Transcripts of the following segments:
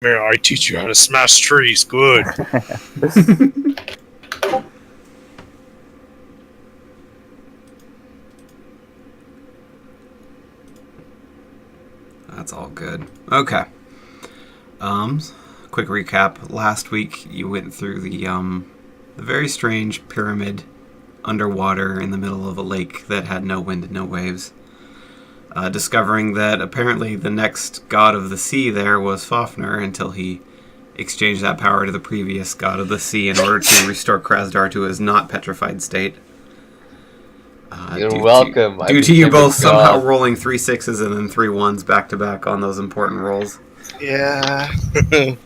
May I teach you how to smash trees? Good. That's all good. Okay. Quick recap. Last week you went through the very strange pyramid underwater in the middle of a lake that had no wind and no waves. Discovering that apparently the next god of the sea there was Fafnir until he exchanged that power to the previous god of the sea in order to restore Krasdar to his not petrified state. You're welcome. Due to you both somehow rolling 3 6s and then 3 1s back to back on those important rolls. Yeah. You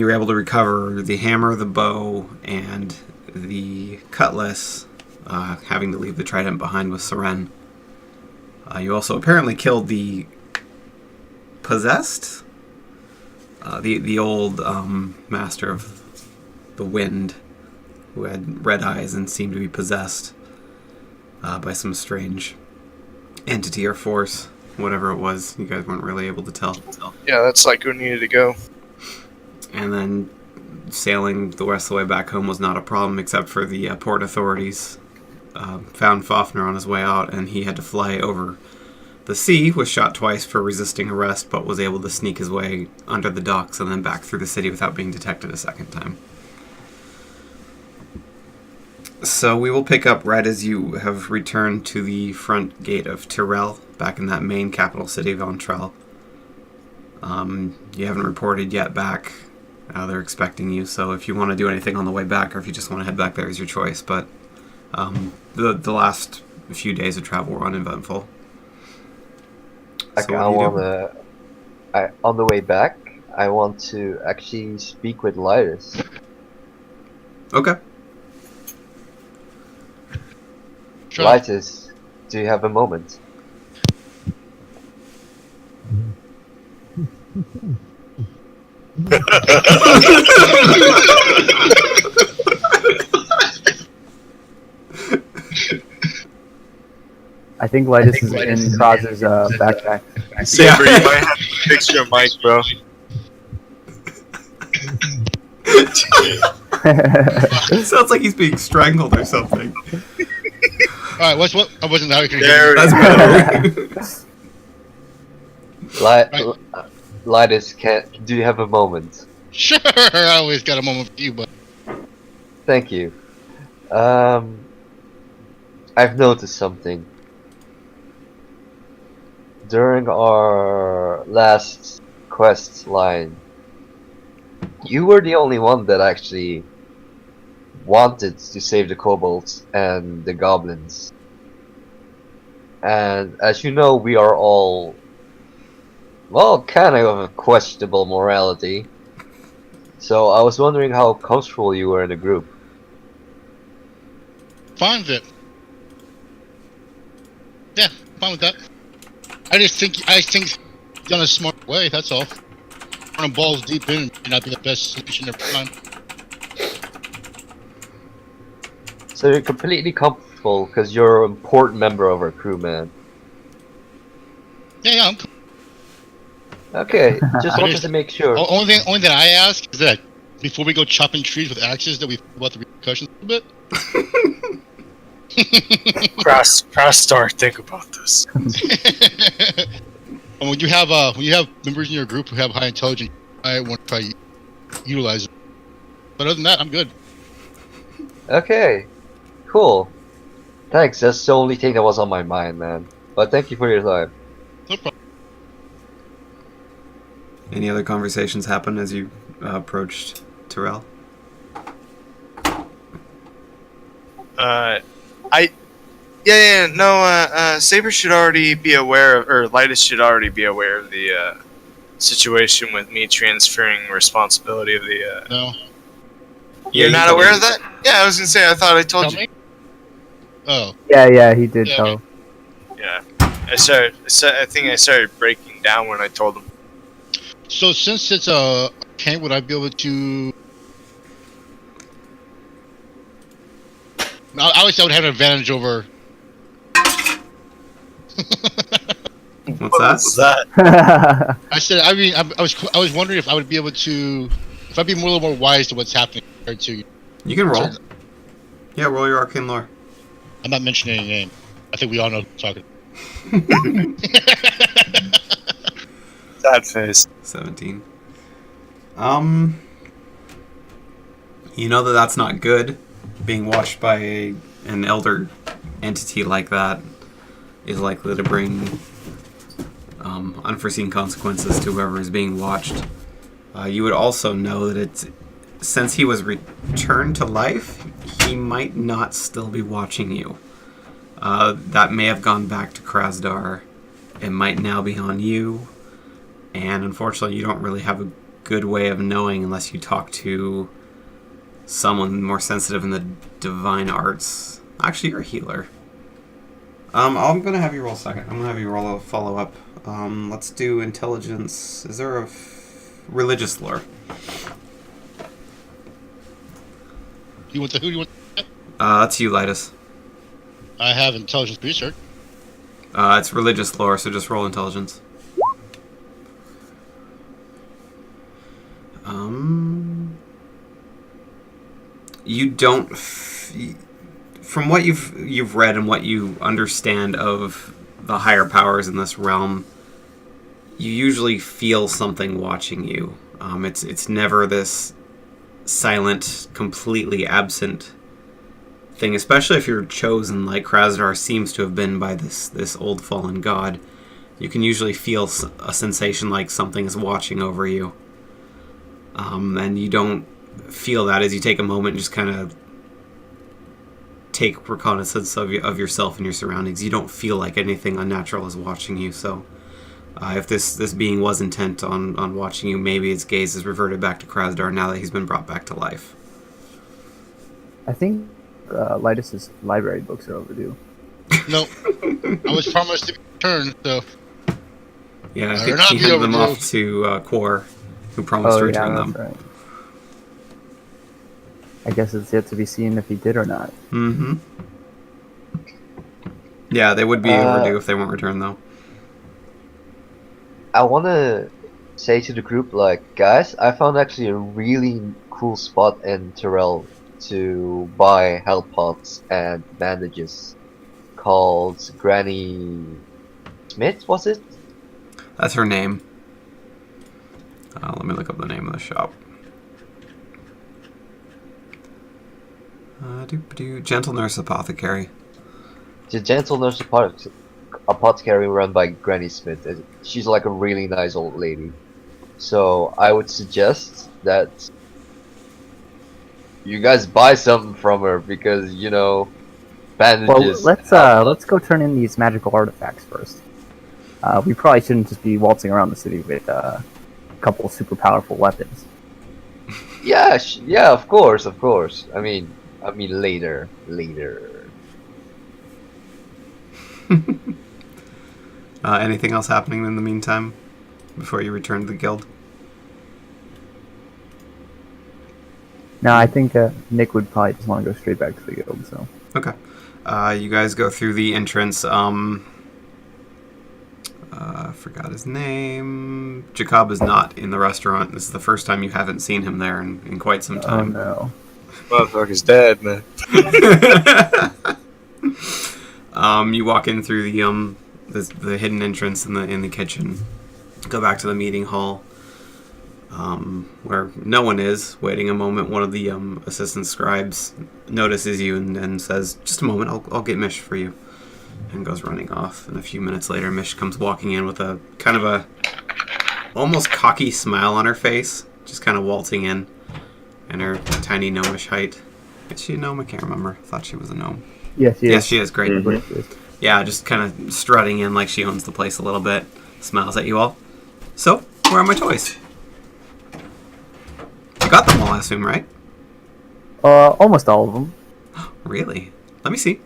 were able to recover the hammer, the bow, and the cutlass, having to leave the trident behind with Seren. You also apparently killed the possessed, the old master of the wind, who had red eyes and seemed to be possessed by some strange entity or force, whatever it was. You guys weren't really able to tell. Yeah, that psycho needed to go. And then sailing the rest of the way back home was not a problem, except for the port authorities found Fafnir on his way out, and he had to fly over the sea, was shot twice for resisting arrest, but was able to sneak his way under the docks and then back through the city without being detected a second time. So we will pick up right as you have returned to the front gate of Tyrell, back in that main capital city of Ontrell. You haven't reported yet back. They're expecting you, so if you want to do anything on the way back, or if you just want to head back there, is your choice. But the last few days of travel were uneventful. So on the way back, I want to actually speak with Lyris. Okay. Sure. Lyris, do you have a moment? I think Lyris is in Kroz's backpack. Saber, you might have to fix your mic, bro. Sounds like he's being strangled or something. Alright, what? I wasn't how you could hear. That's better. Lyris, do you have a moment? Sure, I always got a moment for you, but... Thank you. I've noticed something. During our last quest line, you were the only one that actually wanted to save the kobolds and the goblins. And as you know, we are all, well, kind of a questionable morality. So I was wondering how comfortable you were in the group. Fine with it. Yeah, fine with that. I just think done a smart way, that's all. Running balls deep in may not be the best solution every time. So you're completely comfortable because you're an important member of our crew, man. Yeah, I'm okay, just wanted to make sure. Only thing I ask is that before we go chopping trees with axes, that we think about the repercussions a bit. Krasdar, think about this. And when you have members in your group who have high intelligence, I want to try to utilize them. But other than that, I'm good. Okay, cool. Thanks. That's the only thing that was on my mind, man. But thank you for your time. No problem. Any other conversations happen as you approached Tyrell? Saber should already be aware of, or Lyris should already be aware of the situation with me transferring responsibility of the. No. You're not aware of that? Yeah, I was gonna say. I thought I told you. Me? Oh. Yeah, he did tell. Okay. Yeah, I think I started breaking down when I told him. So since it's camp, would I be able to? Obviously, I would have an advantage over. What's What's that? I said, I mean, I was wondering if I would be able to, if I'd be a little more wise to what's happening compared to. You can roll. Yeah, roll your arcane lore. I'm not mentioning any name. I think we all know who I'm talking. Sad face. 17. You know that's not good. Being watched by an elder entity like that is likely to bring unforeseen consequences to whoever is being watched. You would also know that since he was returned to life, he might not still be watching you. That may have gone back to Krasdar. It might now be on you. And unfortunately, you don't really have a good way of knowing unless you talk to someone more sensitive in the divine arts. Actually, you're a healer. I'm going to have you roll second. I'm going to have you roll a follow-up. Let's do intelligence. Is there a religious lore? Who do you want? That's you, Lytus. I have intelligence research. It's religious lore, so just roll intelligence. You don't, from what you've read and what you understand of the higher powers in this realm, you usually feel something watching you. It's never this silent, completely absent thing, especially if you're chosen like Krasdar seems to have been by this old fallen god. You can usually feel a sensation like something is watching over you. And you don't feel that as you take a moment and just kind of take reconnaissance of yourself and your surroundings. You don't feel like anything unnatural is watching you, so if this being was intent on watching you, maybe its gaze is reverted back to Krasdar now that he's been brought back to life. I think Lytus's library books are overdue. No, I was promised to return, so. Yeah, I They're think not he handed them overdue. off to Quor, who promised to return them. Right. I guess it's yet to be seen if he did or not. Mm-hmm. Yeah, they would be overdue if they weren't returned, though. I want to say to the group, like, guys, I found actually a really cool spot in Terrell to buy health pots and bandages called Granny Smith, was it? That's her name. Let me look up the name of the shop. Gentle Nurse Apothecary. The Gentle Nurse Apothecary run by Granny Smith. She's like a really nice old lady. So I would suggest that you guys buy something from her because, you know, bandages. Well, let's go turn in these magical artifacts first. We probably shouldn't just be waltzing around the city with a couple of super powerful weapons. Yeah, yeah, of course. I mean later. Anything else happening in the meantime before you return to the guild? No, I think Nick would probably just want to go straight back to the guild. So Okay. You guys go through the entrance. I forgot his name. Jacob is not in the restaurant. This is the first time you haven't seen him there in quite some time. oh no. Motherfucker's dead, man. You walk in through the hidden entrance in the kitchen. Go back to the meeting hall, where no one is. Waiting a moment, one of the assistant scribes notices you and says, "Just a moment, I'll get Mish for you," and goes running off. And a few minutes later, Mish comes walking in with a kind of a almost cocky smile on her face, just kind of waltzing in her tiny gnomish height. Is she a gnome? I can't remember. I thought she was a gnome. Yes, Yes, she is. Great. Mm-hmm. Yeah, just kind of strutting in like she owns the place a little bit. Smiles at you all. So, where are my toys? You got them all, I assume, right? Almost all of them. Really? Let me see.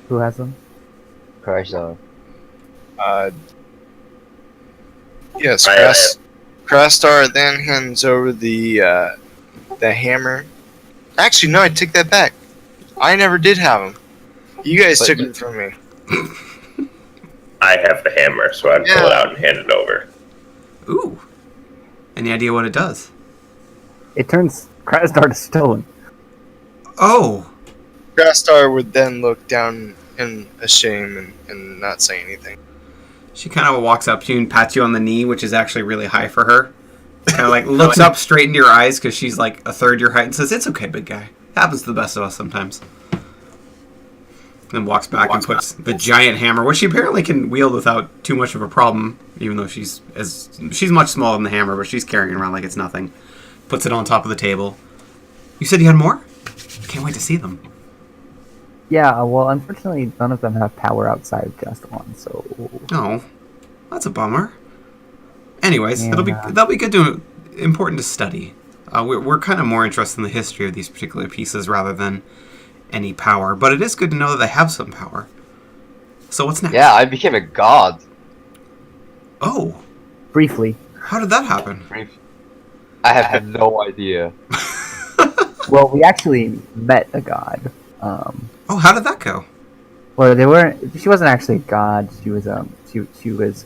Who has them? Crash on. Yes, Krastar then hands over the hammer. Actually, no, I take that back. I never did have them. You guys took it from me. I have the hammer, so I'd pull it out and hand it over. Ooh. Any idea what it does? It turns Krasdar to stone. Oh. Grastar would then look down in a shame and not say anything. She kind of walks up to you and pats you on the knee, which is actually really high for her. Kind of like looks up straight into your eyes because she's like a third your height and says, "It's okay, big guy. Happens to the best of us sometimes." Then walks back and puts the giant hammer, which she apparently can wield without too much of a problem, even though she's much smaller than the hammer, but she's carrying it around like it's nothing. Puts it on top of the table. You said you had more? Can't wait to see them. Yeah, well, unfortunately, none of them have power outside of just one, so... Oh, that's a bummer. Anyways, Yeah. that'll be good to important to study. We're kind of more interested in the history of these particular pieces rather than any power, but it is good to know that they have some power. So what's next? Yeah, I became a god. Oh, Briefly. how did that happen? I have no idea. Well, we actually met a god. Oh, how did that go? Well, they weren't. She wasn't actually a god. She was she was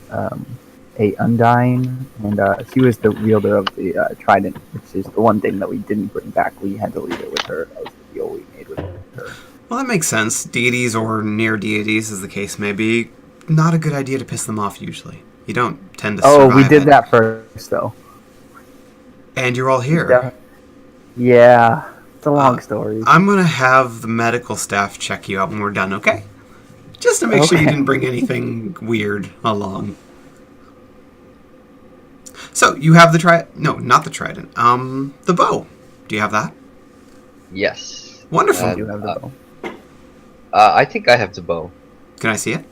a undying, and she was the wielder of the trident, which is the one thing that we didn't bring back. We had to leave it with her. That was the deal we made with her. Well, that makes sense. Deities or near deities, as the case may be, not a good idea to piss them off usually. You don't tend to survive Oh, we did it. that first, though. And you're all here. Yeah, it's a long story. I'm going to have the medical staff check you out when we're done, okay? Just to make sure you Okay. didn't bring anything weird along. So, you have the trident. No, not the trident. The bow. Do you have that? Yes. Wonderful. I do have the bow. I think I have the bow. Can I see it?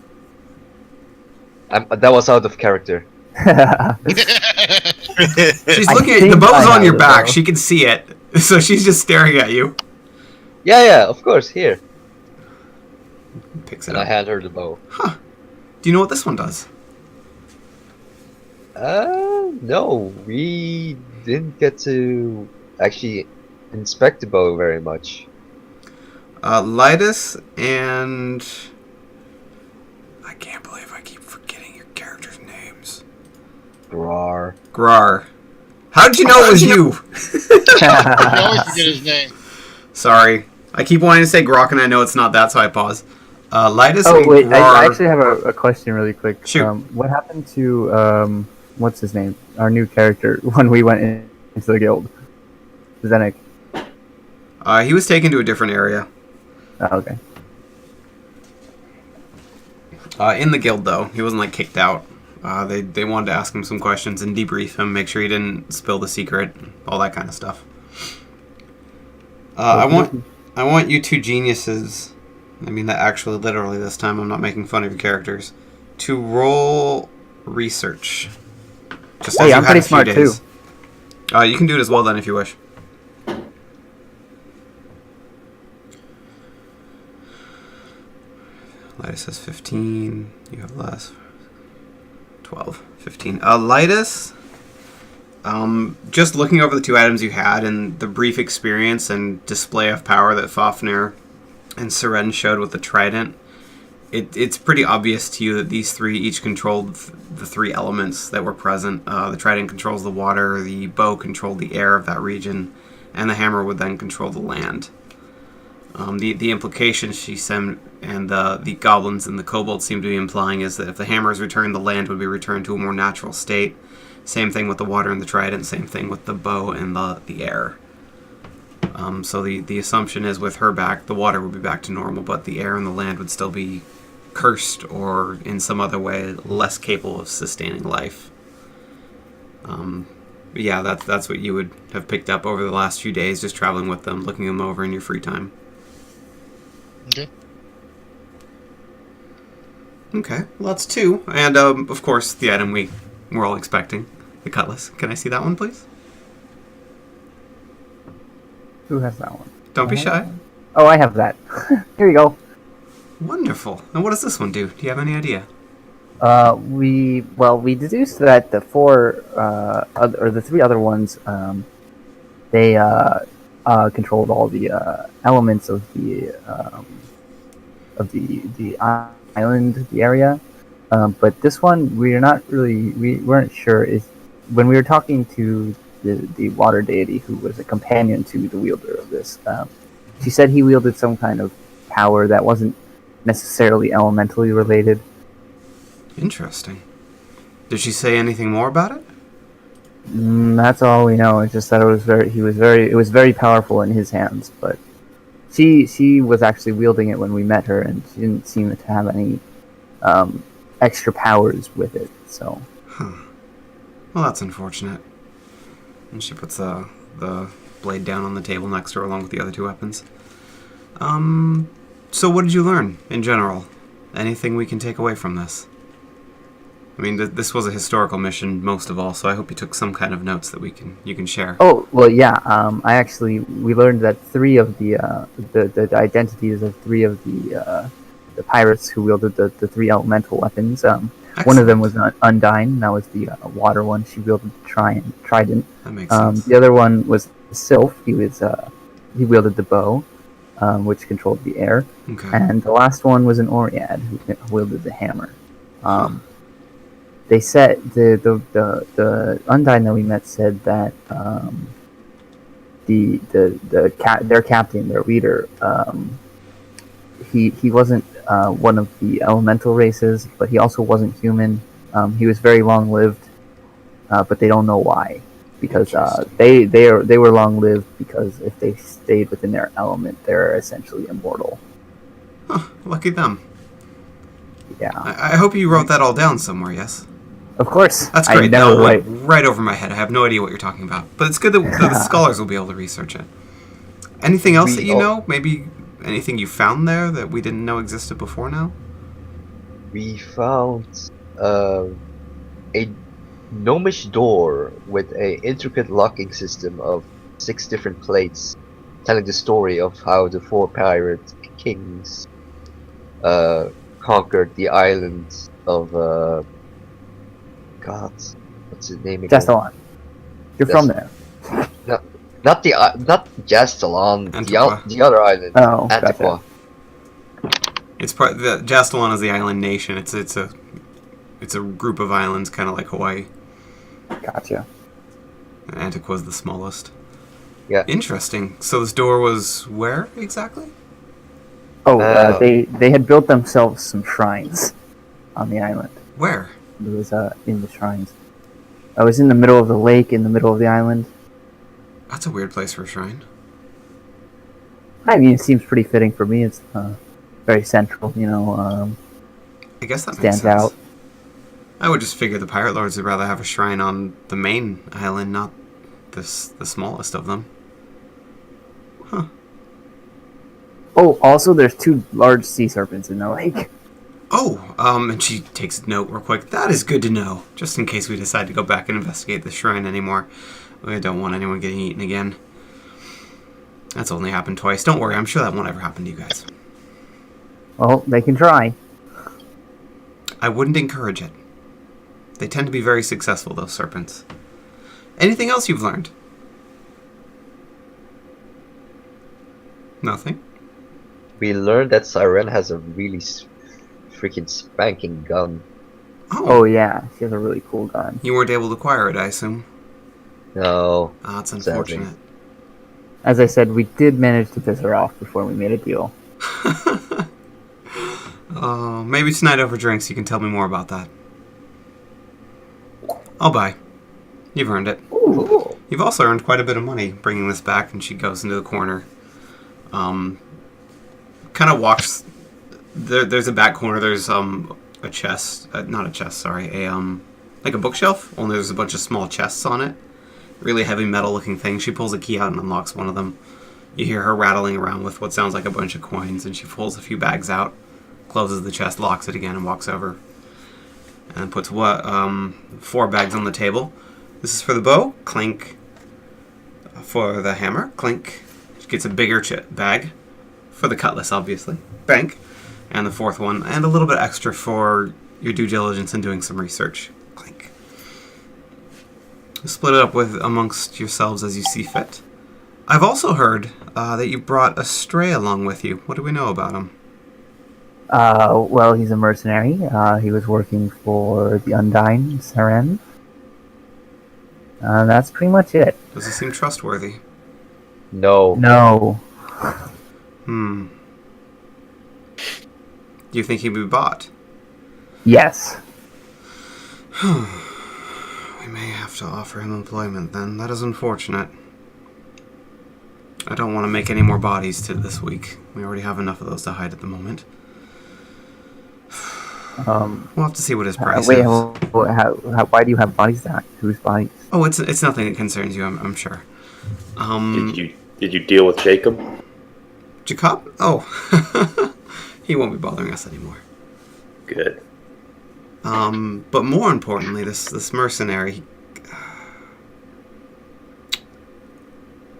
That was out of character. She's I looking at the think bow's I on have your the back. bow. She can see it. So she's just staring at you. Yeah, of course, here. Picks it And I up. hand her the bow. Do you know what this one does? No, we didn't get to actually inspect the bow very much. Lytus and... I can't believe I keep forgetting your characters' names. Grar. Grar. How did you know it was you? I always forget his name. Sorry. I keep wanting to say Grok and I know it's not that, so I pause. Lytus Oh and wait, Grar... I actually have a question really quick. Shoot. What happened to what's his name? Our new character when we went into the guild. Zenek. he was taken to a different area. Oh, okay. In the guild, though. He wasn't, like, kicked out. They wanted to ask him some questions and debrief him, make sure he didn't spill the secret, all that kind of stuff. I want you two geniuses, I mean that actually literally this time, I'm not making fun of your characters, to roll research. Just Hey, as you I'm had a pretty few smart, days. You can do it as well then if you wish. Lytus has 15. You have less. 12. 15. Lytus, just looking over the two items you had and the brief experience and display of power that Fafnir and Seren showed with the trident, it's pretty obvious to you that these three each controlled the three elements that were present. The trident controls the water, the bow controlled the air of that region, and the hammer would then control the land. The implications she sent and the goblins and the kobolds seem to be implying is that if the hammer is returned, the land would be returned to a more natural state. Same thing with the water and the trident, same thing with the bow and the air. So the assumption is with her back, the water would be back to normal, but the air and the land would still be cursed or in some other way less capable of sustaining life. But yeah, that's what you would have picked up over the last few days, just traveling with them, looking them over in your free time. Okay. Okay, well that's two. And, of course, the item we're all expecting. The cutlass. Can I see that one, please? Who has that one? Don't be shy. Oh, I have that. Here you go. Wonderful. And what does this one do? Do you have any idea? We deduced that the the three other ones, they controlled all the elements of the island, the area. But this one, we weren't sure. Is when we were talking to the water deity who was a companion to the wielder of this. She said he wielded some kind of power that wasn't necessarily elementally related. Interesting. Did she say anything more about it? That's all we know. It's just that it was very powerful in his hands. But she was actually wielding it when we met her, and she didn't seem to have any extra powers with it. So. Huh. Well, that's unfortunate. And she puts the blade down on the table next to her along with the other two weapons. So what did you learn in general? Anything we can take away from this? I mean, this was a historical mission most of all, so I hope you took some kind of notes that you can share. Oh well, yeah. We learned that three of the identities of three of the pirates who wielded the three elemental weapons. One of them was Undyne. That was the water one. She wielded the trident. That makes sense. The other one was Sylph. He wielded the bow, which controlled the air. Okay. And the last one was an Oread who wielded the hammer. They said the Undyne that we met said that their captain, their leader, he wasn't one of the elemental races, but he also wasn't human. He was very long lived, but they don't know why. Because they were long lived because if they stayed within their element, they're essentially immortal. Huh, lucky them. Yeah. I hope you wrote that all down somewhere. Yes. Of course. That's great. I know, that went right over my head. I have no idea what you're talking about, but it's good that the scholars will be able to research it. Anything else that you know? Maybe anything you found there that we didn't know existed before now? We found a gnomish door with an intricate locking system of 6 different plates, telling the story of how the 4 pirate kings conquered the island of God, what's his name again? Jastalon. You're from there. Not Jastalon, the other island. Oh, Antiqua. gotcha. It's the Jastalon is the island nation. It's a group of islands, kind of like Hawaii. Gotcha. And Antiqua's the smallest. Yeah. Interesting. So this door was where exactly? Oh, they had built themselves some shrines on the island. Where? It was in the shrines. I was in the middle of the lake, in the middle of the island. That's a weird place for a shrine. I mean, it seems pretty fitting for me. It's very central, I guess that stands makes sense. out. I would just figure the pirate lords would rather have a shrine on the main island, not the smallest of them. Huh. Oh, also, there's 2 large sea serpents in the lake. Oh, and she takes a note real quick. That is good to know, just in case we decide to go back and investigate the shrine anymore. We don't want anyone getting eaten again. That's only happened twice. Don't worry, I'm sure that won't ever happen to you guys. Well, they can try. I wouldn't encourage it. They tend to be very successful, those serpents. Anything else you've learned? Nothing? We learned that Siren has a really freaking spanking gun. Oh, yeah. She has a really cool gun. You weren't able to acquire it, I assume? No. Ah, that's Sadly. unfortunate. As I said, we did manage to piss her off before we made a deal. Oh, maybe tonight over drinks you can tell me more about that. I'll buy. You've earned it. Ooh. You've also earned quite a bit of money bringing this back, and she goes into the corner. Kind of walks. There's a back corner. There's a chest. Not a chest. Sorry. Like a bookshelf. Only there's a bunch of small chests on it. Really heavy metal-looking thing. She pulls a key out and unlocks one of them. You hear her rattling around with what sounds like a bunch of coins, and she pulls a few bags out, closes the chest, locks it again, and walks over. And puts 4 bags on the table. This is for the bow. Clink. For the hammer. Clink. She gets a bigger bag. For the cutlass, obviously. Bank. And the 4th one. And a little bit extra for your due diligence in doing some research. Clink. Split it up amongst yourselves as you see fit. I've also heard that you brought a stray along with you. What do we know about him? Well, he's a mercenary. He was working for the Undyne Saren. That's pretty much it. Does he seem trustworthy? No. No. Do you think he'd be bought? Yes. We may have to offer him employment then. That is unfortunate. I don't want to make any more bodies to this week. We already have enough of those to hide at the moment. We'll have to see what his price Wait, is. why do you have bodies that? Whose bodies? Oh, it's nothing that concerns you, I'm sure. Did you deal with Jacob? Jacob? Oh. He won't be bothering us anymore. Good. But more importantly, this mercenary...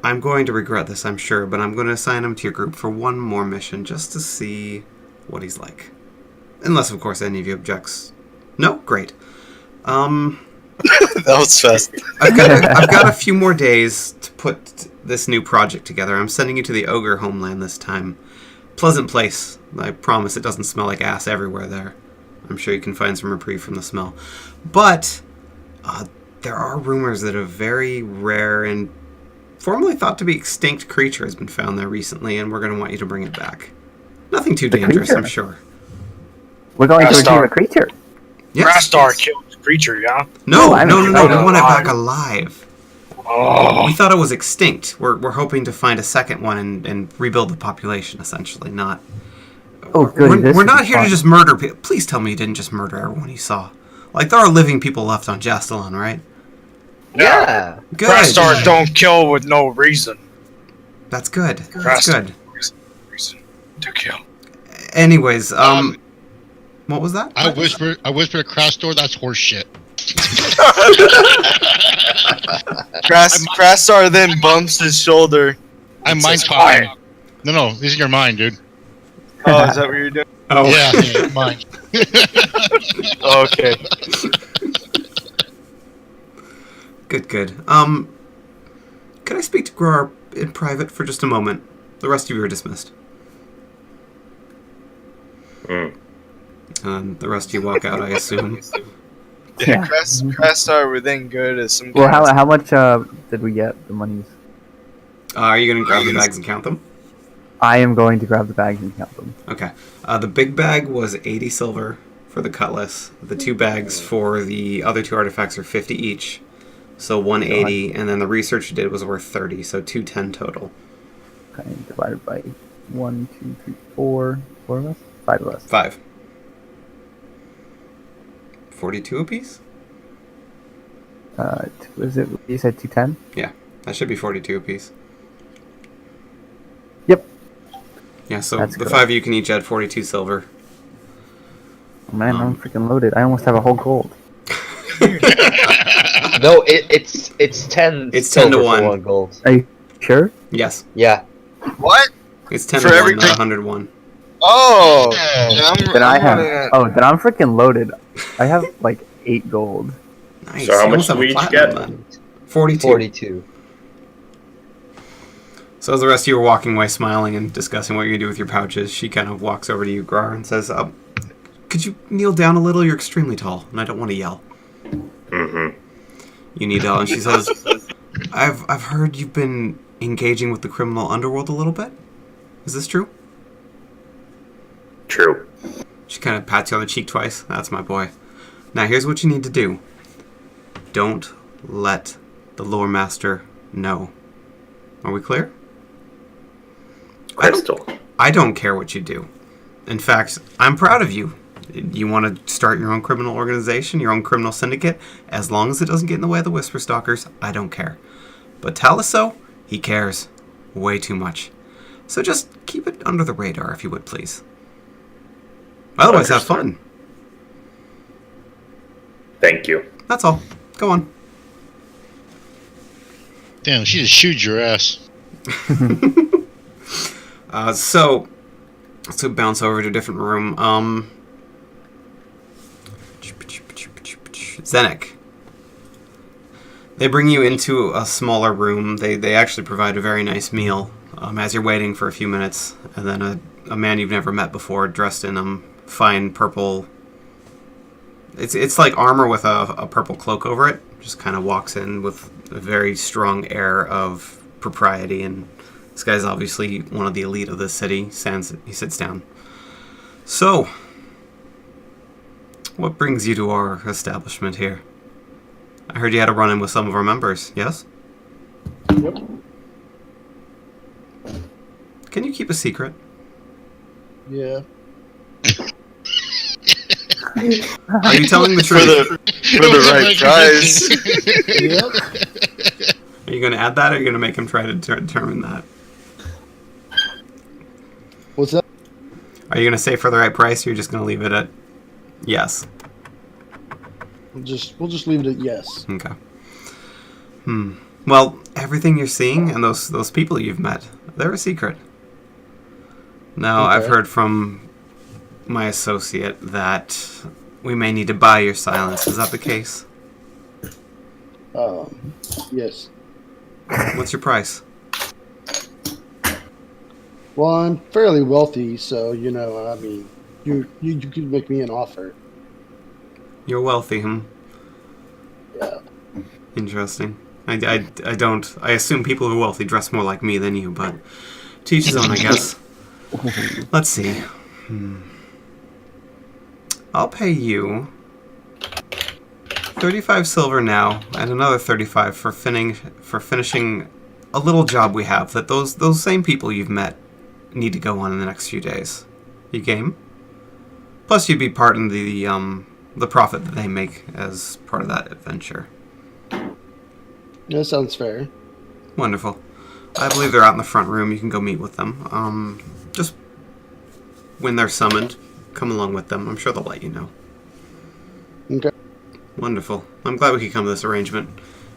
I'm going to regret this, I'm sure, but I'm going to assign him to your group for one more mission just to see what he's like. Unless, of course, any of you objects. No? Great. That was fast. I've got a few more days to put this new project together. I'm sending you to the Ogre homeland this time. Pleasant place. I promise it doesn't smell like ass everywhere there. I'm sure you can find some reprieve from the smell. But there are rumors that a very rare and formerly thought to be extinct creature has been found there recently, and we're going to want you to bring it back. Nothing too dangerous, creature? I'm sure. We're going to Rastar. retrieve a creature. Yes, Rastar yes. killed the creature, yeah? No, No, I'm we excited. want it back alive. Oh. We thought it was extinct. We're hoping to find a second one and rebuild the population, essentially, not... Oh, good. We're not here to just murder people. Please tell me you didn't just murder everyone you saw. Like, there are living people left on Jastelon, right? Yeah. Good. Rastar don't kill with no reason. That's good. That's Rastar. good. Reason to kill. Anyways, what was that? I whispered to Crastor, that's horse shit. Rastar then bumps his shoulder. I'm mind says, talking. No, this is your mind, dude. Oh, is that what you're doing? Oh. Yeah, mine. Okay. Good. Can I speak to Groar in private for just a moment? The rest of you are dismissed. The rest of you walk out, I assume. Yeah, Rastar within good as some Well, kind of- how much did we get? The monies. Are you going to grab the bags and count them? I am going to grab the bags and count them. Okay. The big bag was 80 silver for the cutlass. The 2 bags for the other 2 artifacts are 50 each. So 180, and then the research you did was worth 30, so 210 total. Okay, divided by 1, 2, 3, 4. 4 of us? 5 of us. 5. 42 apiece? Was it? You said 210? Yeah, that should be 42 apiece. Yep. Yeah, so That's the good. 5 of you can each add 42 silver. Oh, man, I'm freaking loaded. I almost have a whole gold. No, it's 10. It's 10 to silver for 1. 1 gold. Are you sure? Yes, Yeah. What? it's 10 For to 1, every not 101. Oh! Then I have. running at- Oh, then I'm freaking loaded. I have like 8 gold. Nice. So how you much almost have do we a each platinum get? then. 42. 42. So as the rest of you are walking away smiling and discussing what you're going to do with your pouches, she kind of walks over to you, Grar, and says, could you kneel down a little? You're extremely tall, and I don't want to yell. Mm-hmm. You need and she says, I've heard you've been engaging with the criminal underworld a little bit. Is this true? True. She kind of pats you on the cheek twice. That's my boy. Now here's what you need to do. Don't let the lore master know. Are we clear? Crystal. I don't care what you do. In fact, I'm proud of you. You want to start your own criminal organization, your own criminal syndicate? As long as it doesn't get in the way of the Whisperstalkers, I don't care. But Taliso, he cares. Way too much. So just keep it under the radar, if you would, please. Otherwise, have fun. Thank you. That's all. Go on. Damn, she just shooed your ass. So let's bounce over to a different room. Zenek. They bring you into a smaller room. They actually provide a very nice meal as you're waiting for a few minutes. And then a man you've never met before, dressed in fine purple. It's like armor with a purple cloak over it. Just kind of walks in with a very strong air of propriety, and this guy's obviously one of the elite of the city. He sits down. So, what brings you to our establishment here? I heard you had a run-in with some of our members, yes? Yep. Can you keep a secret? Yeah. Are you telling the For truth? for the right price. Yep. Are you going to add that, or are you going to make him try to determine that? What's that? Are you going to say for the right price, or you're just going to leave it at yes? We'll just leave it at yes. Okay. Well, everything you're seeing and those people you've met, they're a secret. Now, Okay. I've heard from my associate that we may need to buy your silence. Is that the case? Yes. What's your price? Well, I'm fairly wealthy, so I mean, you could make me an offer. You're wealthy, Yeah. Interesting. I don't... I assume people who are wealthy dress more like me than you, but to each his own, I guess. Let's see. I'll pay you 35 silver now, and another 35 for finishing a little job we have that those same people you've met need to go on in the next few days. You game? Plus, you'd be part in the profit that they make as part of that adventure. That sounds fair. Wonderful. I believe they're out in the front room. You can go meet with them. Just when they're summoned, come along with them. I'm sure they'll let you know. Okay. Wonderful. I'm glad we could come to this arrangement.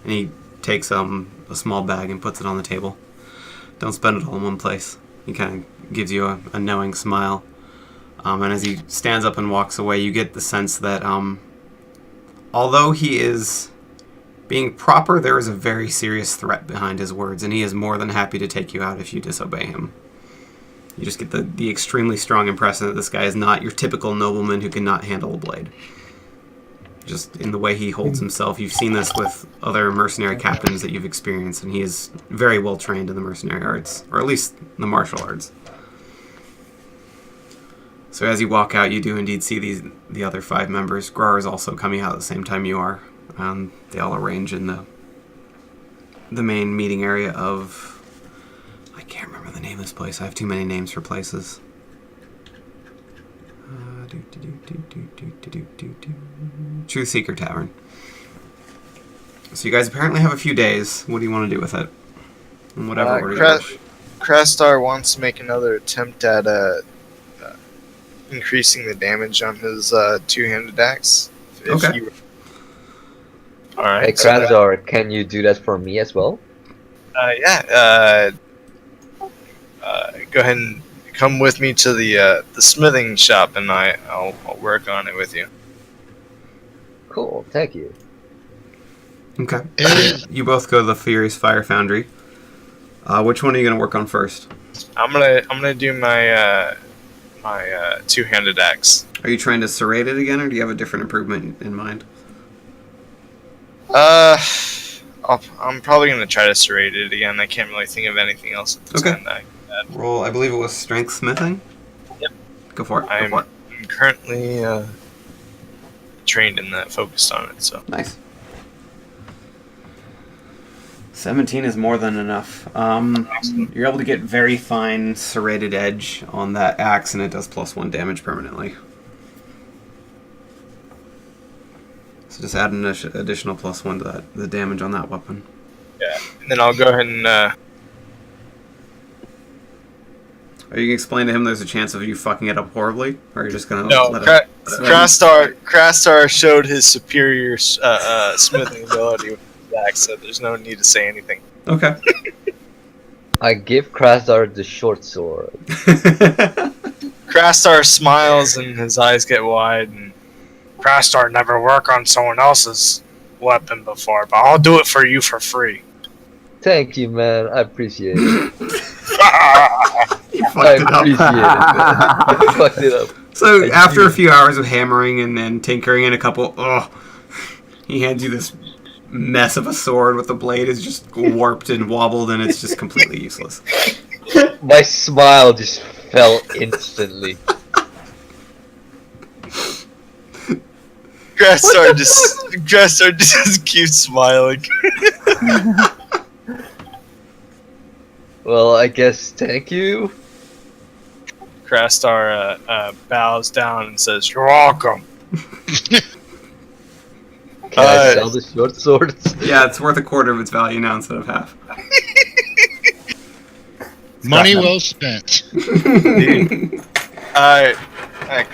And he takes a small bag and puts it on the table. Don't spend it all in one place. He kind of gives you a knowing smile. And as he stands up and walks away, you get the sense that although he is being proper, there is a very serious threat behind his words, and he is more than happy to take you out if you disobey him. You just get the extremely strong impression that this guy is not your typical nobleman who cannot handle a blade. Just in the way he holds himself. You've seen this with other mercenary captains that you've experienced, and he is very well trained in the mercenary arts, or at least the martial arts. So as you walk out, you do indeed see the other 5 members. Grar is also coming out at the same time you are. They all arrange in the main meeting area of... I can't remember the name of this place. I have too many names for places. Truth Seeker Tavern. So you guys apparently have a few days. What do you want to do with it? In whatever order you wish. Krastar wants to make another attempt at increasing the damage on his two-handed axe. Okay. Alright. Hey, Krasdar, can you do that for me as well? Yeah. Go ahead and come with me to the smithing shop, and I'll work on it with you. Cool, thank you. Okay. You both go to the Furious Fire Foundry. Which one are you going to work on first? I'm gonna do my my two-handed axe. Are you trying to serrate it again, or do you have a different improvement in mind? I'm probably gonna try to serrate it again. I can't really think of anything else at this Okay. time that I can add. Roll, I believe it was strength smithing? Yep. Go for it. I'm currently trained in that, focused on it. So Nice. 17 is more than enough. You're able to get very fine serrated edge on that axe, and it does +1 damage permanently. So just add an additional +1 to the damage on that weapon. yeah, and then I'll go ahead and. Are you going to explain to him there's a chance of you fucking it up horribly? Or are you just going to No, let it... Krastar showed his superior smithing ability with his axe, so there's no need to say anything. Okay. I give Krasdar the short sword. Krastar smiles and his eyes get wide, and Krastar never worked on someone else's weapon before, but I'll do it for you for free. Thank you, man. I appreciate it. fucked it up. appreciate it. You fucked it up. So I after do. a few hours of hammering and tinkering and a couple, he hands you this mess of a sword with the blade is just warped and wobbled and it's just completely useless. My smile just fell instantly. Grasstar just keeps smiling. Well, I guess thank you. Crastar bows down and says, "You're welcome." Can I sell the short swords? Yeah, it's worth a quarter of its value now instead of half. Money well spent.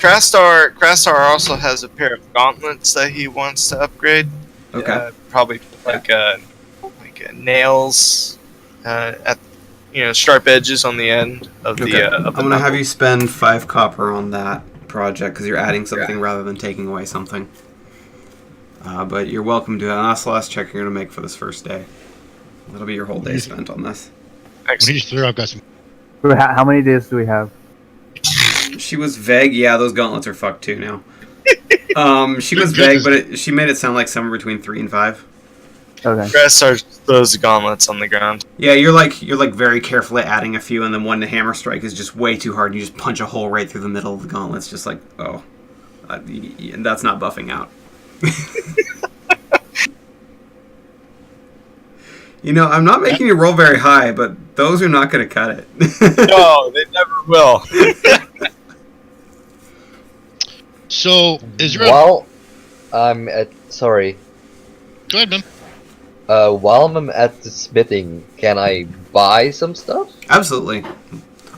Crastar also has a pair of gauntlets that he wants to upgrade. Okay. Probably like nails at sharp edges on the end of Okay. the. I'm gonna have you spend 5 copper on that project because you're adding something rather than taking away something. But you're welcome to it. And that's the last check you're gonna make for this first day. That'll be your whole day spent on this. When he's through, I've got some. How many days do we have? She was vague. Yeah, those gauntlets are fucked too now. She was vague, but she made it sound like somewhere between 3 and 5. Okay. Crastar throws the gauntlets on the ground. Yeah, you're like very carefully adding a few, and then when the hammer strike is just way too hard, you just punch a hole right through the middle of the gauntlets, just like and that's not buffing out. I'm not making you roll very high, but those are not going to cut it. No, they never will. So, is there While I'm at... Sorry. Go ahead, man. While I'm at the smithing, can I buy some stuff? Absolutely.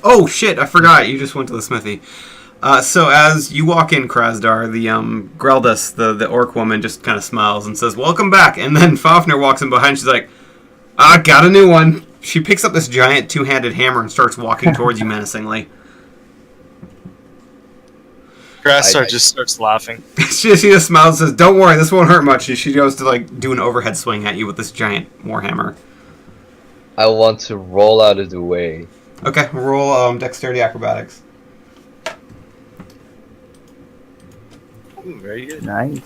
Oh, shit, I forgot. You just went to the smithy. So as you walk in, Krasdar, the Greldus, the orc woman, just kind of smiles and says, "Welcome back." And then Fafnir walks in behind. She's like, got a new one. She picks up this giant two-handed hammer and starts walking towards you menacingly. Crastar just starts laughing. she just smiles and says, "Don't worry, this won't hurt much." And she goes to do an overhead swing at you with this giant warhammer. I want to roll out of the way. Okay, roll dexterity acrobatics. Ooh, very good. Nice.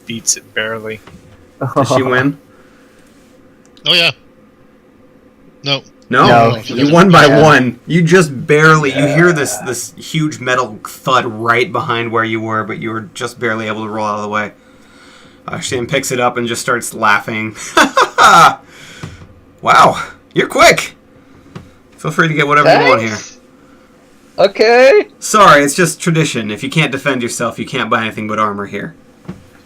Beats it barely. Does she win? Oh, yeah. No. No, No. you won by 1. You just barely. You hear this huge metal thud right behind where you were, but you were just barely able to roll out of the way. Shan picks it up and just starts laughing. Wow, you're quick. Feel free to get whatever you want here. Okay. Sorry, it's just tradition. If you can't defend yourself, you can't buy anything but armor here.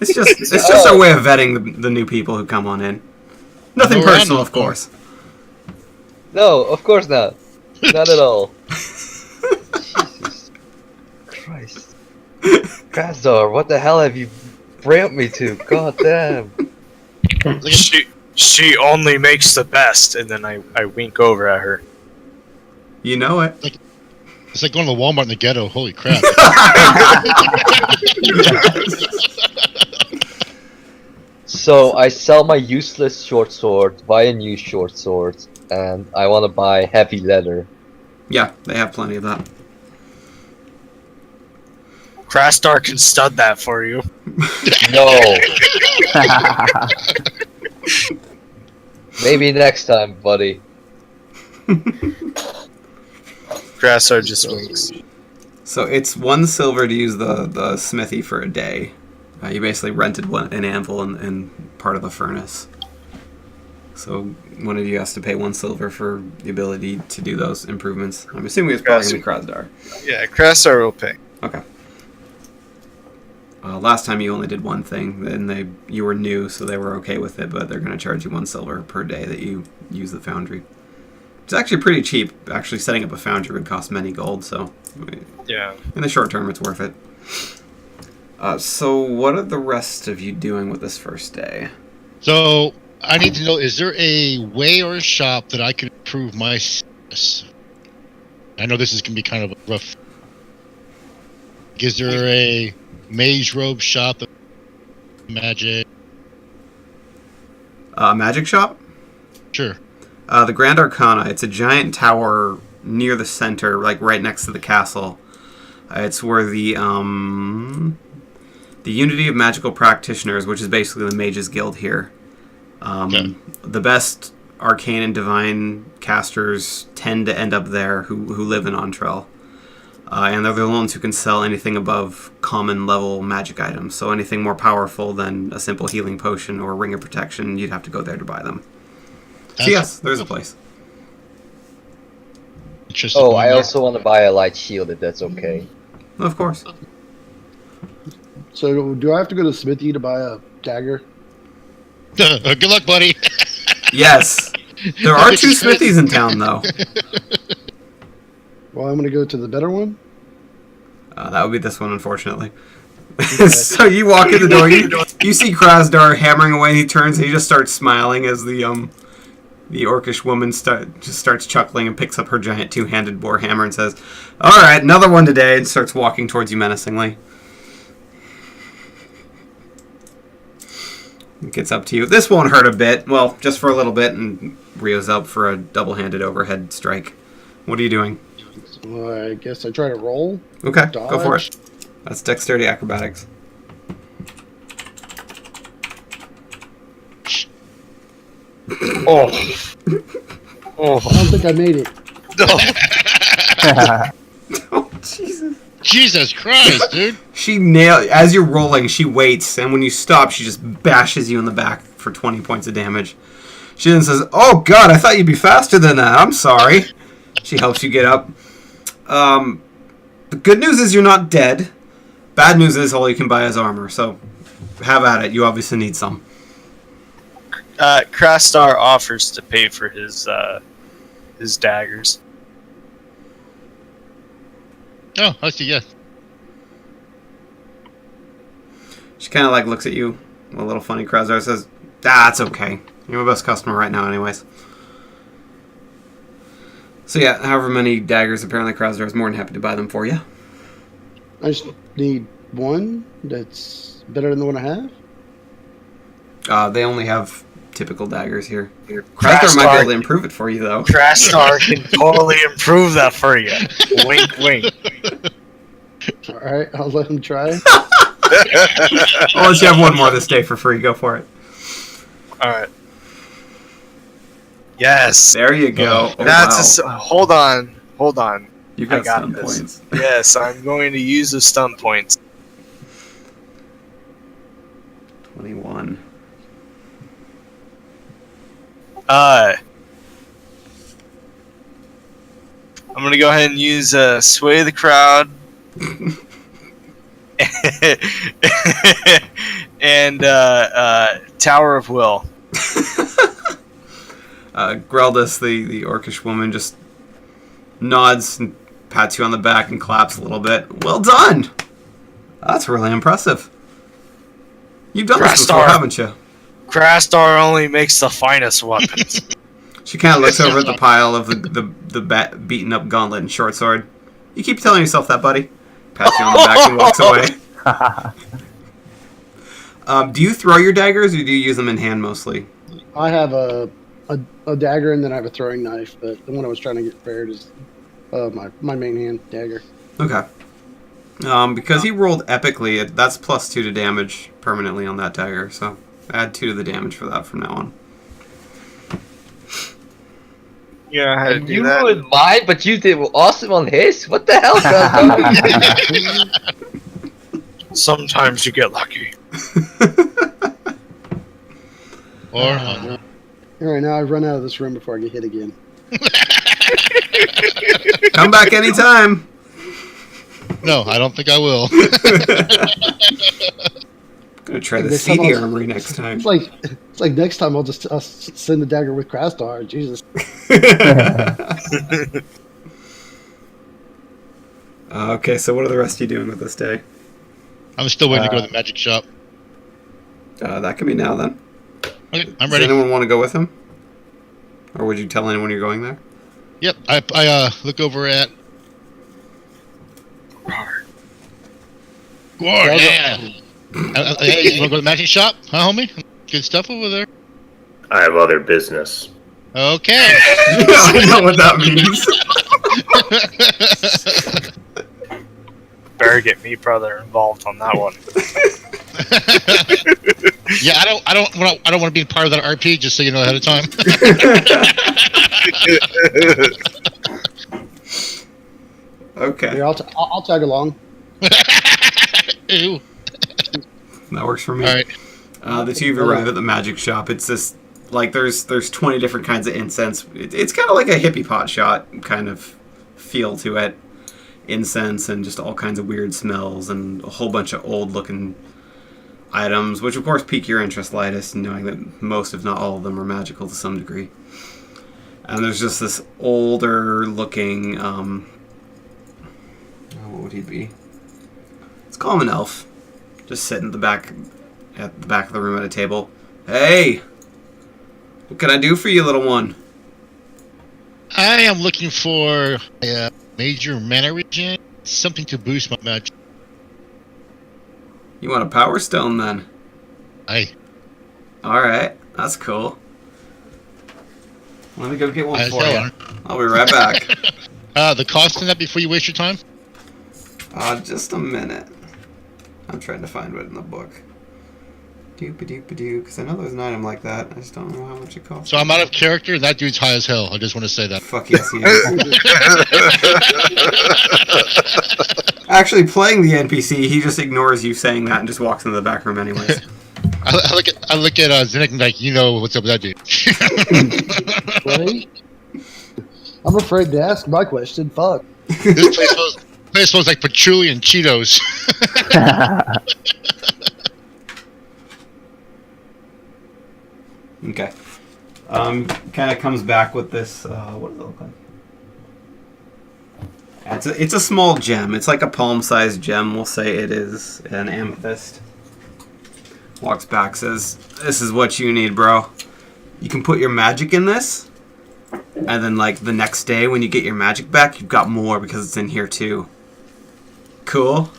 It's just our way of vetting the new people who come on in. Nothing No, we're personal, not. of course. No, of course not. Not at all. Jesus Christ. Krasdar, what the hell have you brought me to? God damn. She only makes the best, and then I wink over at her. You know it. It's like going to Walmart in the ghetto. Holy crap. So I sell my useless short sword, buy a new short sword, and I want to buy heavy leather. Yeah, they have plenty of that. Crastar can stud that for you. No. Maybe next time, buddy. Crastar just winks. So it's 1 silver to use the smithy for a day. You basically rented an anvil and part of the furnace. So one of you has to pay 1 silver for the ability to do those improvements. I'm assuming it's probably going to be Krasdar. Yeah, Crastar will pay. Okay. Last time you only did 1 thing, and you were new, so they were okay with it, but they're going to charge you 1 silver per day that you use the foundry. It's actually pretty cheap. Actually, setting up a foundry would cost many gold, so Yeah. in the short term, it's worth it. So what are the rest of you doing with this first day? So, I need to know, is there a way or a shop that I can improve my status? I know this is going to be kind of a rough... Is there a mage robe shop that magic? Magic shop? Sure. The Grand Arcana. It's a giant tower near the center, like right next to the castle. It's where the Unity of Magical Practitioners, which is basically the Mages Guild here. Okay. The best arcane and divine casters tend to end up there who live in Entrell. And they're the ones who can sell anything above common level magic items. So anything more powerful than a simple healing potion or ring of protection, you'd have to go there to buy them. So yes, there's a place. Interesting. Oh, I also want to buy a light shield if that's okay. Of course. So, do I have to go to Smithy to buy a dagger? Good luck, buddy. Yes. There are 2 smithies in town, though. Well, I'm going to go to the better one. That would be this one, unfortunately. So you walk in the door, you see Krasdar hammering away. He turns and he just starts smiling as the orcish woman just starts chuckling and picks up her giant 2-handed boar hammer and says, "All right, another one today," and starts walking towards you menacingly. It gets up to you. This won't hurt a bit. Well, just for a little bit, and Rio's up for a double-handed overhead strike. What are you doing? So I guess I try to roll. Okay, go for Dodge. it. That's dexterity acrobatics. Oh. I don't think I made it. Oh, Jesus. Jesus Christ, dude. She as you're rolling, she waits, and when you stop, she just bashes you in the back for 20 points of damage. She then says, "Oh God, I thought you'd be faster than that. I'm sorry." She helps you get up. The good news is you're not dead. Bad news is all you can buy is armor, so have at it. You obviously need some. Krastar offers to pay for his daggers. Oh, I see, yes. She kind of like looks at you, a little funny. Krasdar says, "It's okay. You're my best customer right now anyways." So yeah, however many daggers, apparently Krasdar is more than happy to buy them for you. I just need one that's better than the one I have. They only have typical daggers here. Krasdar might be able to improve it for you, though. Krastar can totally improve that for you. Wink, wink. All right, I'll let him try. I'll let you have one more this day for free. Go for it. All right. Yes. There you go. Oh, That's wow. hold on. You got got stun this. points. Yes, I'm going to use the stun points. 21. I'm gonna go ahead and use Sway the Crowd and Tower of Will. Greldis, the orcish woman, just nods and pats you on the back and claps a little bit. Well done! That's really impressive. You've done this before, haven't you? Krastar only makes the finest weapons. She kind of looks over at the pile of the beaten up gauntlet and short sword. You keep telling yourself that, buddy. Pats you on the back and walks away. Do you throw your daggers, or do you use them in hand mostly? I have a dagger and then I have a throwing knife, but the one I was trying to get prepared is my main hand dagger. Okay. Because he rolled epically, that's +2 to damage permanently on that dagger, so add 2 to the damage for that from now on. Yeah, I had to do You that. ruined mine, but you did awesome on his? What the hell, Sometimes you get lucky. Or All right, now I've run out of this room before I get hit again. Come back anytime. no, I don't think I will. Gonna try the Next time CD I'll- armory next time. It's like next time I'll just send the dagger with Krastar. Jesus. Okay, so what are the rest of you doing with this day? I'm still waiting to go to the magic shop. That can be now then. Okay, I'm Does ready. anyone want to go with him? Or would you tell anyone you're going there? Yep, I look over at... Gwar, yeah. Hey, you want to go to the magic shop? Huh, homie? Good stuff over there. I have other business. Okay. I know what that means. Better get me brother involved on that one. Yeah, I don't want to be part of that RP. Just so you know ahead of time. Okay. Yeah, I'll tag along. Ew. That works for me. All right. The two of you arrive at the magic shop. It's this, like, there's 20 different kinds of incense. It's kind of like a hippie pot shop kind of feel to it. Incense and just all kinds of weird smells and a whole bunch of old-looking items, which of course pique your interest, Lytus, knowing that most, if not all of them, are magical to some degree. And there's just this older-looking, what would he be? Let's call him an elf. Just sitting at the back of the room at a table. Hey! What can I do for you, little one? I am looking for a major mana regen, something to boost my magic. You want a power stone, then? Aye. Alright, that's cool. Let me go get one As for hell, you. I'll be right back. The cost in that before you waste your time? Just a minute. I'm trying to find it in the book. Doop-a-doop-a-doo, because I know there's an item like that. I just don't know how much it costs. So I'm out of character, and that dude's high as hell. I just want to say that. Fuck yes, he is. Actually, playing the NPC, he just ignores you saying that and just walks into the back room anyways. I look at Zinnik and like, you know what's up with that dude. Right? I'm afraid to ask my question. Fuck. This place smells like patchouli and Cheetos. Okay. Kind of comes back with this. What does it look like? It's a small gem. It's like a palm-sized gem. We'll say it is an amethyst. Walks back, says, "This is what you need, bro. You can put your magic in this, and then like the next day when you get your magic back, you've got more because it's in here too. Cool."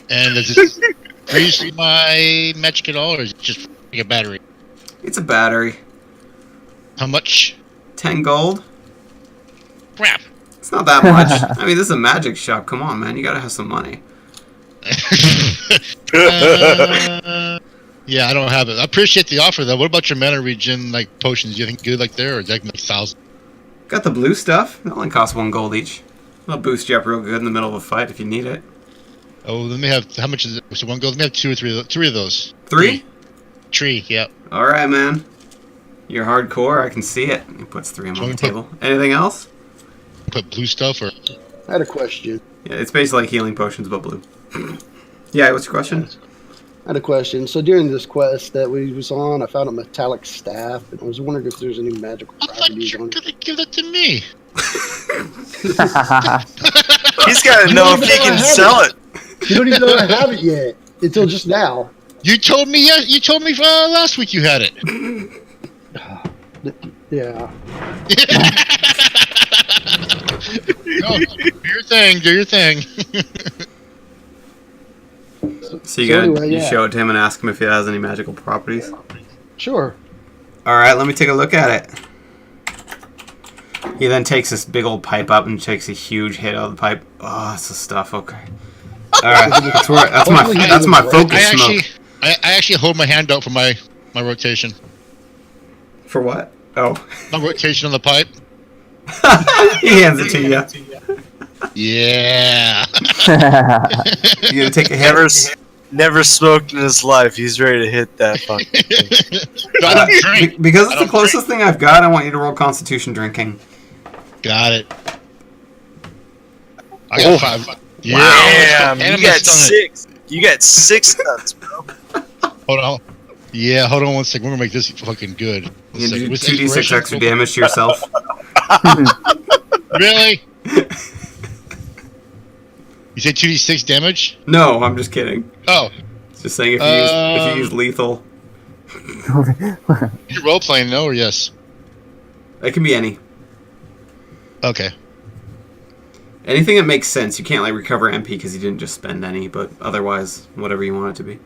And does it freeze my magic at all, or is it just like a battery? It's a battery. How much? 10 gold. Crap. It's not that much. I mean, this is a magic shop. Come on, man. You gotta have some money. Yeah, I don't have it. I appreciate the offer, though. What about your mana regen, like, potions? Do you think good like there, or is that like 1,000? Got the blue stuff. It only costs 1 gold each. It'll boost you up real good in the middle of a fight if you need it. Oh, let me have, how much is it? So 1 gold? Let me have 2 or 3 of those. 3? Tree, yep. Alright, man. You're hardcore. I can see it. He puts 3 of them on the table. Anything else? Put blue stuff, or? I had a question. Yeah, it's basically like healing potions, but blue. Yeah, what's your question? I had a question. So during this quest that we was on, I found a metallic staff, and I was wondering if there's any magical I thought properties you were on it. going to give that to me. He's got to know if he can sell it. You don't even know I have it yet until just now. You told me, last week you had it. Yeah. No, do your thing. So you anyway, you yeah. show it to him and ask him if it has any magical properties. Sure. Alright, let me take a look at it. He then takes this big old pipe up and takes a huge hit out of the pipe. Oh, that's the stuff. Okay. Alright, that's my focus smoke. I actually hold my hand out for my rotation. For what? Oh. My rotation on the pipe. He hands it to you. Yeah. You gonna take a hit? Never smoked in his life. He's ready to hit that fucking thing. I don't drink. Because it's the closest thing I've got, I want you to roll Constitution drinking. Got it. I got 5. Yeah. Damn, And you I'm got stunning. 6. You got 6 stunts, bro. Hold on. Yeah, hold on one second. We're gonna make this fucking good. You can do With 2d6 inspiration? extra damage to yourself. Really? You said 2d6 damage? No, I'm just kidding. Oh, Just saying if you use lethal. you role playing? No or yes? It can be any. Okay. Anything that makes sense. You can't like recover MP because you didn't just spend any, but otherwise, whatever you want it to be.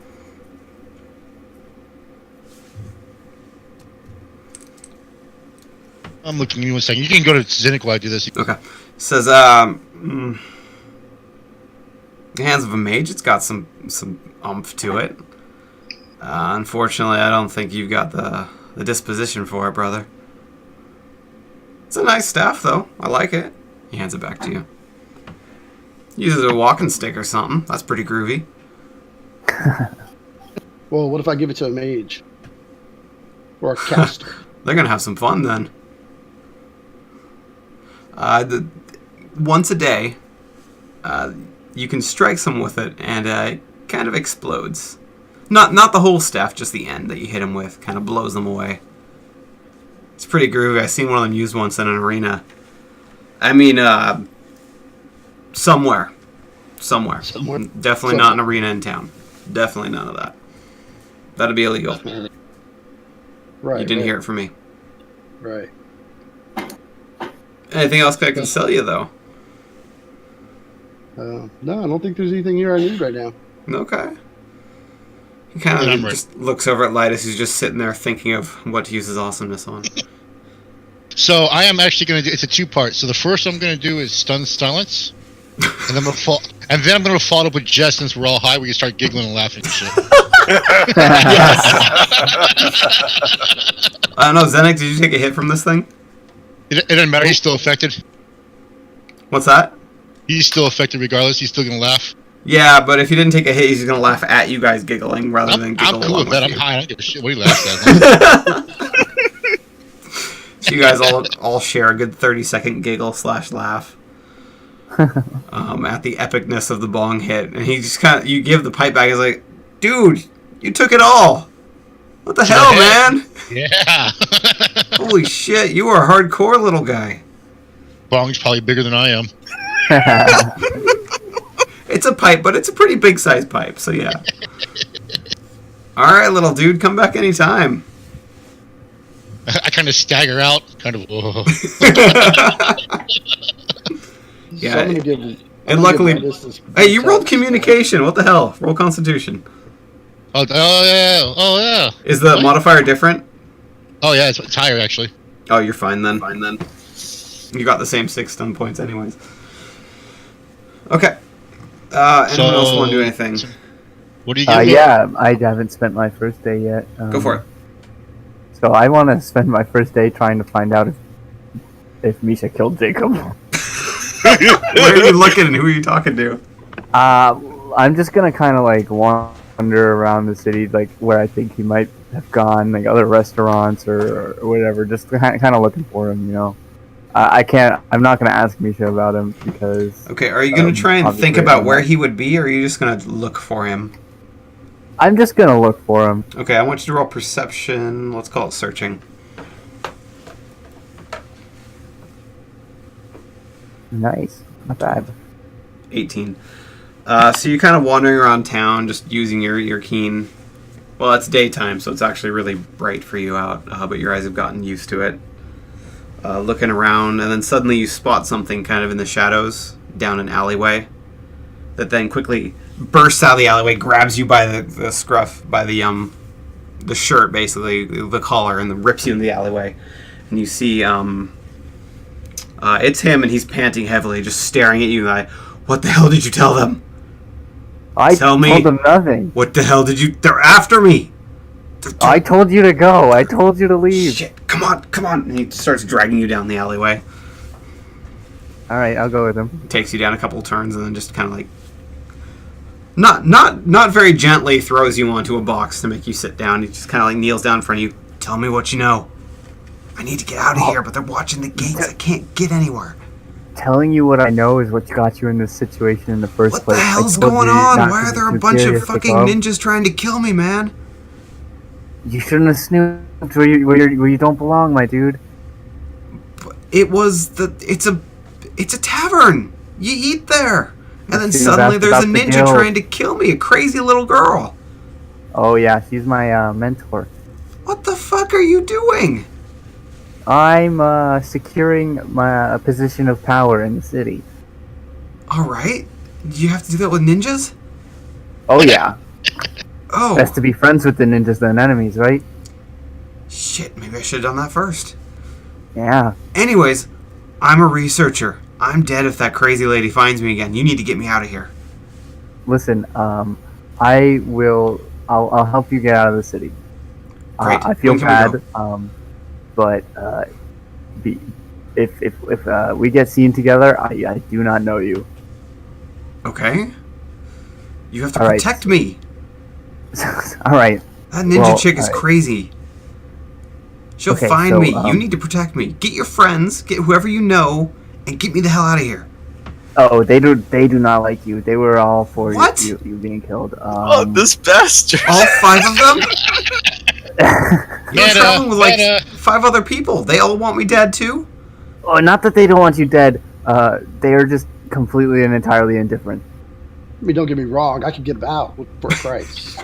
I'm looking. Give me 1 second. You can go to Zinnik while I do this. Okay. Says, the hands of a mage. It's got some oomph to it. Unfortunately, I don't think you've got the disposition for it, brother. It's a nice staff, though. I like it. He hands it back to you. Uses a walking stick or something. That's pretty groovy. Well, what if I give it to a mage? Or a caster? They're gonna have some fun then. Once a day, you can strike someone with it, and it kind of explodes. Not the whole staff, just the end that you hit them with. Kind of blows them away. It's pretty groovy. I've seen one of them used once in an arena. I mean, somewhere. Definitely not an arena in town. Definitely none of that. That'd be illegal. Right. You didn't hear it from me. Right. Anything else I can sell you, though? No, I don't think there's anything here I need right now. Okay. He kind of just looks over at Lytus, who's just sitting there thinking of what to use his awesomeness on. So I am actually going to do. It's a 2-part. So the first I'm going to do is stun silence, and then I'm going to follow up with Jess since we're all high. We can start giggling and laughing and shit. I don't know, Zennik, did you take a hit from this thing? It doesn't matter. He's still affected. What's that? He's still affected regardless. He's still going to laugh. Yeah, but if he didn't take a hit, he's going to laugh at you guys giggling rather than giggle I'm cool along with that. with I'm you. high. I don't give a shit what he laughs at. So you guys all share a good 30-second giggle / laugh at the epicness of the bong hit. And he just kind of, you give the pipe back, he's like, dude, you took it all. What the hell, man? Yeah. Holy shit, you are a hardcore little guy. Bong's probably bigger than I am. It's a pipe, but it's a pretty big size pipe, so yeah. Alright, little dude, come back anytime. I kind of stagger out, kind of. Whoa. Yeah. So I'm gonna give. And luckily, hey, you rolled communication. What the hell? Roll Constitution. Oh yeah. Is the modifier different? Oh yeah, it's higher actually. Oh, you're fine then. You got the same 6 stun points anyways. Okay. Anyone else want to do anything? What do you give me? Yeah, I haven't spent my first day yet. Go for it. So I want to spend my first day trying to find out if Misha killed Jacob. Where are you looking and who are you talking to? I'm just gonna kind of like wander around the city, like where I think he might have gone, like other restaurants or whatever. Just kind of looking for him, you know. I'm not gonna ask Misha about him because. Okay, are you gonna try and think about where he would be, or are you just gonna look for him? I'm just gonna look for him. Okay, I want you to roll perception. Let's call it searching. Nice, not bad. 18. So you're kind of wandering around town, just using your keen. Well, it's daytime, so it's actually really bright for you out, but your eyes have gotten used to it. Looking around, and then suddenly you spot something kind of in the shadows down an alleyway that then quickly bursts out of the alleyway, grabs you by the scruff, by the shirt, basically, the collar, and then rips you into the alleyway. And you see it's him, and he's panting heavily, just staring at you. Like, what the hell did you tell them? I told them nothing. What the hell did you... They're after me! I told you to go. I told you to leave. Shit, come on. And he starts dragging you down the alleyway. Alright, I'll go with him. Takes you down a couple turns and then just kind of like... Not very gently throws you onto a box to make you sit down. He just kind of like kneels down in front of you. Tell me what you know. I need to get out of here, but they're watching the gates. I can't get anywhere. Telling you what I know is what got you in this situation in the first place. What the hell's going on? Why are there a bunch of fucking ninjas trying to kill me, man? You shouldn't have snooped where you don't belong, my dude. It's a tavern. You eat there. And then suddenly there's a ninja trying to kill me, a crazy little girl. Oh yeah, she's my mentor. What the fuck are you doing? I'm securing my position of power in the city. Alright. Do you have to do that with ninjas? Oh yeah. Oh. Best to be friends with the ninjas than enemies, right? Shit, maybe I should have done that first. Yeah. Anyways, I'm a researcher. I'm dead if that crazy lady finds me again. You need to get me out of here. Listen, I will. I'll help you get out of the city. Great. I feel When can we bad, go? but if we get seen together, I do not know you. Okay. You have to All right. protect me. All right. That ninja Well, chick is all right. crazy. She'll Okay, find so, me. You need to protect me. Get your friends, get whoever you know, and get me the hell out of here. Oh, they do not like you. They were all for What? you being killed. Oh, this bastard! All 5 of them? You're Meta, traveling with like meta. 5 other people. They all want me dead too? Oh, not that they don't want you dead. They are just completely and entirely indifferent. I mean, don't get me wrong. I could get about for a price.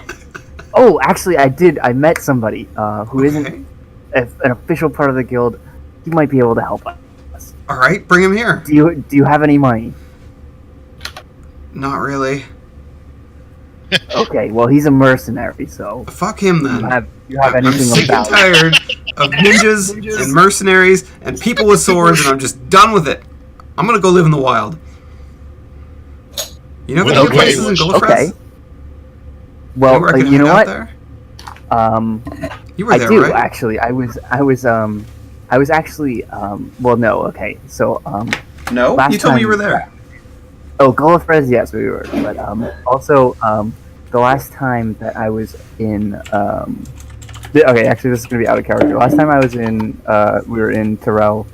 Oh, actually, I did. I met somebody who Okay. isn't an official part of the guild. He might be able to help us. All right, bring him here. Do you have any money? Not really. Okay, well, he's a mercenary, so Fuck him then. you have I'm anything sick and about tired of ninjas and mercenaries and people with swords, and I'm just done with it. I'm gonna go live in the wild. You know With any okay, places in Golafres? Okay. Well, Anywhere I can you know hide what? out there? You were I there, do right? actually. I was actually. Well, no. Okay, so No, last you told me you time- were there. Oh, Golafres, yes, we were. But also, the last time that I was in, okay, actually, this is gonna be out of character. Last time I was in, we were in Terrell.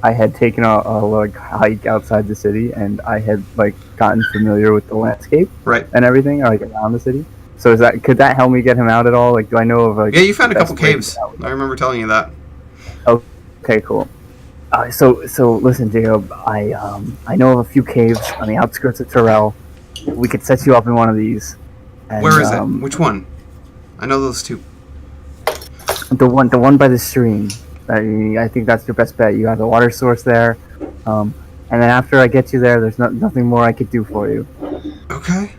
I had taken a like hike outside the city, and I had like gotten familiar with the landscape Right. and everything, like around the city. So could that help me get him out at all? Like, do I know of like? Yeah, you found a the best couple way to caves. get out? I remember telling you that. Okay, cool. So listen, Jacob. I know of a few caves on the outskirts of Terrell. We could set you up in one of these. And, Where is it? Which one? I know those 2. The one by the stream. I think that's your best bet. You have the water source there, and then after I get you there, there's nothing more I could do for you. Okay.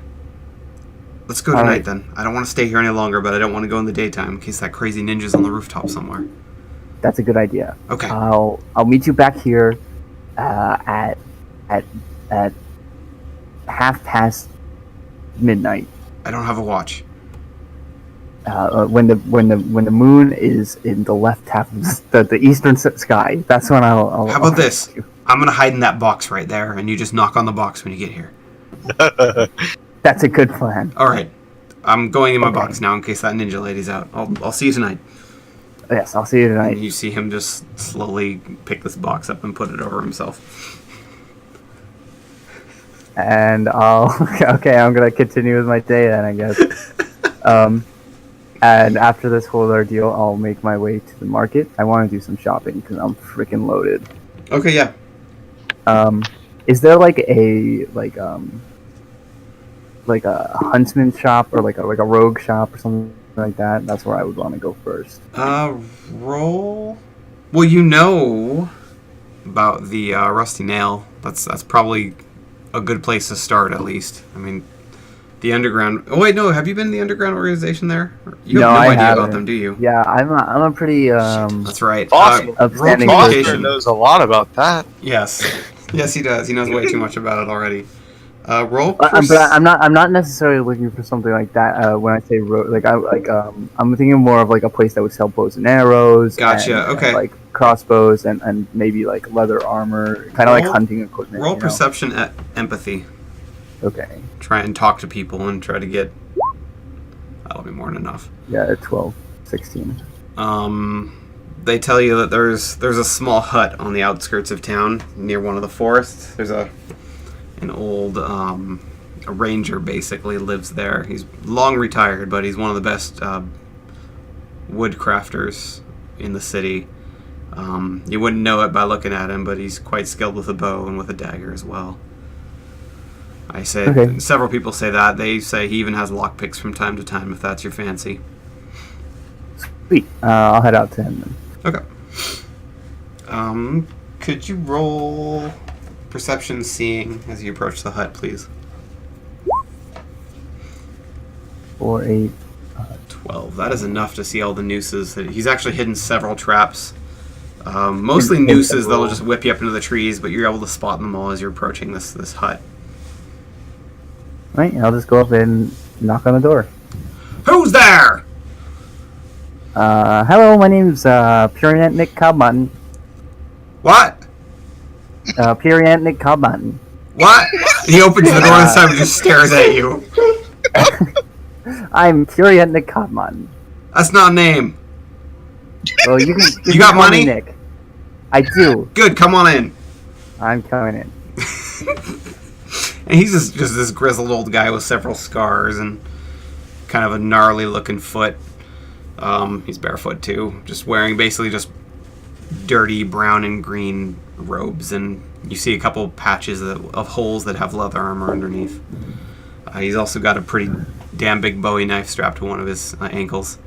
Let's go All tonight right. then. I don't want to stay here any longer, but I don't want to go in the daytime in case that crazy ninja's on the rooftop somewhere. That's a good idea. Okay. I'll meet you back here at midnight. I don't have a watch. When the moon is in the left half of the eastern sky. That's when I'll How about this? I'm gonna hide in that box right there, and you just knock on the box when you get here. That's a good plan. All right. I'm going in my Okay. box now in case that ninja lady's out. I'll see you tonight. Yes, I'll see you tonight. And you see him just slowly pick this box up and put it over himself. And okay, I'm gonna continue with my day then, I guess. And after this whole ordeal, I'll make my way to the market. I want to do some shopping because I'm freaking loaded. Okay, yeah. Is there like a huntsman shop or like a rogue shop or something like that? That's where I would want to go first. Roll. Well, you know about the Rusty Nail. That's probably a good place to start, at least. I mean, the underground. Oh wait, no. Have you been to the underground organization there? You have no I idea about haven't. them, do you? Yeah, I'm a pretty That's right. Awesome. upstanding roll Foster communication. person. knows a lot about that. Yes, yes, he does. He knows way too much about it already. Roll. But I'm not necessarily looking for something like that. When I say road, I'm thinking more of like a place that would sell bows and arrows. Gotcha, and, okay. like crossbows and maybe like leather armor, kind of like Roll- hunting equipment. Roll you know? perception at empathy. Okay. Try and talk to people and try to get. That'll be more than enough. Yeah, 12, 16. They tell you that there's a small hut on the outskirts of town near one of the forests. There's an old a ranger basically lives there. He's long retired, but he's one of the best woodcrafters in the city. You wouldn't know it by looking at him, but he's quite skilled with a bow and with a dagger as well. I say Okay. Several people say that. They say he even has lockpicks from time to time, if that's your fancy. Sweet. I'll head out to him then. Okay. Could you roll perception seeing as you approach the hut, please? 4, 8. 12. That is enough to see all the nooses. He's actually hidden several traps Mostly nooses that'll just whip you up into the trees, but you're able to spot them all as you're approaching this hut. Right, I'll just go up and knock on the door. Who's there? Hello, my name's Purient Nick Cobmutton. What? Purient Nick Cobmutton. What? He opens the door this time and just stares at you. I'm Purient Nick Cobmutton. That's not a name. Well, you can. You got call me money? Nick. I do. Good, come on in. I'm coming in. And he's just this grizzled old guy with several scars and kind of a gnarly looking foot. He's barefoot too, just wearing basically just dirty brown and green robes, and you see a couple patches of holes that have leather armor underneath. He's also got a pretty damn big Bowie knife strapped to one of his ankles.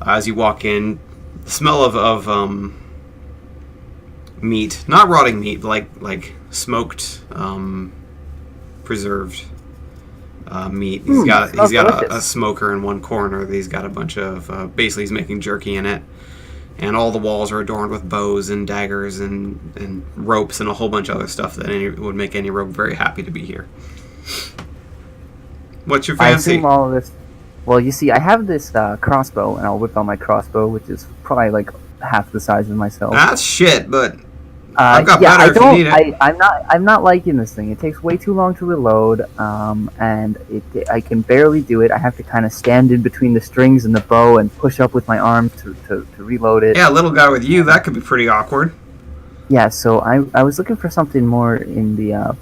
As you walk in, the smell of meat, not rotting meat, but like smoked, preserved meat. He's got a smoker in one corner that he's got a bunch of basically he's making jerky in it, and all the walls are adorned with bows and daggers and ropes and a whole bunch of other stuff that would make any rogue very happy to be here. What's your I fancy? assume all of this. Well, you see, I have this crossbow, and I'll whip out my crossbow, which is probably like half the size of myself. That's shit, but I've got better I if you don't. need it. I'm not liking this thing. It takes way too long to reload, and I can barely do it. I have to kind of stand in between the strings and the bow and push up with my arms to reload it. Yeah, little guy with you, that could be pretty awkward. Yeah, so I was looking for something more in the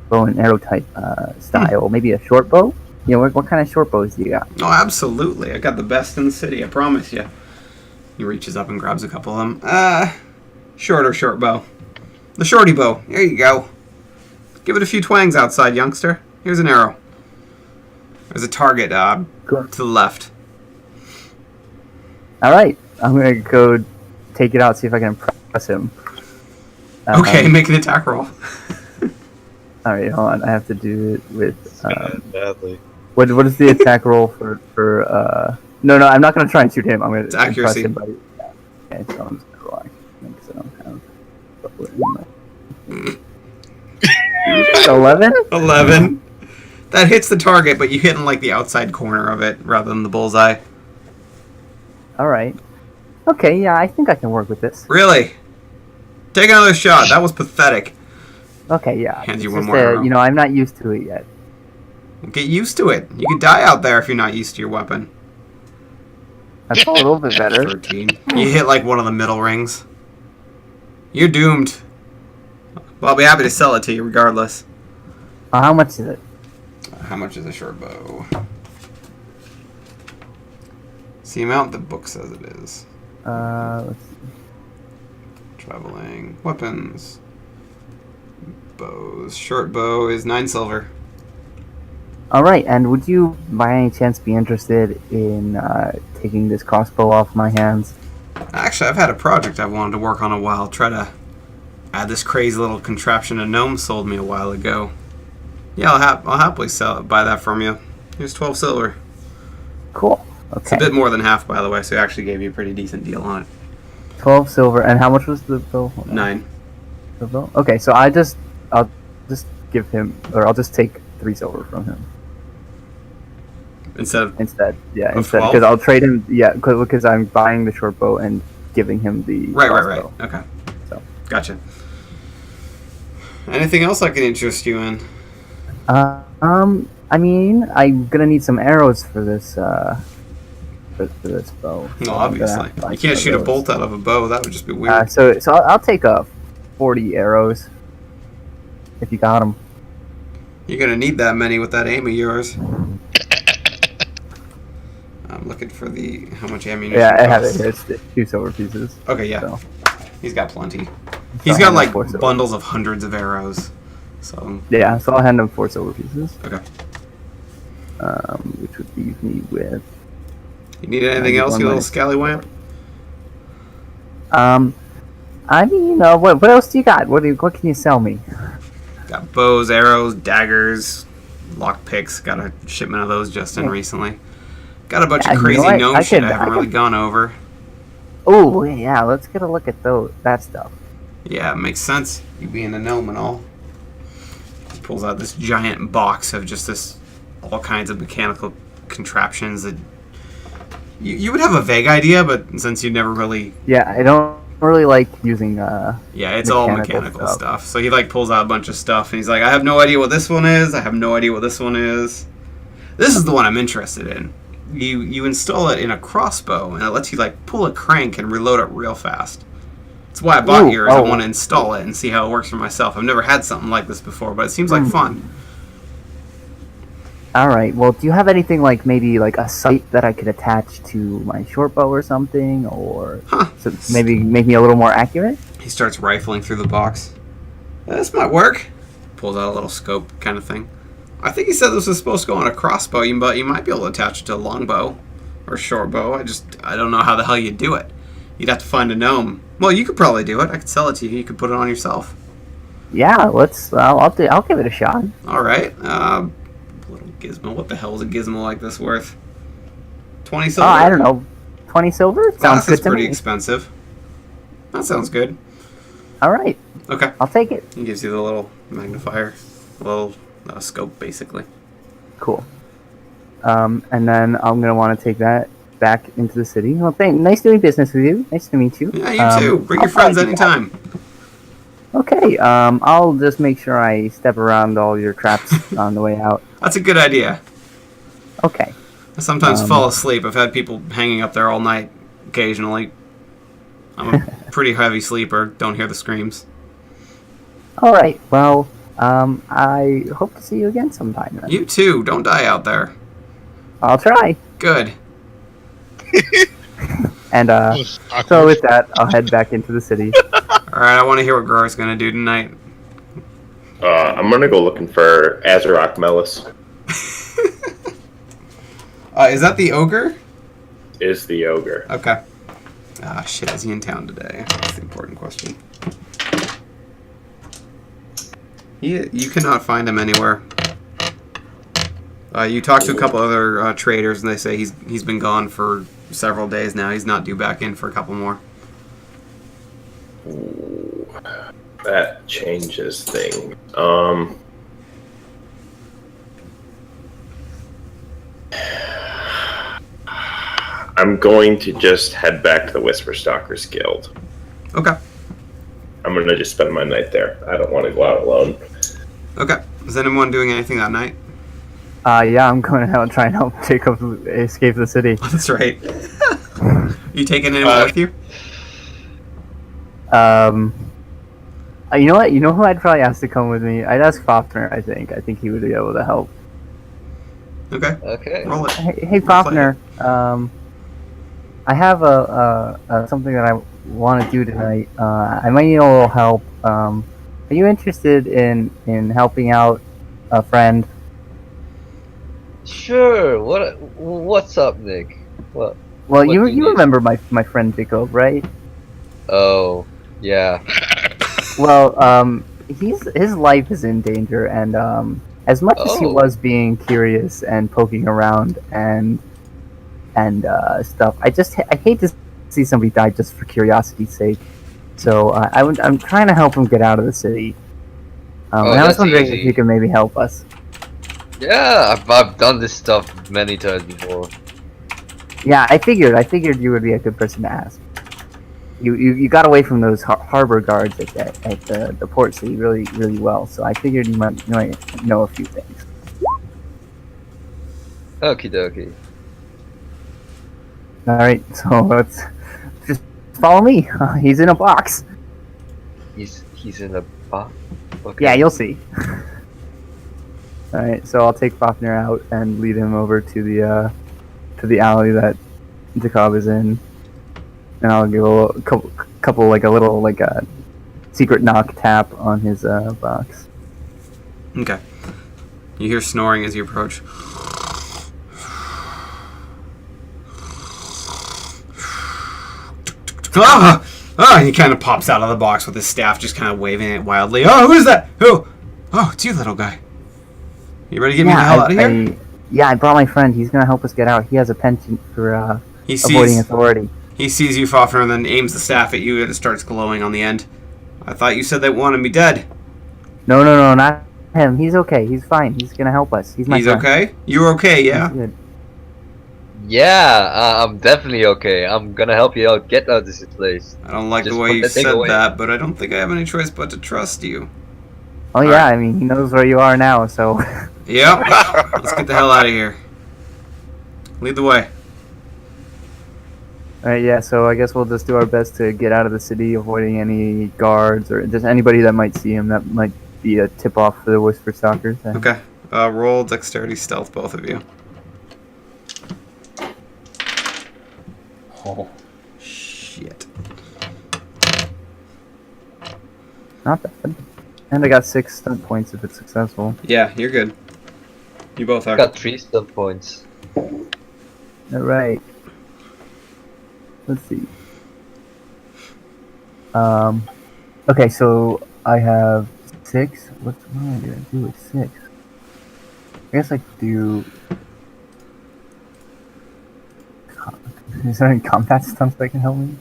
bow and arrow type style. Maybe a short bow. You know, what kind of short bows do you got? Oh, absolutely. I got the best in the city, I promise you. He reaches up and grabs a couple of them. Short bow. The shorty bow. Here you go. Give it a few twangs outside, youngster. Here's an arrow. There's a target to the left. All right, I'm gonna go take it out, see if I can impress him. Okay, make an attack roll. All right, hold on. I have to do it with. Badly. What is the attack roll for? No, I'm not gonna try and shoot him. I'm gonna It's accuracy. impress him. Okay, so I'm just gonna roll. I think so. 11. 11. That hits the target, but you hit in like the outside corner of it rather than the bullseye. All right. Okay, yeah, I think I can work with this. Really? Take another shot. That was pathetic. Okay, yeah. Hands you It's one just more arrow. you know, I'm not used to it yet. Get used to it. You could die out there if you're not used to your weapon. That's a little bit better. 13. You hit like one of the middle rings. You're doomed. Well, I'll be happy to sell it to you regardless. How much is it? How much is a short bow? It's the amount the book says it is. Let's see. Traveling. Weapons. Bows. Short bow is 9 silver. All right, and would you, by any chance, be interested in taking this crossbow off my hands? Actually, I've had a project I've wanted to work on a while. Try to add this crazy little contraption a gnome sold me a while ago. Yeah, I'll happily buy that from you. Here's 12 silver. Cool. Okay. It's a bit more than half, by the way, so I actually gave you a pretty decent deal on it. 12 silver, and how much was the bill? Hold on. 9. The bill? Okay, so I'll just give him, or I'll just take 3 silver from him. Instead, Yeah, of instead, 12? because I'll trade him. Yeah, because I'm buying the short bow and giving him the Right. crossbow. Okay. So. Gotcha. Anything else I can interest you in? I mean, I'm gonna need some arrows for this. For this bow. So No, I'm gonna obviously. have to buy You can't some shoot a of bolt those. out of a bow. That would just be weird. So I'll take 40 arrows. If you got them. You're going to need that many with that aim of yours. I'm looking for how much ammunition Yeah, I have costs. it here. It's 2 silver pieces. Okay, yeah. So. He's got plenty. So He's I'll got hand like him 4 silver. bundles of hundreds of arrows. So, Yeah, so I'll hand him 4 silver pieces. okay. Which would leave me with. You need anything else, you little scallywamp? I mean, what else do you got? What can you sell me? Got bows, arrows, daggers, lockpicks. Got a shipment of those just in Yeah. recently. Got a bunch Yeah, of you know crazy what? gnome I shit could- I haven't I really could- gone over. Oh, yeah, let's get a look at that stuff. Yeah, it makes sense. You being a gnome and all. He pulls out this giant box of just all kinds of mechanical contraptions that you would have a vague idea, but since you never really... Yeah, I don't really like using Yeah, it's all mechanical stuff. So he pulls out a bunch of stuff and he's like, I have no idea what this one is. I have no idea what this one is. This is the one I'm interested in. You install it in a crossbow and it lets you pull a crank and reload it real fast. That's why I bought yours. I want to install it and see how it works for myself. I've never had something like this before, but it seems like fun. Alright, well, do you have anything maybe a sight that I could attach to my short bow or something? Or maybe make me a little more accurate? He starts rifling through the box. This might work. Pulls out a little scope kind of thing. I think he said this was supposed to go on a crossbow, but you might be able to attach it to a longbow or short bow. I don't know how the hell you'd do it. You'd have to find a gnome. Well, you could probably do it. I could sell it to you. You could put it on yourself. Yeah, I'll give it a shot. Alright, little gizmo. What the hell is a gizmo like this worth? 20 silver? Oh, I don't know. 20 silver? Sounds good to me. Pretty expensive. That sounds good. Alright. Okay. I'll take it. He gives you the little magnifier. A little scope, basically. Cool. And then I'm going to want to take that back into the city. Well, nice doing business with you. Nice to meet you. Yeah, you too. Bring your friends anytime. Okay, I'll just make sure I step around all your traps on the way out. That's a good idea. Okay. I sometimes fall asleep. I've had people hanging up there all night, occasionally. I'm a pretty heavy sleeper. Don't hear the screams. Alright, well, I hope to see you again sometime then. You too. Don't die out there. I'll try. Good. And, so with that, I'll head back into the city. Alright, I want to hear what Grar's going to do tonight. I'm going to go looking for Azarok Melis. Is that the ogre? Is the ogre. Okay. Shit, is he in town today? That's the important question. You cannot find him anywhere. You talk to a couple other traders, and they say he's been gone for several days now. He's not due back in for a couple more. Ooh, that changes things. I'm going to just head back to the Whisperstalkers Guild. Okay. I'm going to just spend my night there. I don't want to go out alone. Okay. Is anyone doing anything that night? Yeah, I'm going to try and help Jacob escape the city. That's right. You taking anyone with you? You know what? You know who I'd probably ask to come with me? I'd ask Fafner, I think. I think he would be able to help. Okay. Okay. Roll it. Hey Fafner, I have something that I want to do tonight. I might need a little help. Are you interested in helping out a friend? Sure. What's up, Nick? Well, you remember my friend Jacob, right? Oh, yeah. Well, his life is in danger, and as much as he was being curious and poking around and stuff, I hate to see somebody die just for curiosity's sake. So I'm trying to help him get out of the city. And I was wondering if you could maybe help us. Yeah, I've done this stuff many times before. Yeah, I figured you would be a good person to ask. You got away from those harbor guards at the port city really well, so I figured you might know a few things. Okie dokie. All right, so let's just follow me. He's in a box. He's in a box. Okay. Yeah, you'll see. All right, so I'll take Fafner out and lead him over to the alley that Jacob is in, and I'll give a couple a secret knock tap on his box. Okay. You hear snoring as you approach. And he kind of pops out of the box with his staff, just kind of waving it wildly. Oh, who is that? Who? Oh, it's you, little guy. You ready to get me the hell out of here? I brought my friend. He's gonna help us get out. He has a penchant for avoiding authority. He sees you, Fafner, and then aims the staff at you, and it starts glowing on the end. I thought you said they wanted me dead. No, not him. He's okay. He's fine. He's gonna help us. He's my friend. Okay? You're okay, yeah? He's good. Yeah, I'm definitely okay. I'm gonna help you out. Get out of this place. I don't like Just the way put you that thing said away. that, but I don't think I have any choice but to trust you. Oh yeah, I mean, he knows where you are now, so. Yep. Let's get the hell out of here. Lead the way. Alright, yeah, so I guess we'll just do our best to get out of the city, avoiding any guards or just anybody that might see him. That might be a tip-off for the Whisperstalkers. Okay. Roll dexterity stealth, both of you. Oh, shit. Not bad. And I got 6 stunt points if it's successful. Yeah, you're good. You both I are. got 3 stunt points. Alright. Let's see. Okay, so I have 6. What am I gonna do with 6? I guess I could do. Is there any combat stunts that can help me?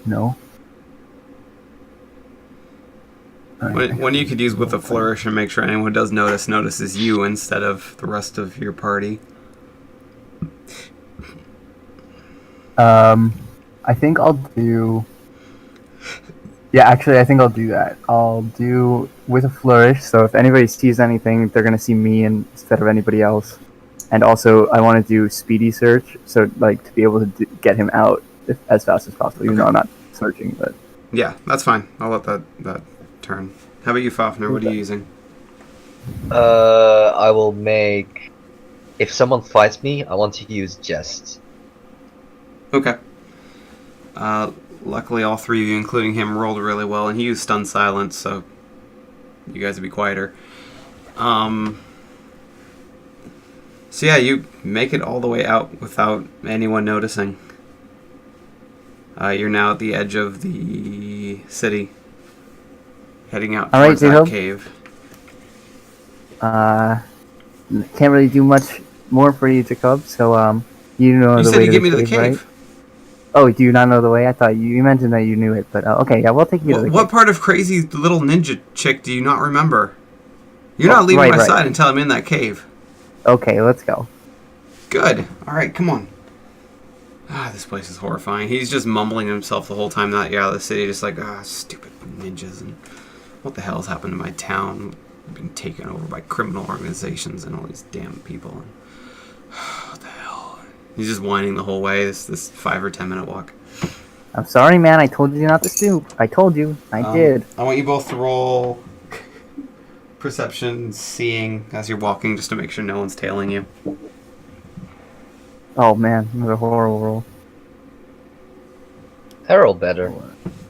No. One you could use with a flourish and make sure anyone does notices you instead of the rest of your party. I think I'll do. Yeah, actually, I think I'll do that. I'll do with a flourish. So if anybody sees anything, they're gonna see me instead of anybody else. And also, I want to do speedy search, so like to be able to get him out as fast as possible. Even though I'm not searching, but Yeah, that's fine. I'll let that turn. How about you, Fafner? What are you using? I will make. If someone fights me, I want to use jest. Okay. Luckily, all three of you, including him, rolled really well, and he used stun silence, so you guys would be quieter. So yeah, you make it all the way out without anyone noticing. You're now at the edge of the city, heading out towards that cave. Can't really do much more for you, Jacob. So you know the way to the cave, right? You said you get me to the cave. Right? Oh, do you not know the way? I thought you mentioned that you knew it, but okay, yeah, we'll take you to the cave. What part of crazy little ninja chick do you not remember? You're not leaving my side until I'm in that cave. Okay, let's go. Good. Alright, come on. This place is horrifying. He's just mumbling to himself the whole time that you're out of the city, just like, stupid ninjas, and what the hell has happened to my town? I've been taken over by criminal organizations and all these damn people. What the hell? He's just whining the whole way, this 5 or 10 minute walk. I'm sorry, man. I told you not to stoop. I told you. I did. I want you both to roll perception, seeing as you're walking, just to make sure no one's tailing you. Oh man, another horrible roll. I rolled better.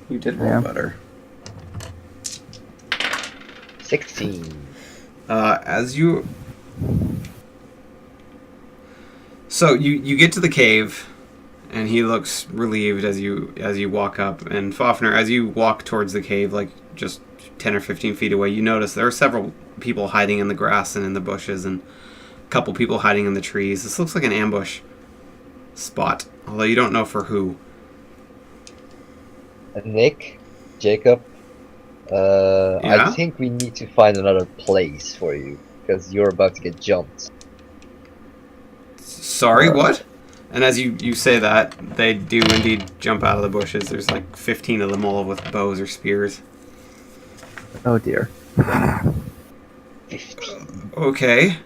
You did roll better. 16. As you... So, you get to the cave, and he looks relieved as you walk up. And Fafner, as you walk towards the cave, like just 10 or 15 feet away, you notice there are several people hiding in the grass and in the bushes, and a couple people hiding in the trees. This looks like an ambush spot, although you don't know for who. Nick, Jacob, I think we need to find another place for you, because you're about to get jumped. Sorry, what? And as you say that, they do indeed jump out of the bushes. There's like 15 of them, all with bows or spears. Oh dear. 15. Okay.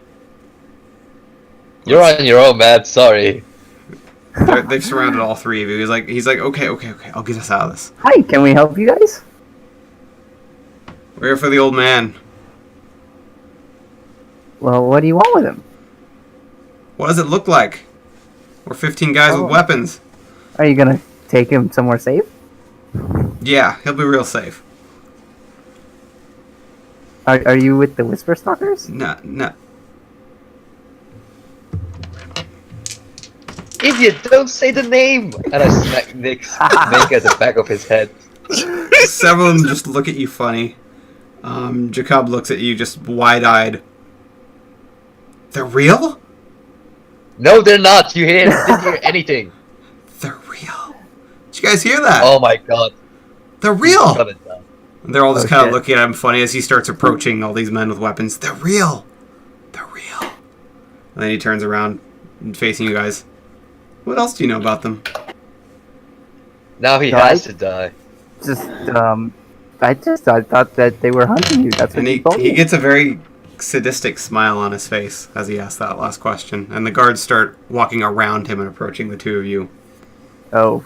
You're on your own, man. Sorry. They've surrounded all three of you. He's like, okay, I'll get us out of this. Hi, can we help you guys? We're here for the old man. Well, what do you want with him? What does it look like? We're 15 guys with weapons. Are you gonna take him somewhere safe? Yeah, he'll be real safe. Are you with the Whisperstalkers? No. Idiot, don't say the name! And I smack Nick's neck at the back of his head. Several of them just look at you funny. Jacob looks at you just wide-eyed. They're real? No, they're not. You didn't hear anything. They're real. Did you guys hear that? Oh my god. They're real. Shut it down. And they're all just Oh, kind of shit. looking at him funny as he starts approaching all these men with weapons. They're real. They're real. And then he turns around and facing you guys. What else do you know about them? Now he Right? has to die. I thought that they were hunting you. That's what And you told he me. gets a very sadistic smile on his face as he asks that last question. And the guards start walking around him and approaching the two of you. Oh.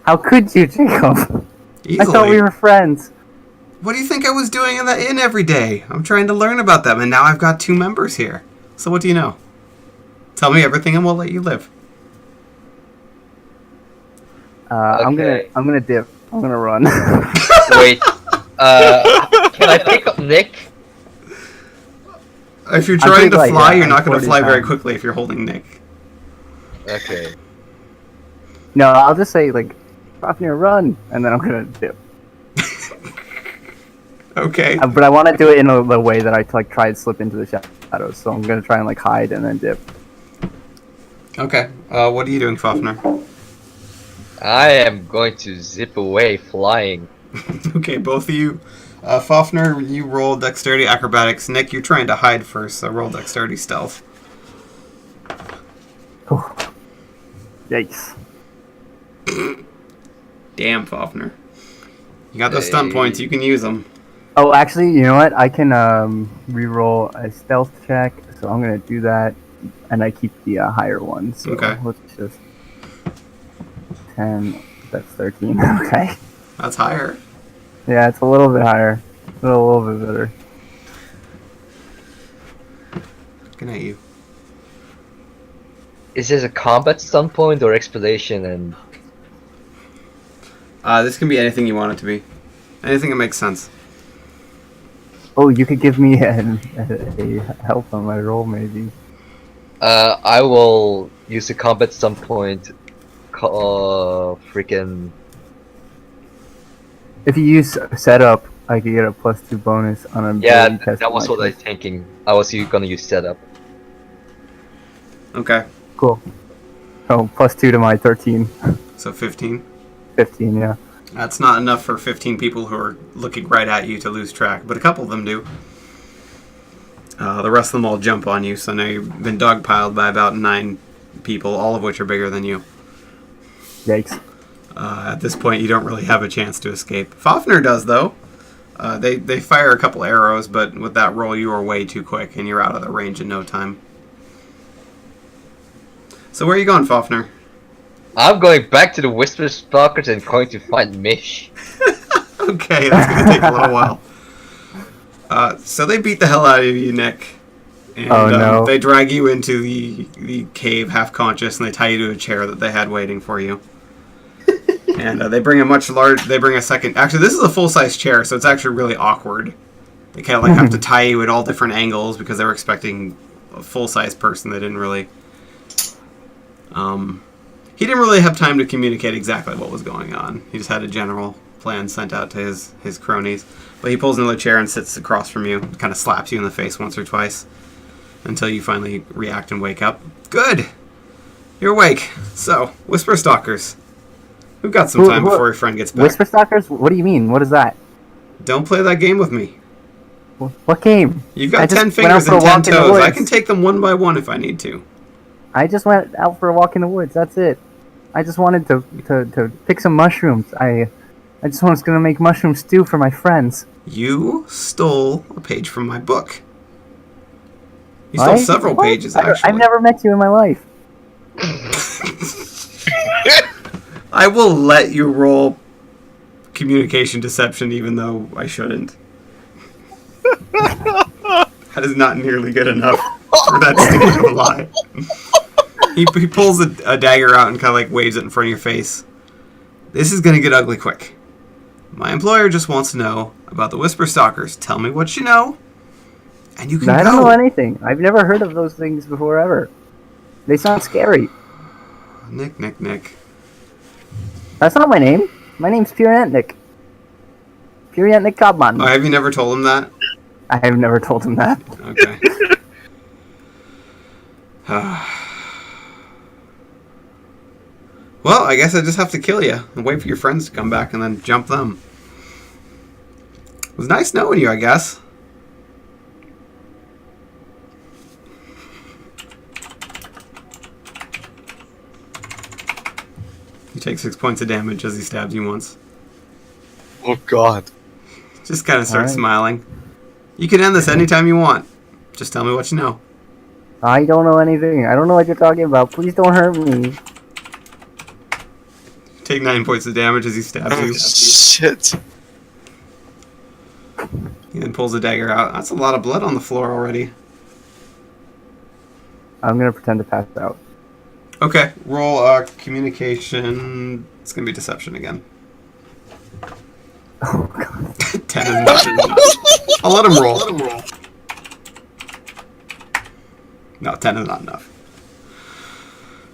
How could you, Jacob? Easily. I thought we were friends. What do you think I was doing in the inn every day? I'm trying to learn about them, and now I've got 2 members here. So what do you know? Tell me everything and we'll let you live. I'm Okay. gonna dip. I'm gonna run. Wait. Can I pick up Nick? If you're I'm trying pretty to light, fly, yeah, you're not I'm going to 40 fly very pounds. quickly if you're holding Nick. Okay. No, I'll just say like, Fafnir, run, and then I'm gonna dip. Okay. But I want to do it in the way that I like try to slip into the shadows. So I'm gonna try and like hide and then dip. Okay. What are you doing, Fafnir? I am going to zip away flying. Okay, both of you. Fafnir, you roll dexterity acrobatics. Nick, you're trying to hide first, so roll dexterity stealth. Yikes! Damn, Fafnir. You got those stunt Hey. points. You can use them. Oh, actually, you know what? I can re-roll a stealth check, so I'm gonna do that, and I keep the higher one. So Okay. let's just 10. That's 13. Okay. That's higher. Yeah, it's a little bit higher. A little bit better. Looking at you. Is this a combat stun point or explanation? And This can be anything you want it to be. Anything that makes sense. Oh, you could give me a help on my roll, maybe. I will use a combat stun point. Freaking. If you use setup, I could get a +2 bonus on a Yeah, ability test. that was what I was thinking. I was gonna use setup. Okay. Cool. Oh, +2 to my 13. So 15. 15, yeah. That's not enough for 15 people who are looking right at you to lose track, but a couple of them do. The rest of them all jump on you, so now you've been dogpiled by about 9 people, all of which are bigger than you. Yikes. At this point, you don't really have a chance to escape. Fafnir does, though. They fire a couple arrows, but with that roll, you are way too quick, and you're out of the range in no time. So where are you going, Fafnir? I'm going back to the Whisperstalkers and going to find Mish. Okay, that's going to take a little while. So they beat the hell out of you, Nick. And, Oh, no. They drag you into the cave, half conscious, and they tie you to a chair that they had waiting for you. And they bring a second. Actually, this is a full size chair, so it's actually really awkward. They kind of like have to tie you at all different angles because they were expecting a full size person. They didn't really. He didn't really have time to communicate exactly what was going on. He just had a general plan sent out to his cronies. But he pulls another chair and sits across from you, kind of slaps you in the face once or twice, until you finally react and wake up. Good! You're awake. So, Whisperstalkers. We've got some time before your friend gets back. Whisperstalkers? What do you mean? What is that? Don't play that game with me. What game? You've I got just 10 went out fingers for a and 10 walk in the toes. I woods. can take them one by one if I need to. I just went out for a walk in the woods. That's it. I just wanted to pick some mushrooms. I just was gonna make mushroom stew for my friends. You stole a page from my book. You stole What? several What? pages, actually. I've never met you in my life. I will let you roll communication deception even though I shouldn't. That is not nearly good enough for that stupid of a lie. He pulls a dagger out and kind of like waves it in front of your face. This is going to get ugly quick. My employer just wants to know about the Whisperstalkers. Tell me what you know, and you can I go. don't know anything. I've never heard of those things before ever. They sound scary. Nick. That's not my name. My name's Purantnik. Purantnik Cobman. Oh, have you never told him that? I have never told him that. Okay. Well, I guess I just have to kill you and wait for your friends to come back and then jump them. It was nice knowing you, I guess. You take 6 points of damage as he stabs you once. Oh God. Just kind of starts Alright. smiling. You can end this anytime you want. Just tell me what you know. I don't know anything. I don't know what you're talking about. Please don't hurt me. Take 9 points of damage as he stabs Oh you. shit. He then pulls a dagger out. That's a lot of blood on the floor already. I'm gonna pretend to pass out. Okay, roll communication. It's gonna be deception again. Oh god. 10 is not enough. I'll let him roll. No, 10 is not enough.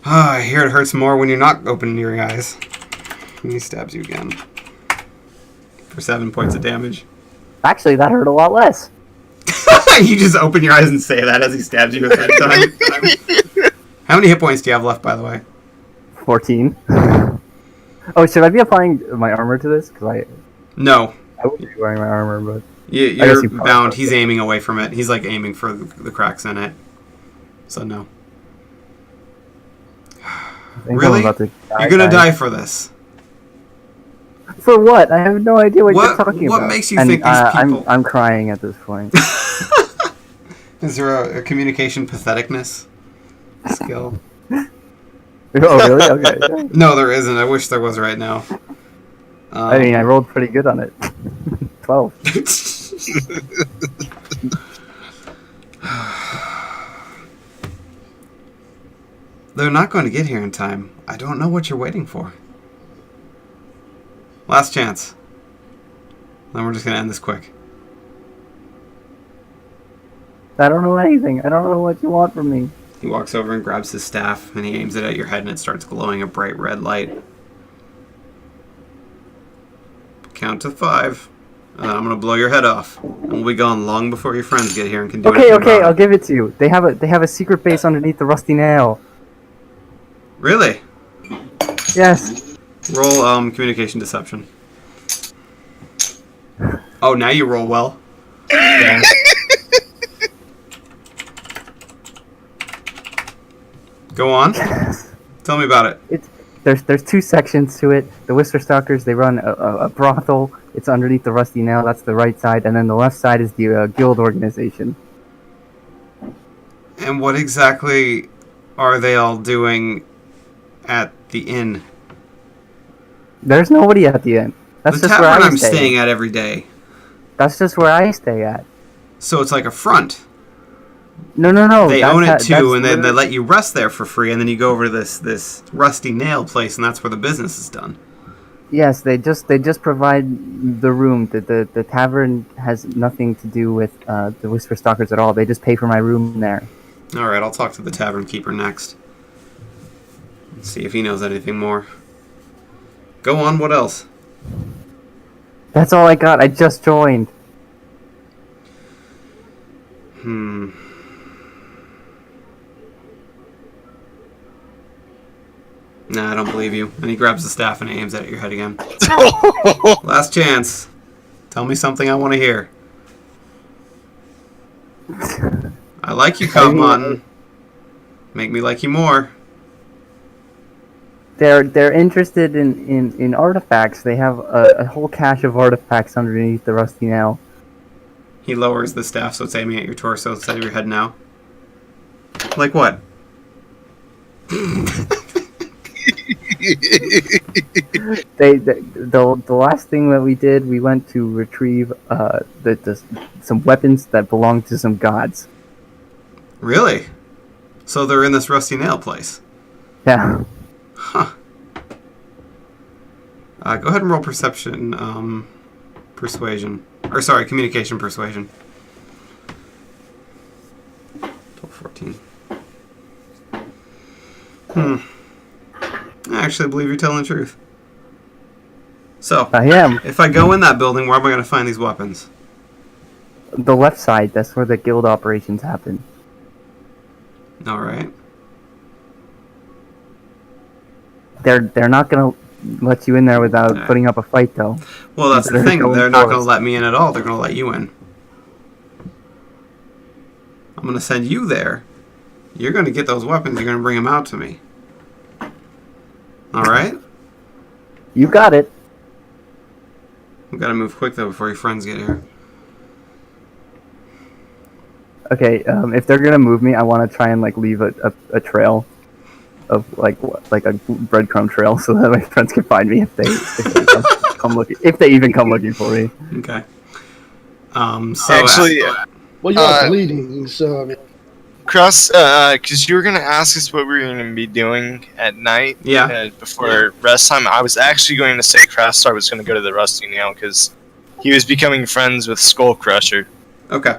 I hear it hurts more when you're not opening your eyes. And he stabs you again. For 7 points of damage. Actually, that hurt a lot less. You just open your eyes and say that as he stabs you a third time. How many hit points do you have left, by the way? 14. Oh, should I be applying my armor to this? Because No. I would be wearing my armor, but I guess You're you probably bound. are. He's aiming away from it. He's like aiming for the cracks in it. So no. I think Really? I'm about to You're gonna die for this. For what? I have no idea what What- you're talking what about. makes you think these people- I'm crying at this point. Is there a communication patheticness skill? Oh, really? Okay. No, there isn't. I wish there was right now. I mean, I rolled pretty good on it. 12. They're not going to get here in time. I don't know what you're waiting for. Last chance. Then we're just going to end this quick. I don't know anything. I don't know what you want from me. He walks over and grabs his staff, and he aims it at your head, and it starts glowing a bright red light. Count to 5. And I'm going to blow your head off. And we'll be gone long before your friends get here and can do Okay, anything okay, about I'll it. give it to you. They have a secret base underneath the rusty nail. Really? Yes. Roll communication deception. Oh, now you roll well. Go on. Tell me about it. There's 2 sections to it. The Whisperstalkers, they run a brothel. It's underneath the rusty nail. That's the right side, and then the left side is the guild organization. And what exactly are they all doing at the inn? There's nobody at the end. That's The just where tavern I I'm stay. staying at every day. That's just where I stay at. So it's like a front. No. They own it too, and then they literally- let you rest there for free, and then you go over to this rusty nail place, and that's where the business is done. Yes, they just provide the room. The tavern has nothing to do with the Whisperstalkers at all. They just pay for my room there. All right, I'll talk to the tavern keeper next. Let's see if he knows anything more. Go on. What else? That's all I got. I just joined. Nah, I don't believe you. And he grabs the staff and aims it at your head again. Last chance. Tell me something I want to hear. I like you, Cotton. Make me like you more. They're interested in artifacts. They have a whole cache of artifacts underneath the rusty nail. He lowers the staff so it's aiming at your torso instead of your head now. Like what? The last thing that we did, we went to retrieve some weapons that belong to some gods. Really? So they're in this rusty nail place. Yeah. Huh. Go ahead and roll perception, persuasion. Or sorry, communication persuasion. 14. I actually believe you're telling the truth. So, I am. if I go in that building, where am I going to find these weapons? The left side, that's where the guild operations happen. Alright. They're not gonna let you in there without Yeah. putting up a fight, though. Well, that's the Better thing. go They're not going to forest. let me in at all. They're going to let you in. I'm going to send you there. You're going to get those weapons. You're going to bring them out to me. Alright? You got it. We've got to move quick, though, before your friends get here. Okay, if they're gonna move me, I want to try and like leave a trail of like a breadcrumb trail, so that my friends can find me if they come looking, if they even come looking for me. Okay. So Actually, Well, you're bleeding, so I mean, Cross, because you were gonna ask us what we were gonna be doing at night. Yeah. Before rest time, I was actually going to say Craftstar was gonna go to the Rusty Nail because he was becoming friends with Skull Crusher. okay.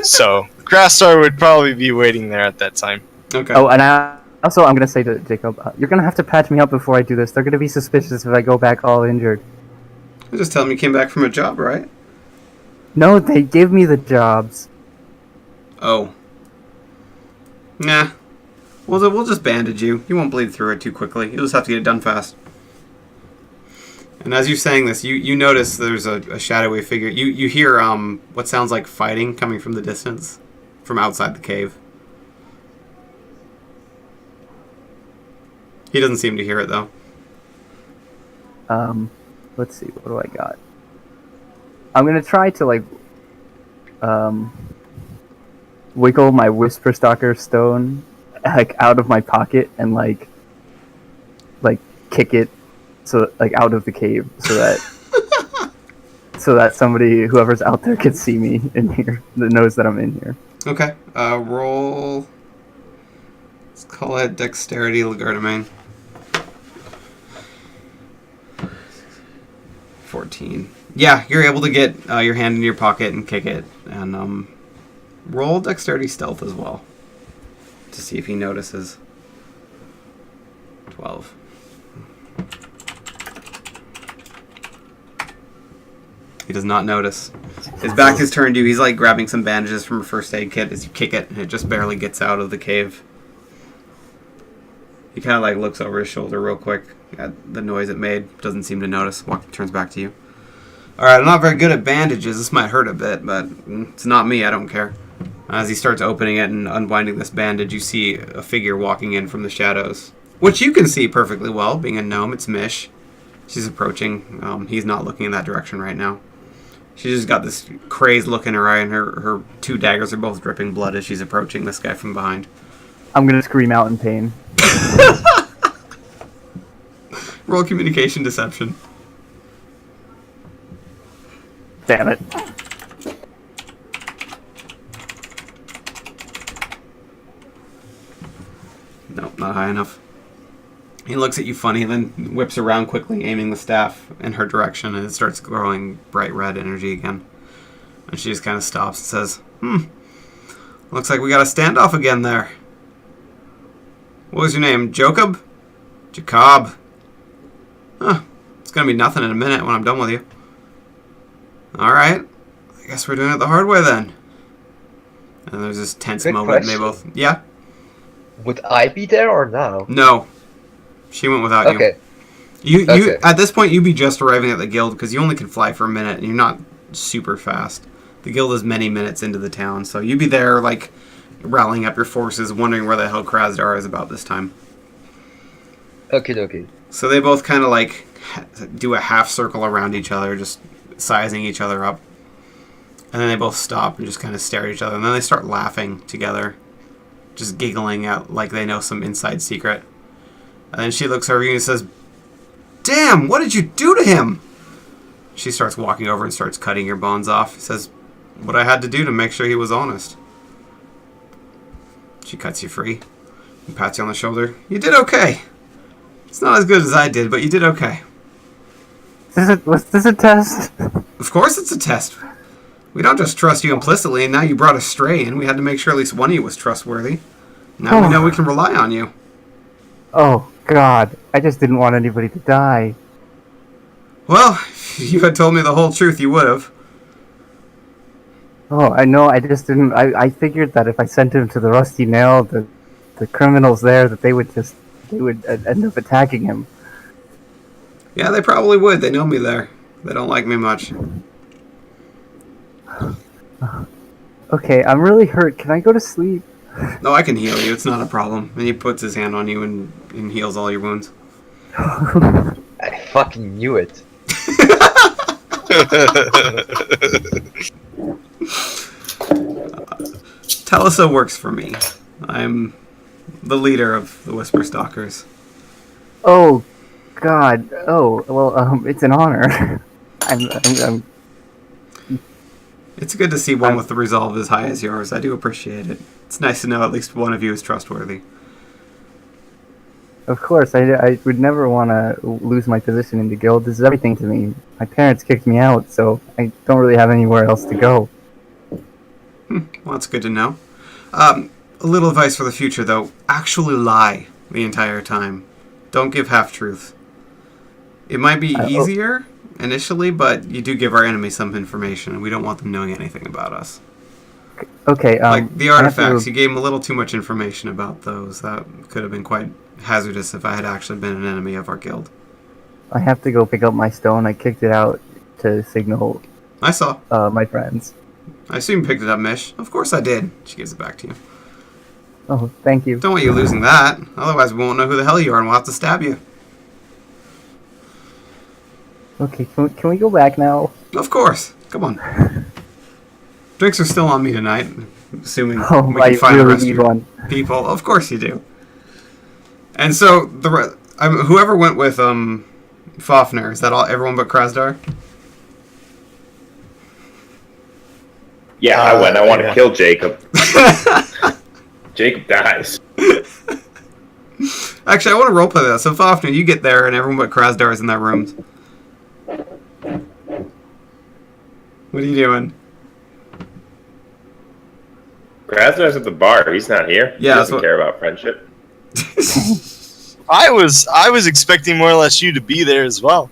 So Craftstar would probably be waiting there at that time. Okay. Oh, and I'm gonna say to Jacob, you're gonna have to patch me up before I do this. They're gonna be suspicious if I go back all injured. Just tell them you came back from a job, right? No, they give me the jobs. Oh. Nah. We'll just bandage you. You won't bleed through it too quickly. You'll just have to get it done fast. And as you're saying this, you notice there's a shadowy figure. You hear what sounds like fighting coming from the distance, from outside the cave. He doesn't seem to hear it though. Let's see, what do I got? I'm gonna try to like wiggle my Whisperstalker stone like out of my pocket and like kick it so like out of the cave so that somebody, whoever's out there, can see me in here, that knows that I'm in here. Okay. Roll. Let's call it Dexterity Legerdemain. 14. Yeah, you're able to get your hand in your pocket and kick it, and roll Dexterity Stealth as well to see if he notices. 12. He does not notice. His back is turned to you. He's like grabbing some bandages from a first aid kit as you kick it, and it just barely gets out of the cave. He kind of like looks over his shoulder real quick at the noise it made. Doesn't seem to notice. Turns back to you. Alright, I'm not very good at bandages. This might hurt a bit, but it's not me. I don't care. As he starts opening it and unwinding this bandage, you see a figure walking in from the shadows, which you can see perfectly well. Being a gnome, it's Mish. She's approaching. He's not looking in that direction right now. She's just got this crazed look in her eye, and her two daggers are both dripping blood as she's approaching this guy from behind. I'm gonna scream out in pain. Roll communication deception. Damn it. Nope, not high enough. He looks at you funny, then whips around quickly, aiming the staff in her direction, and it starts glowing bright red energy again. And she just kind of stops and says, looks like we got a standoff again there. What was your name? Jacob? Jacob. Huh. It's gonna be nothing in a minute when I'm done with you. Alright. I guess we're doing it the hard way then. And there's this tense Good moment, and they question. both... Yeah? Would I be there or no? No. She went without Okay. you. You Okay. At this point, you'd be just arriving at the guild, because you only can fly for a minute, and you're not super fast. The guild is many minutes into the town, so you'd be there, like, rallying up your forces, wondering where the hell Krasdar is about this time. Okie dokie. So they both kind of, like, do a half circle around each other, just sizing each other up. And then they both stop and just kind of stare at each other, and then they start laughing together, just giggling out like they know some inside secret. And then she looks over you and says, "Damn, what did you do to him?" She starts walking over and starts cutting your bonds off. Says, "What I had to do to make sure he was honest." She cuts you free and pats you on the shoulder. "You did okay. It's not as good as I did, but you did okay." Was this a test? Of course it's a test. We don't just trust you implicitly, and now you brought a stray in. We had to make sure at least one of you was trustworthy. Now we know we can rely on you. Oh, God. I just didn't want anybody to die. Well, if you had told me the whole truth, you would have. Oh, I know. I just didn't. I figured that if I sent him to the Rusty Nail, the criminals there, that they would end up attacking him. Yeah, they probably would. They know me there. They don't like me much. Okay, I'm really hurt. Can I go to sleep? No, I can heal you. It's not a problem. And he puts his hand on you and heals all your wounds. I fucking knew it. Talisa works for me. I'm the leader of the Whisperstalkers. Oh, God. Oh, well. It's an honor. I'm It's good to see one with the resolve as high as yours. I do appreciate it. It's nice to know at least one of you is trustworthy. Of course, I would never want to lose my position in the guild. This is everything to me. My parents kicked me out, so I don't really have anywhere else to go. Well, that's good to know. A little advice for the future, though. Actually lie the entire time. Don't give half-truths. It might be easier initially, but you do give our enemies some information, and we don't want them knowing anything about us. Okay, like the artifacts, you gave them a little too much information about those. That could have been quite hazardous if I had actually been an enemy of our guild. I have to go pick up my stone. I kicked it out to signal I saw. My friends. I assume you picked it up, Mish. Of course I did. She gives it back to you. Oh, thank you. Don't want you losing that. Otherwise we won't know who the hell you are and we'll have to stab you. Okay, can we go back now? Of course. Come on. Drinks are still on me tonight. Assuming we I can find the really rest of need your one. people. Of course you do. And so, whoever went with Fafnir, is that all? Everyone but Krasdar? Yeah, I went. I want to kill Jacob. Jacob dies. Actually, I want to roleplay that. So, Fafnir, you get there, and everyone but Krasdar is in their rooms. What are you doing? Krasnar's at the bar. He's not here. Yeah, he doesn't care about friendship. I was expecting more or less you to be there as well.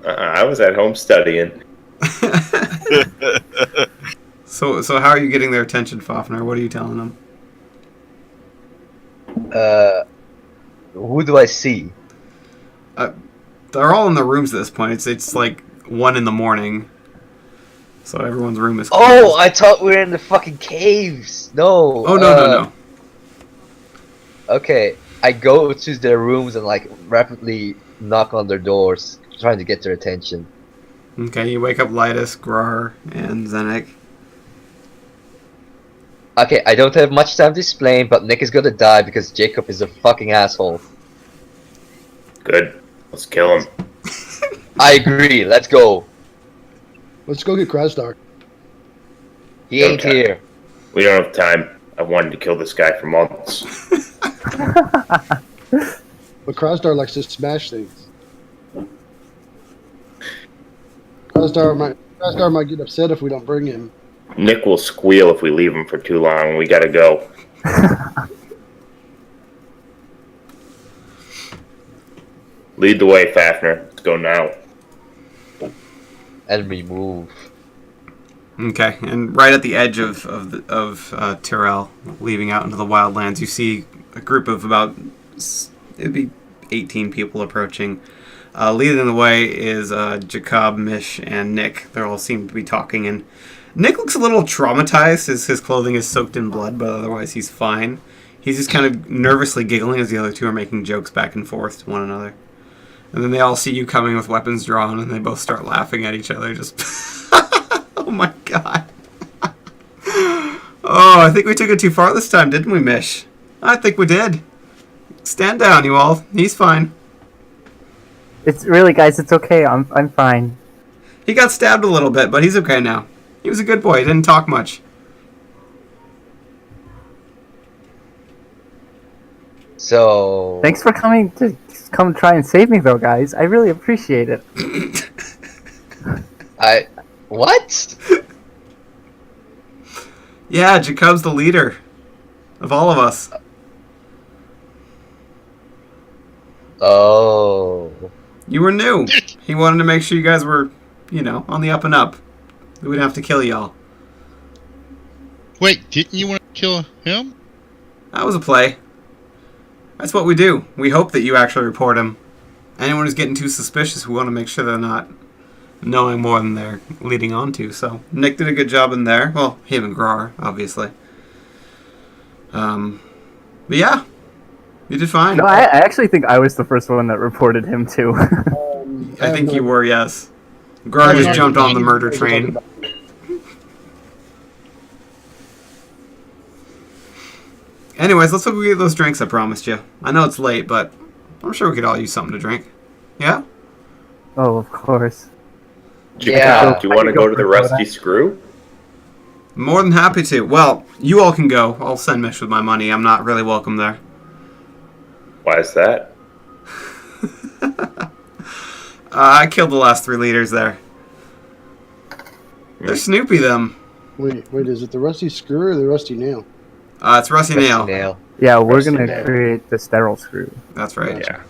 I was at home studying. So how are you getting their attention, Fafnir? What are you telling them? Who do I see? They're all in the rooms at this point. It's like 1 a.m. So everyone's room is closed. Oh, I thought we were in the fucking caves. No. Oh, no. Okay, I go to their rooms and like rapidly knock on their doors, trying to get their attention. Okay, you wake up Lytus, Grar, and Zenek. Okay, I don't have much time to explain, but Nick is gonna die because Jacob is a fucking asshole. Good. Let's kill him. I agree, let's go. Let's go get Krasdar. He ain't Okay. here. We don't have time. I wanted to kill this guy for months. But Krasdar likes to smash things. Krasdar might get upset if we don't bring him. Nick will squeal if we leave him for too long. We gotta go. Lead the way, Fafnir. Let's go now. And we move. Okay, and right at the edge of Tyrell, leaving out into the wildlands, you see a group of it'd be 18 people approaching. Leading the way is Jacob, Mish, and Nick. They all seem to be talking, and Nick looks a little traumatized as his clothing is soaked in blood, but otherwise he's fine. He's just kind of nervously giggling as the other two are making jokes back and forth to one another. And then they all see you coming with weapons drawn, and they both start laughing at each other, just... Oh my god. Oh, I think we took it too far this time, didn't we, Mish? I think we did. Stand down, you all. He's fine. It's really, guys. It's okay. I'm fine. He got stabbed a little bit, but he's okay now. He was a good boy. He didn't talk much. So... Thanks for coming to come try and save me, though, guys. I really appreciate it. What? Yeah, Jacob's the leader of all of us. Oh. You were new. He wanted to make sure you guys were, on the up and up. We wouldn't have to kill y'all. Wait, didn't you want to kill him? That was a play. That's what we do. We hope that you actually report him. Anyone who's getting too suspicious, we want to make sure they're not knowing more than they're leading on to. So Nick did a good job in there. Well, him and Grar, obviously. But yeah, you did fine. No, I actually think I was the first one that reported him too. I think you were, yes. Grar just jumped on the murder train. Anyways, let's go get those drinks I promised you. I know it's late, but I'm sure we could all use something to drink. Yeah? Oh, of course. Yeah. Do you want to go to the Rusty Screw? More than happy to. Well, you all can go. I'll send Mish with my money. I'm not really welcome there. Why is that? I killed the last 3 leaders there. They're Snoopy, them. Wait, is it the Rusty Screw or the Rusty Nail? It's Rusty Nail. Yeah, we're Rusty gonna Nail. create the sterile screw. That's right. Yeah.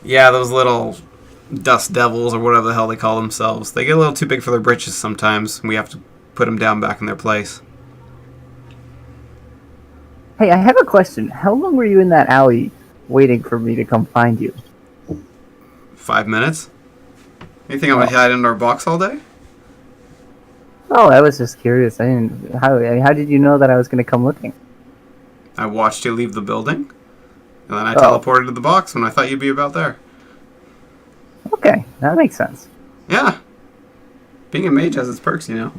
Yeah, those little dust devils or whatever the hell they call themselves. They get a little too big for their britches sometimes. We have to put them down back in their place. Hey, I have a question. How long were you in that alley waiting for me to come find you? 5 minutes? You think I'm gonna hide under a box all day? Oh, I was just curious. I didn't. How did you know that I was gonna come looking? I watched you leave the building, and then I Oh. teleported to the box when I thought you'd be about there. Okay, that makes sense. Yeah. Being a mage has its perks, You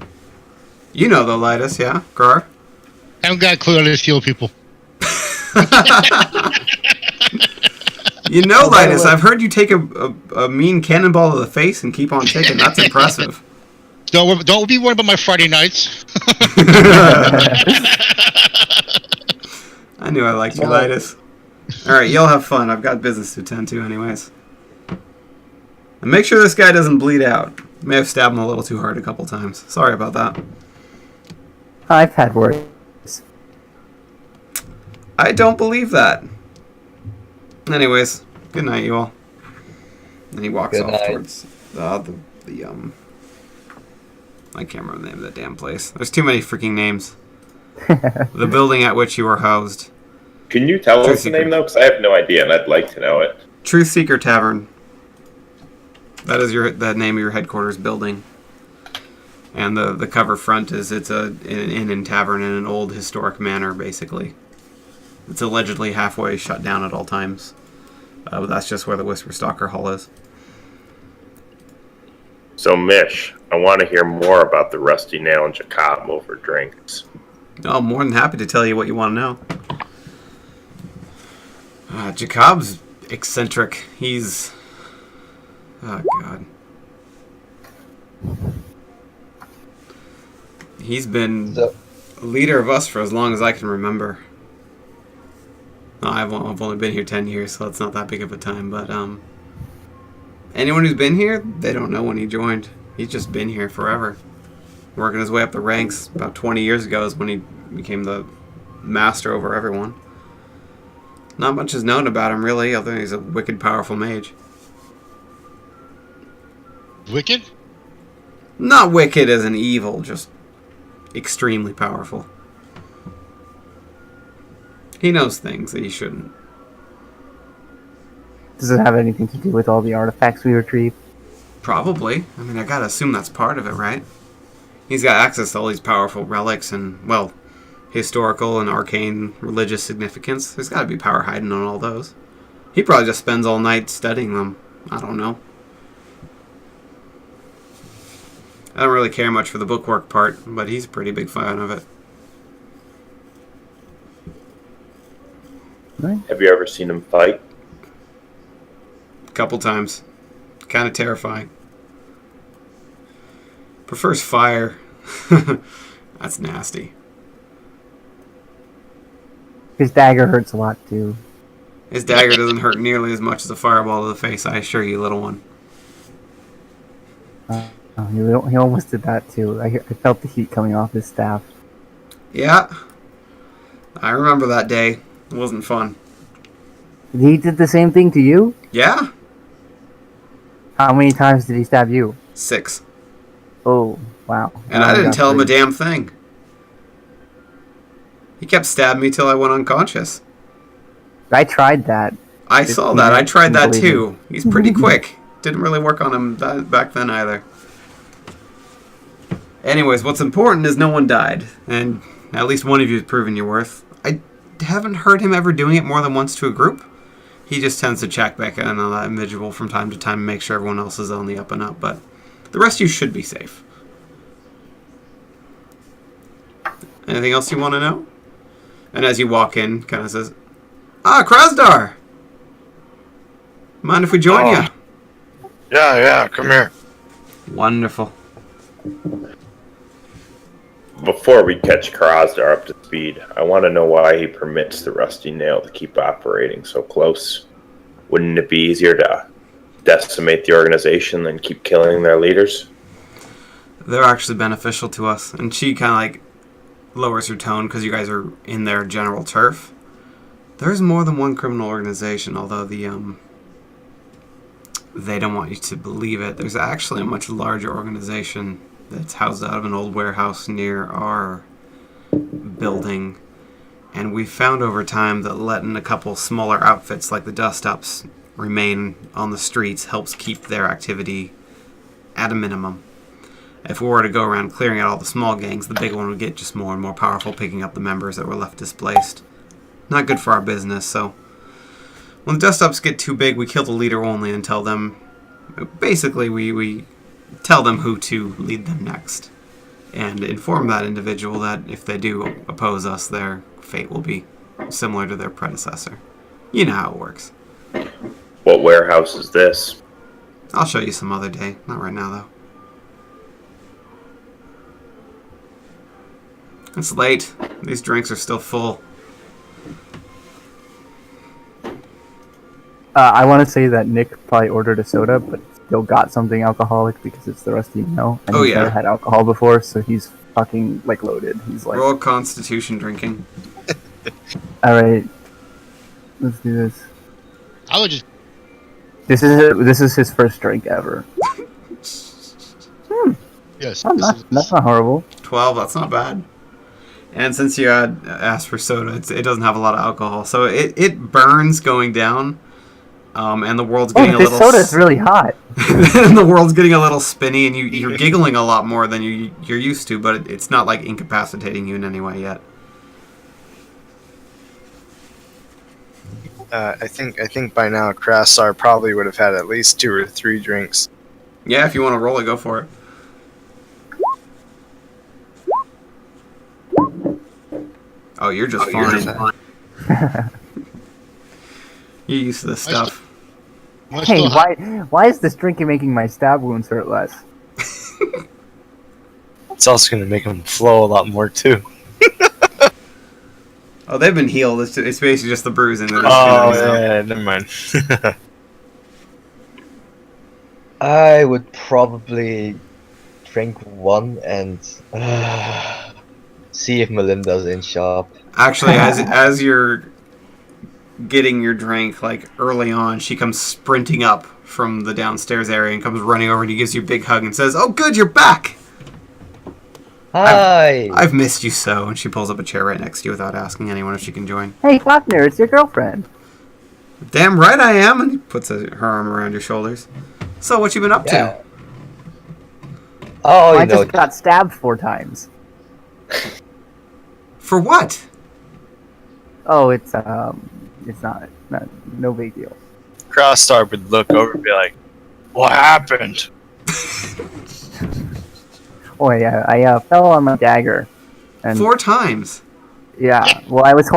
know though, Lidus, yeah? Grar? I haven't got a clue how to steal people. Lidus, I've heard you take a mean cannonball to the face and keep on ticking. That's impressive. Don't be worried about my Friday nights. I knew I liked you, Lidus. Alright, y'all have fun. I've got business to attend to anyways. And make sure this guy doesn't bleed out. May have stabbed him a little too hard a couple times. Sorry about that. I've had worse. I don't believe that. Anyways, good night, you all. And he walks Good off night. towards I can't remember the name of that damn place. There's too many freaking names. The building at which you were housed. Can you tell Truth us the Seeker. name, though? Because I have no idea, and I'd like to know it. Truth Seeker Tavern. That is the name of your headquarters building. And the cover front is it's an inn and tavern in an old historic manor, basically. It's allegedly halfway shut down at all times. But that's just where the Whisperstalker Hall is. So, Mish, I want to hear more about the Rusty Nail and Jacob over drinks. Oh, I'm more than happy to tell you what you want to know. Jacob's eccentric. He's... Oh, God. He's been leader of us for as long as I can remember. No, I've only been here 10 years, so it's not that big of a time, but anyone who's been here, they don't know when he joined. He's just been here forever. Working his way up the ranks. About 20 years ago is when he became the master over everyone. Not much is known about him, really, other than he's a wicked powerful mage. Wicked? Not wicked as an evil, just extremely powerful. He knows things that he shouldn't. Does it have anything to do with all the artifacts we retrieved? Probably. I mean, I gotta assume that's part of it, right? He's got access to all these powerful relics and, well, historical and arcane religious significance. There's gotta be power hiding on all those. He probably just spends all night studying them. I don't know. I don't really care much for the bookwork part, but he's a pretty big fan of it. Right. Have you ever seen him fight? A couple times. Kind of terrifying. Prefers fire. That's nasty. His dagger hurts a lot too. His dagger doesn't hurt nearly as much as a fireball to the face, I assure you, little one. He almost did that too. I felt the heat coming off his staff. Yeah. I remember that day. It wasn't fun. He did the same thing to you? Yeah, How many times did he stab you? 6. Oh, wow. And I didn't got tell him a 3. damn thing. He kept stabbing me till I went unconscious. I tried that. I saw that. I tried that Believe too. He's pretty quick. Didn't really work on him back then either. Anyways, what's important is no one died. And at least one of you has proven your worth. I haven't heard him ever doing it more than once to a group. He just tends to check back in on that individual from time to time and make sure everyone else is on the up and up. But the rest of you should be safe. Anything else you want to know? And as you walk in, kind of says, Krasdar! Mind if we join you? Yeah, come here. Wonderful. Before we catch Krasdar up to speed, I want to know why he permits the Rusty Nail to keep operating so close. Wouldn't it be easier to decimate the organization than keep killing their leaders? They're actually beneficial to us. And she kind of like lowers her tone because you guys are in their general turf. There's more than one criminal organization, although they don't want you to believe it. There's actually a much larger organization that's housed out of an old warehouse near our building. And we found over time that letting a couple smaller outfits like the Dust Ups remain on the streets helps keep their activity at a minimum. If we were to go around clearing out all the small gangs, the big one would get just more and more powerful, picking up the members that were left displaced. Not good for our business, so when the Dust Ups get too big, we kill the leader only and tell them... Basically, we tell them who to lead them next. And inform that individual that if they do oppose us, their fate will be similar to their predecessor. You know how it works. What warehouse is this? I'll show you some other day. Not right now, though. It's late. These drinks are still full. I want to say that Nick probably ordered a soda, but still got something alcoholic because it's the Rusty Nail. And he's never had alcohol before, so he's fucking, like, loaded. He's like... Roll Constitution drinking. Alright. Let's do this. I would just... This is his first drink ever. Yes. That's not horrible. 12, that's not bad. And since you had asked for soda, it doesn't have a lot of alcohol. So it burns going down. And the world's getting a little... This soda's really hot. And the world's getting a little spinny, and you're giggling a lot more than you're used to, but it's not like incapacitating you in any way yet. I think by now Krasdar probably would have had at least 2 or 3 drinks. Yeah, if you want to roll it, go for it. Oh, you're just fine. You're used to this stuff. Hey, why is this drinking making my stab wounds hurt less? It's also going to make them flow a lot more, too. Oh, they've been healed. It's basically just the bruising. Yeah, never mind. I would probably drink one and see if Melinda's in shop. Actually, as you're getting your drink, like early on, she comes sprinting up from the downstairs area and comes running over and he gives you a big hug and says, "Oh, good, you're back! Hi! I've missed you so." And she pulls up a chair right next to you without asking anyone if she can join. Hey, Klockner, it's your girlfriend. Damn right I am! And he puts her arm around your shoulders. So, what you been up to? Oh, I just got stabbed 4 times. For what? Oh, it's not no big deal. Krasdar would look over and be like, "What happened?" Oh yeah, I fell on my dagger. And 4 times. Yeah. Well, I was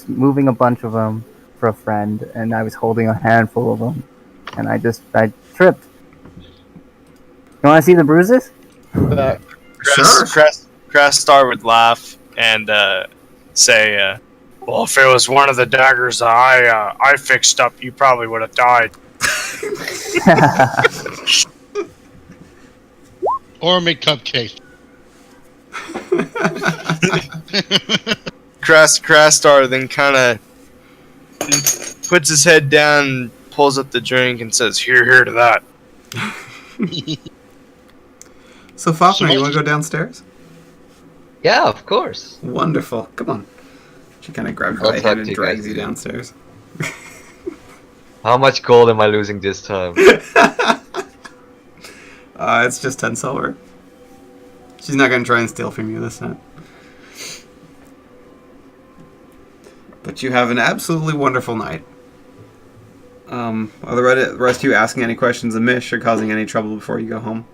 moving a bunch of them for a friend, and I was holding a handful of them, and I tripped. You want to see the bruises? Sure. Krasdar would laugh and say, "Well, if it was one of the daggers that I fixed up, you probably would have died." Or make cupcakes. Krasdar then kind of puts his head down, pulls up the drink, and says, "Here to that." So, Fafner, you want to go downstairs? Yeah, of course. Wonderful. Come on. She kind of grabs your I'll right talk hand to and you drags guys you later. downstairs. How much gold am I losing this time? It's just 10 silver. She's not going to try and steal from you this time. But you have an absolutely wonderful night. Are the rest of you asking any questions of Mish or causing any trouble before you go home?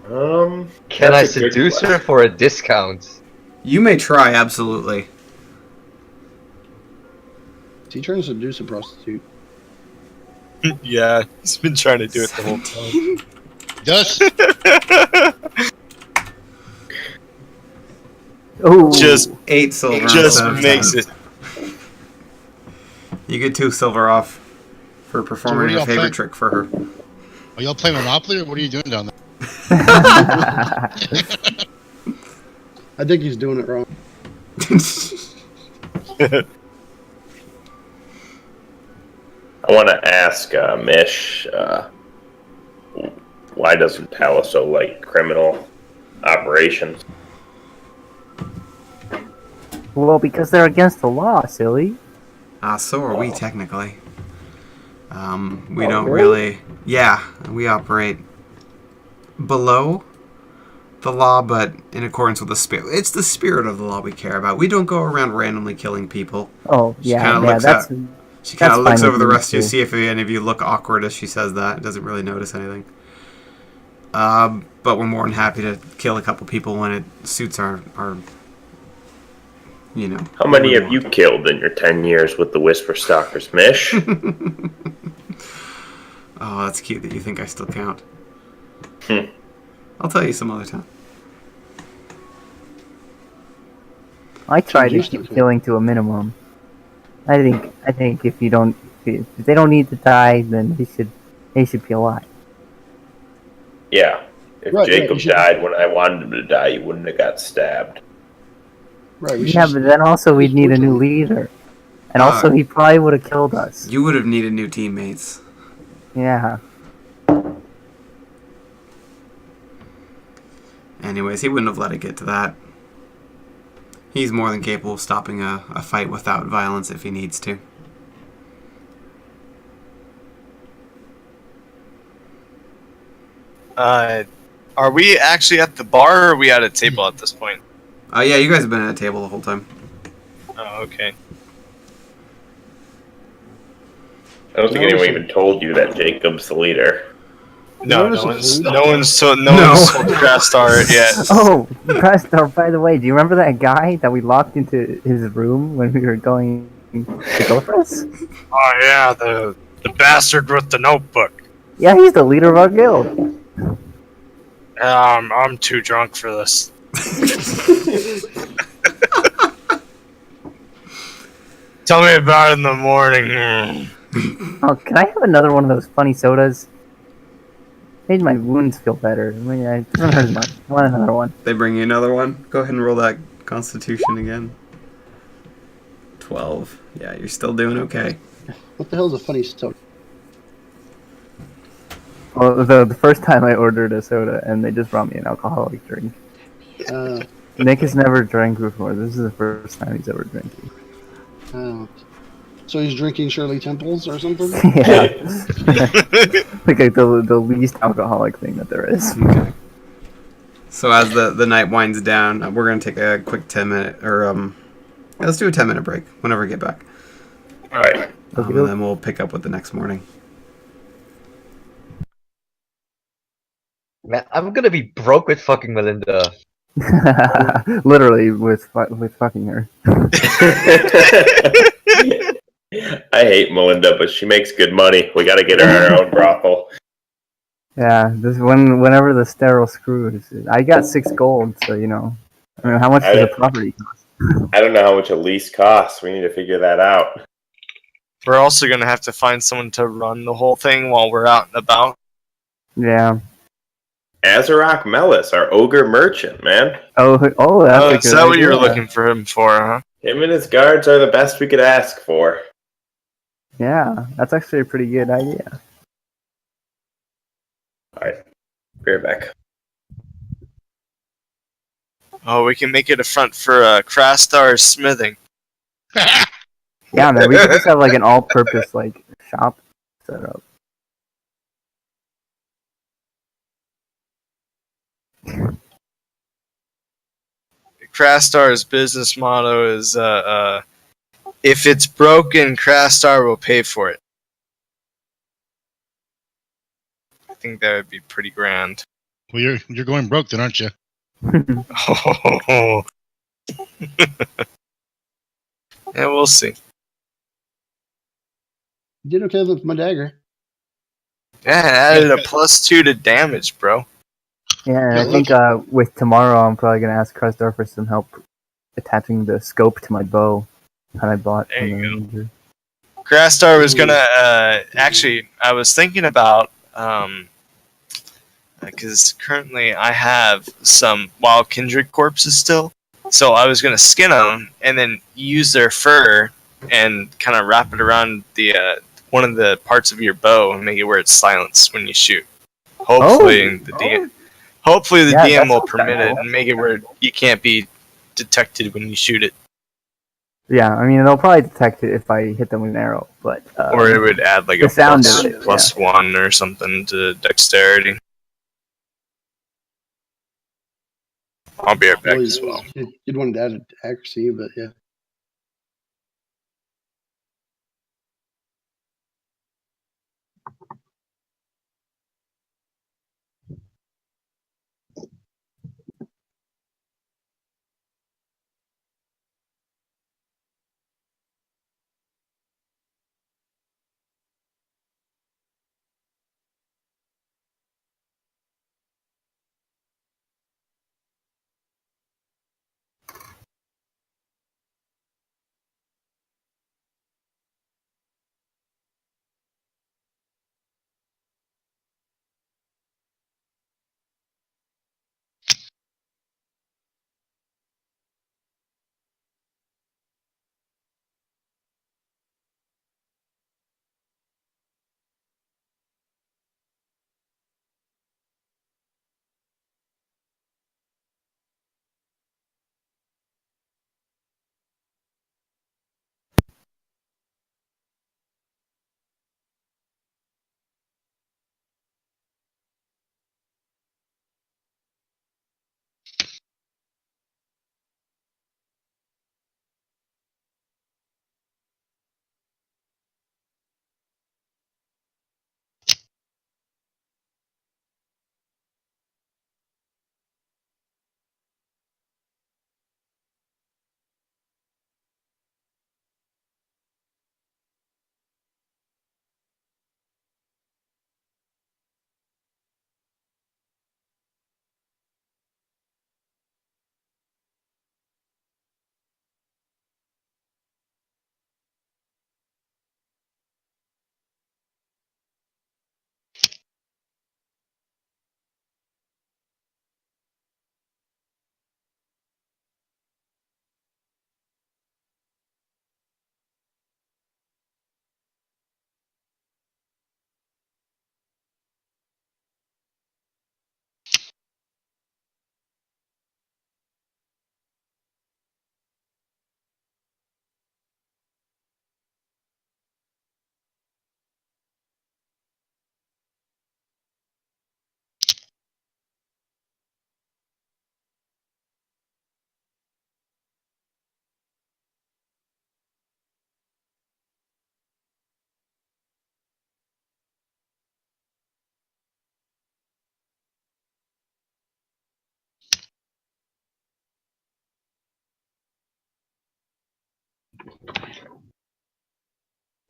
Can I That's a good seduce her question. for a discount? You may try, absolutely. Is he trying to seduce a prostitute? Yeah, he's been trying to do it the whole time. Does Oh, Just 8 silver. just instead of makes 10. it. You get 2 silver off for performing what do your y'all favorite think? trick for her. are y'all playing Monopoly or what are you doing down there? I think he's doing it wrong. I want to ask Mish, why doesn't Palaso like criminal operations? well, because they're against the law, silly. So are we, technically. We Oh, don't really? really... Yeah, we operate below the law, but in accordance with the spirit. It's the spirit of the law we care about. We don't go around randomly killing people. Oh, She yeah, kinda yeah, looks that's... She kind of That's looks fine over with the me, rest of you, too. see if any of you look awkward as she says that. Doesn't really notice anything. But we're more than happy to kill a couple people when it suits our you know. How many have you killed in your 10 years with the Whisperstalkers, Mish? Oh, that's cute that you think I still count. Hmm. I'll tell you some other time. I try to used keep to. killing to a minimum. I think if you don't, if they don't need to die, then they should be alive. Yeah. If Right, Jacob you should- died when I wanted him to die, he wouldn't have got stabbed. Right. We Yeah, should but then also we'd just need a put new them- leader, and also he probably would have killed us. You would have needed new teammates. Yeah. Anyways, he wouldn't have let it get to that. He's more than capable of stopping a fight without violence if he needs to. Are we actually at the bar, or are we at a table at this point? Yeah, you guys have been at a table the whole time. Oh, okay. I don't think No, anyone so- even told you that Jacob's the leader. No Notice the one's food? no one's told Crastar yet. Oh, Crastar, by the way, do you remember that guy that we locked into his room when we were going to go for us? Oh yeah, the bastard with the notebook. Yeah, he's the leader of our guild. I'm too drunk for this. Tell me about it in the morning. Oh, can I have another one of those funny sodas? Made my wounds feel better. I mean, it doesn't hurt as much. I want another one. They bring you another one. Go ahead and roll that Constitution again. 12. Yeah, you're still doing okay. What the hell is a funny soda? Well, the first time I ordered a soda, and they just brought me an alcoholic drink. Nick has never drank before. This is the first time he's ever drinking. So he's drinking Shirley Temples or something? Yeah. Like the least alcoholic thing that there is. Okay. So as the night winds down, we're gonna take a quick 10-minute let's do a 10-minute break whenever we get back. Alright. Okay. And then we'll pick up with the next morning. Man, I'm gonna be broke with fucking Melinda. Literally with fucking her. I hate Melinda, but she makes good money. We gotta get her our own brothel. Yeah, whenever the sterile screws, I got 6 gold, so you know. I mean, how much does the property cost? I don't know how much a lease costs. We need to figure that out. We're also gonna have to find someone to run the whole thing while we're out and about. Yeah. Azarok Mellis, our ogre merchant, man. Oh, that's a Is good that what you were idea. looking for him for, huh? Him and his guards are the best we could ask for. Yeah, that's actually a pretty good idea. Alright, be right back. Oh, we can make it a front for Crastar's smithing. Yeah, man, we could just have like an all-purpose like shop set up. Crastar's business motto is if it's broken, Crastar will pay for it. I think that would be pretty grand. Well, you're going broke then, aren't you? Oh. Yeah, we'll see. You did okay with my dagger. Yeah, it added a +2 to damage, bro. Yeah, and Yeah, I think with tomorrow, I'm probably gonna ask Crustar for some help attaching the scope to my bow that I bought There from you the go. ranger. Crastar was gonna actually. I was thinking about because currently I have some wild kindred corpses still, so I was gonna skin them and then use their fur and kind of wrap it around the one of the parts of your bow and make it where it's silenced when you shoot. Hopefully, hopefully the Yeah, DM that will sounds permit kinda it cool. and make it where you can't be detected when you shoot it, Yeah, I mean they'll probably detect it if I hit them with an arrow, but or it would add like the a sound plus, of it, +1 or something to dexterity. I'll be right back Well, as well. you'd want to add accuracy, but yeah.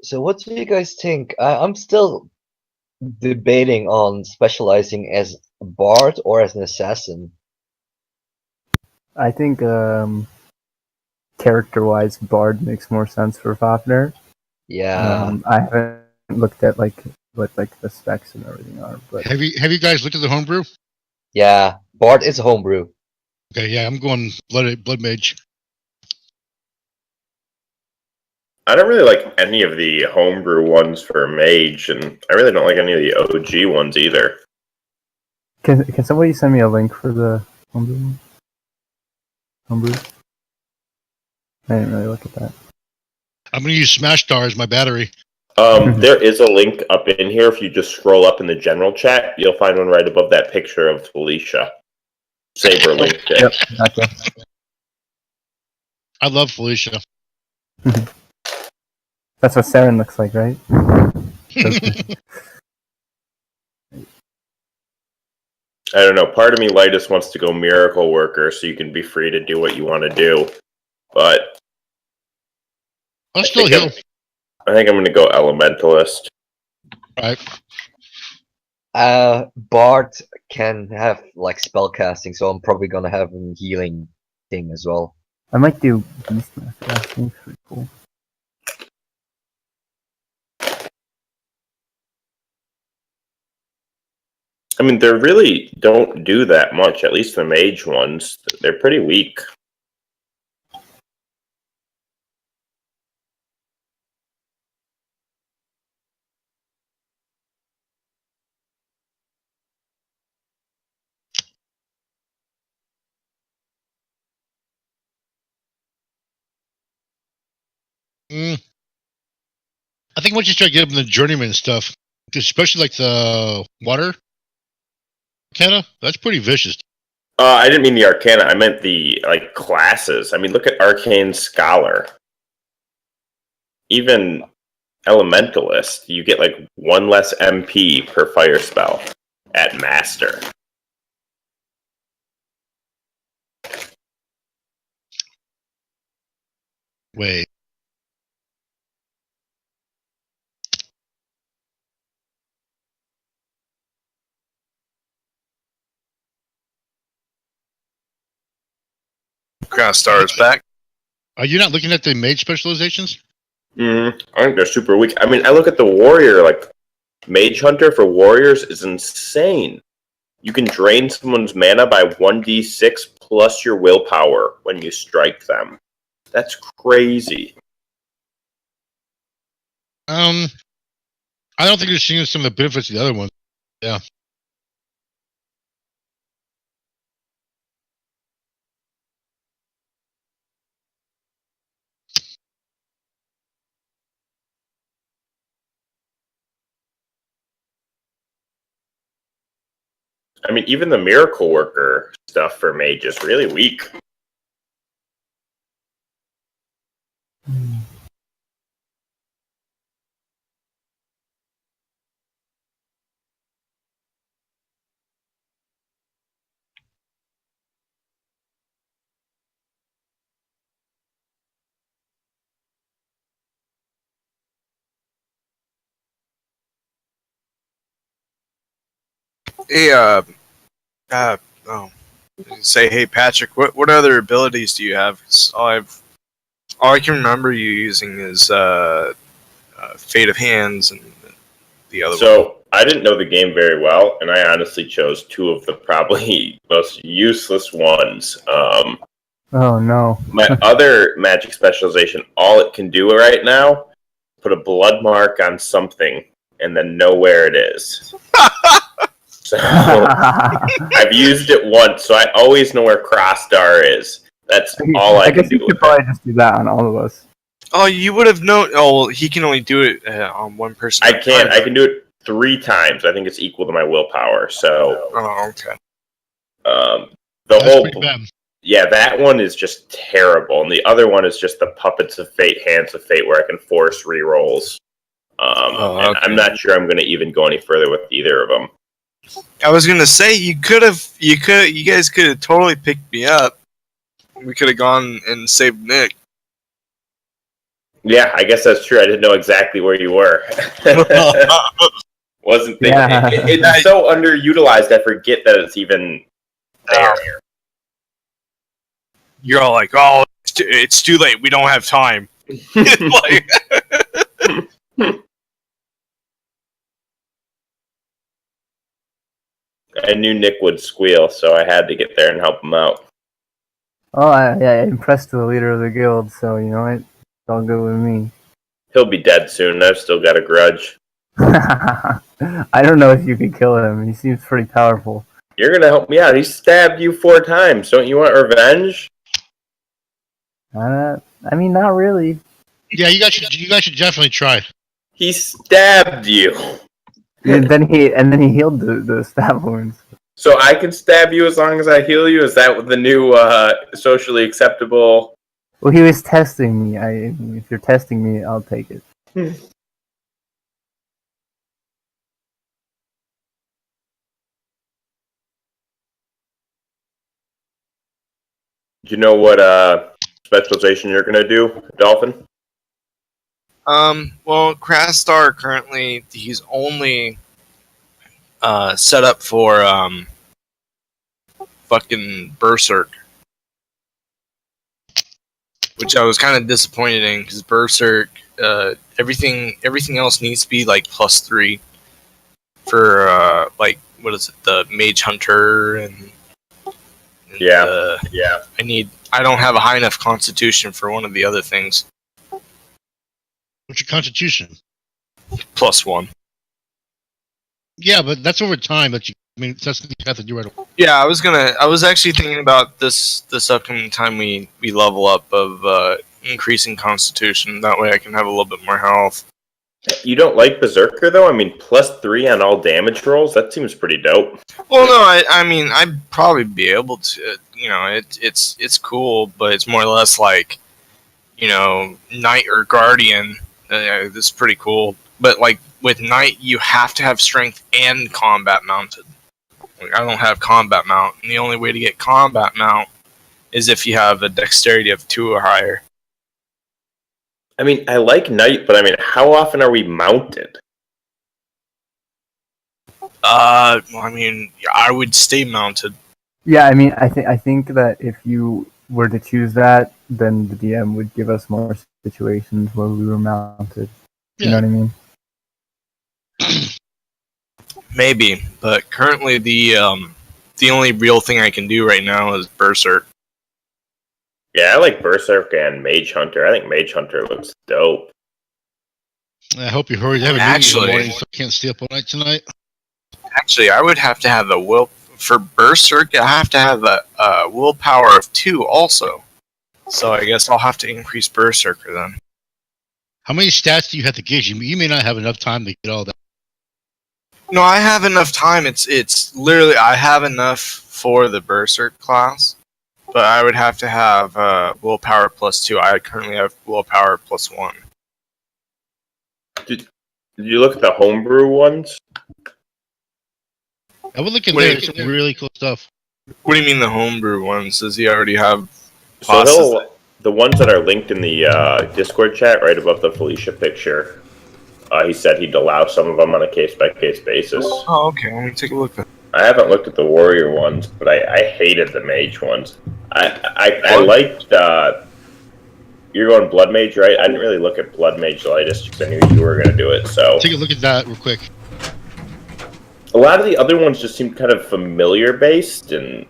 So what do you guys think? I'm still debating on specializing as a bard or as an assassin. I think character-wise, Bard makes more sense for Fafnir. Yeah. I haven't looked at like what like the specs and everything are, but Have you guys looked at the homebrew? Yeah. Bard is homebrew. Okay, yeah, I'm going blood mage. I don't really like any of the homebrew ones for Mage, and I really don't like any of the OG ones either. Can somebody send me a link for the homebrew? Homebrew? I didn't really look at that. I'm going to use Smash Star as my battery. There is a link up in here. If you just scroll up in the general chat, you'll find one right above that picture of Felicia. Saber linked it. Yep, gotcha. I love Felicia. That's what Saren looks like, right? I don't know. Part of me, Lightus, wants to go Miracle Worker so you can be free to do what you want to do. But I'll still heal. I think I'm going to go Elementalist. Right. Bart can have like spell casting, so I'm probably gonna have a healing thing as well. I might do Beastmaster. I think it's pretty cool. I mean, they really don't do that much, at least the Mage ones. They're pretty weak. I think once you start getting the journeyman stuff, especially like the water arcana, that's pretty vicious. I didn't mean the Arcana. I meant the classes. I mean, look at Arcane Scholar. Even Elementalist, you get like 1 less MP per fire spell at Master. Wait. Crownstar is back. Are you not looking at the mage specializations? I think they're super weak. I mean, I look at the warrior, like Mage Hunter for warriors is insane. You can drain someone's mana by 1d6 plus your willpower when you strike them. That's crazy. I don't think you're seeing some of the benefits of the other ones. Yeah. I mean, even the Miracle Worker stuff for Mage is really weak. Hey, say, hey Patrick, what other abilities do you have? 'Cause all I can remember you using is Fate of Hands and the other one. So, I didn't know the game very well, and I honestly chose 2 of the probably most useless ones. Oh no. My other magic specialization, all it can do right now, put a blood mark on something and then know where it is. So I've used it once, so I always know where Crossstar is. That's all I can guess do. you could probably just do that on all of us. Oh, you would have known. Oh, well, he can only do it on one person. I can. I can do it 3 times. I think it's equal to my willpower. So, Oh, okay. the That's whole pretty bad. yeah, that one is just terrible, and the other one is just the Puppets of Fate, Hands of Fate, where I can force rerolls. And I'm not sure I'm going to even go any further with either of them. I was gonna say you guys could have totally picked me up. We could have gone and saved Nick. Yeah, I guess that's true. I didn't know exactly where you were. Wasn't thinking. Yeah. It's so underutilized. I forget that it's even there. You're all like, oh, it's too late. We don't have time. Like, I knew Nick would squeal, so I had to get there and help him out. Oh, I impressed the leader of the guild, so you know what? It's all good with me. He'll be dead soon. I've still got a grudge. I don't know if you could kill him. He seems pretty powerful. You're gonna help me out. He stabbed you 4 times. Don't you want revenge? I mean, not really. Yeah, you guys should definitely try. He stabbed you. And then he healed the stab wounds. So I can stab you as long as I heal you? Is that the new socially acceptable? Well, he was testing me. If you're testing me, I'll take it. Do you know what specialization you're gonna do, Dolphin? Well, Krastar currently he's only set up for fucking Berserk, which I was kind of disappointed in because Berserk, everything else needs to be like +3 for like what is it, the Mage Hunter and Yeah. I don't have a high enough Constitution for one of the other things. What's your constitution? +1. Yeah, but that's over time. That's something you have to do right away. Yeah, I was actually thinking about this upcoming time we level up of increasing Constitution. That way I can have a little bit more health. You don't like Berserker though? I mean, +3 on all damage rolls? That seems pretty dope. Well, no, I mean, I'd probably be able to. You know, it's cool, but it's more or less like, you know, Knight or Guardian. This is pretty cool, but like with Knight, you have to have Strength and Combat mounted. Like, I don't have Combat mount, and the only way to get Combat mount is if you have a Dexterity of 2 or higher. I mean, I like Knight, but I mean, how often are we mounted? I mean, I would stay mounted. Yeah, I mean, I think that if you were to choose that, then the DM would give us more situations where we were mounted. You know what I mean? Maybe, but currently the only real thing I can do right now is Berserk. Yeah, I like Berserk and Mage Hunter. I think Mage Hunter looks dope. I hope you hurry. I have a meeting in the morning, so I can't stay up all night tonight. Actually, I would have to have the will for Berserk. I have to have a willpower of 2 also. So I guess I'll have to increase Berserker then. How many stats do you have to get? You may not have enough time to get all that. No, I have enough time. It's literally I have enough for the Berserk class, but I would have to have willpower +2. I currently have willpower +1. Did you look at the homebrew ones? I would look at there. Some really cool stuff. What do you mean the homebrew ones? Does he already have So the ones that are linked in the Discord chat right above the Felicia picture, he said he'd allow some of them on a case-by-case basis. Oh, okay. Let me take a look at I haven't looked at the warrior ones, but I hated the mage ones. I liked... you're going blood mage, right? I didn't really look at blood mage lightest because I knew you were going to do it, so... Take a look at that real quick. A lot of the other ones just seem kind of familiar-based, and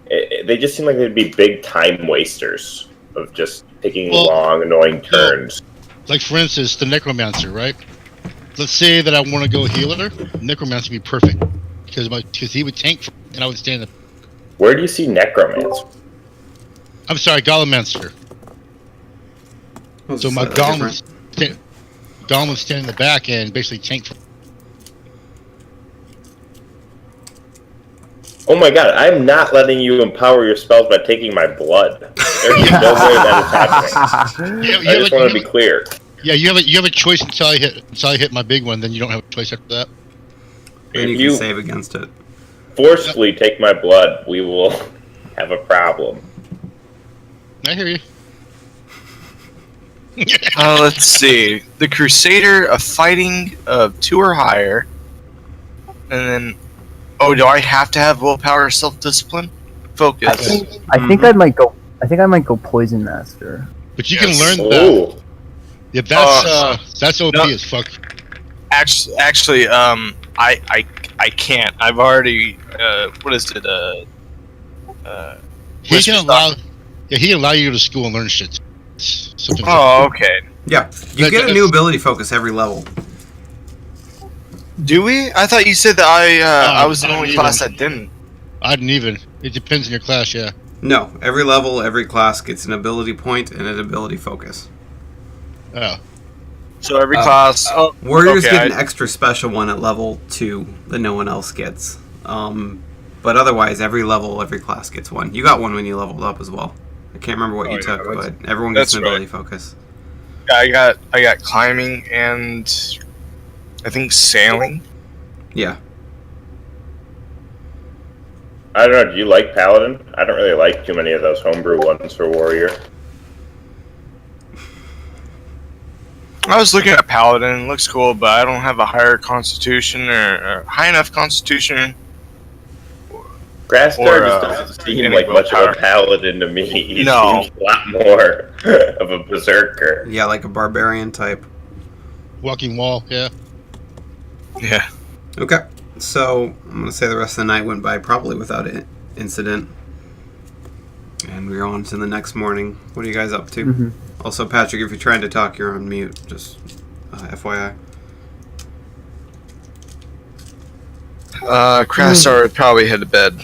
they just seem like they'd be big time wasters of just taking long, annoying turns. Like, for instance, the Necromancer, right? Let's say that I want to go healer. Necromancer would be perfect. Because he would tank and I would stand up. Where do you see Necromancer? I'm sorry, Golemancer. So my Golem would stand in the back and basically tank for. Oh my god, I'm not letting you empower your spells by taking my blood. There's no way that is happening. I just want to be clear. Yeah, you have a choice until I hit my big one. Then you don't have a choice after that. Then you can save against it. Forcefully take my blood, we will have a problem. I hear you. let's see. The Crusader, a fighting of 2 or higher, and then. Oh, do I have to have willpower, self-discipline, focus? I think I might go Poison Master. But you can learn that. Yeah, that's OP as fuck. Actually, I can't. I've already. What is it? He can allow. Yeah, he can allow you to go to school and learn shit. Oh, okay. Yeah, you get a new ability focus every level. Do we? I thought you said that I was the I only didn't class even. that didn't. I didn't even. It depends on your class, yeah. No, every level, every class gets an ability point and an ability focus. Oh. So every class. Oh, Warriors okay, get an extra special one at level 2 that no one else gets. But otherwise, every level, every class gets one. You got one when you leveled up as well. I can't remember what you took, but everyone gets an ability focus. Yeah, I got climbing and I think sailing. Yeah. I don't know. Do you like Paladin? I don't really like too many of those homebrew ones for Warrior. I was looking at Paladin. It looks cool, but I don't have a higher constitution or high enough constitution. Grastar just doesn't seem like much of a paladin to me. He seems a lot more of a berserker. Yeah, like a barbarian type. Walking wall, yeah. Yeah. Okay, so I'm going to say the rest of the night went by probably without incident. And we're on to the next morning. What are you guys up to? Mm-hmm. Also, Patrick, if you're trying to talk, you're on mute. Just FYI. Crastar would probably head to bed.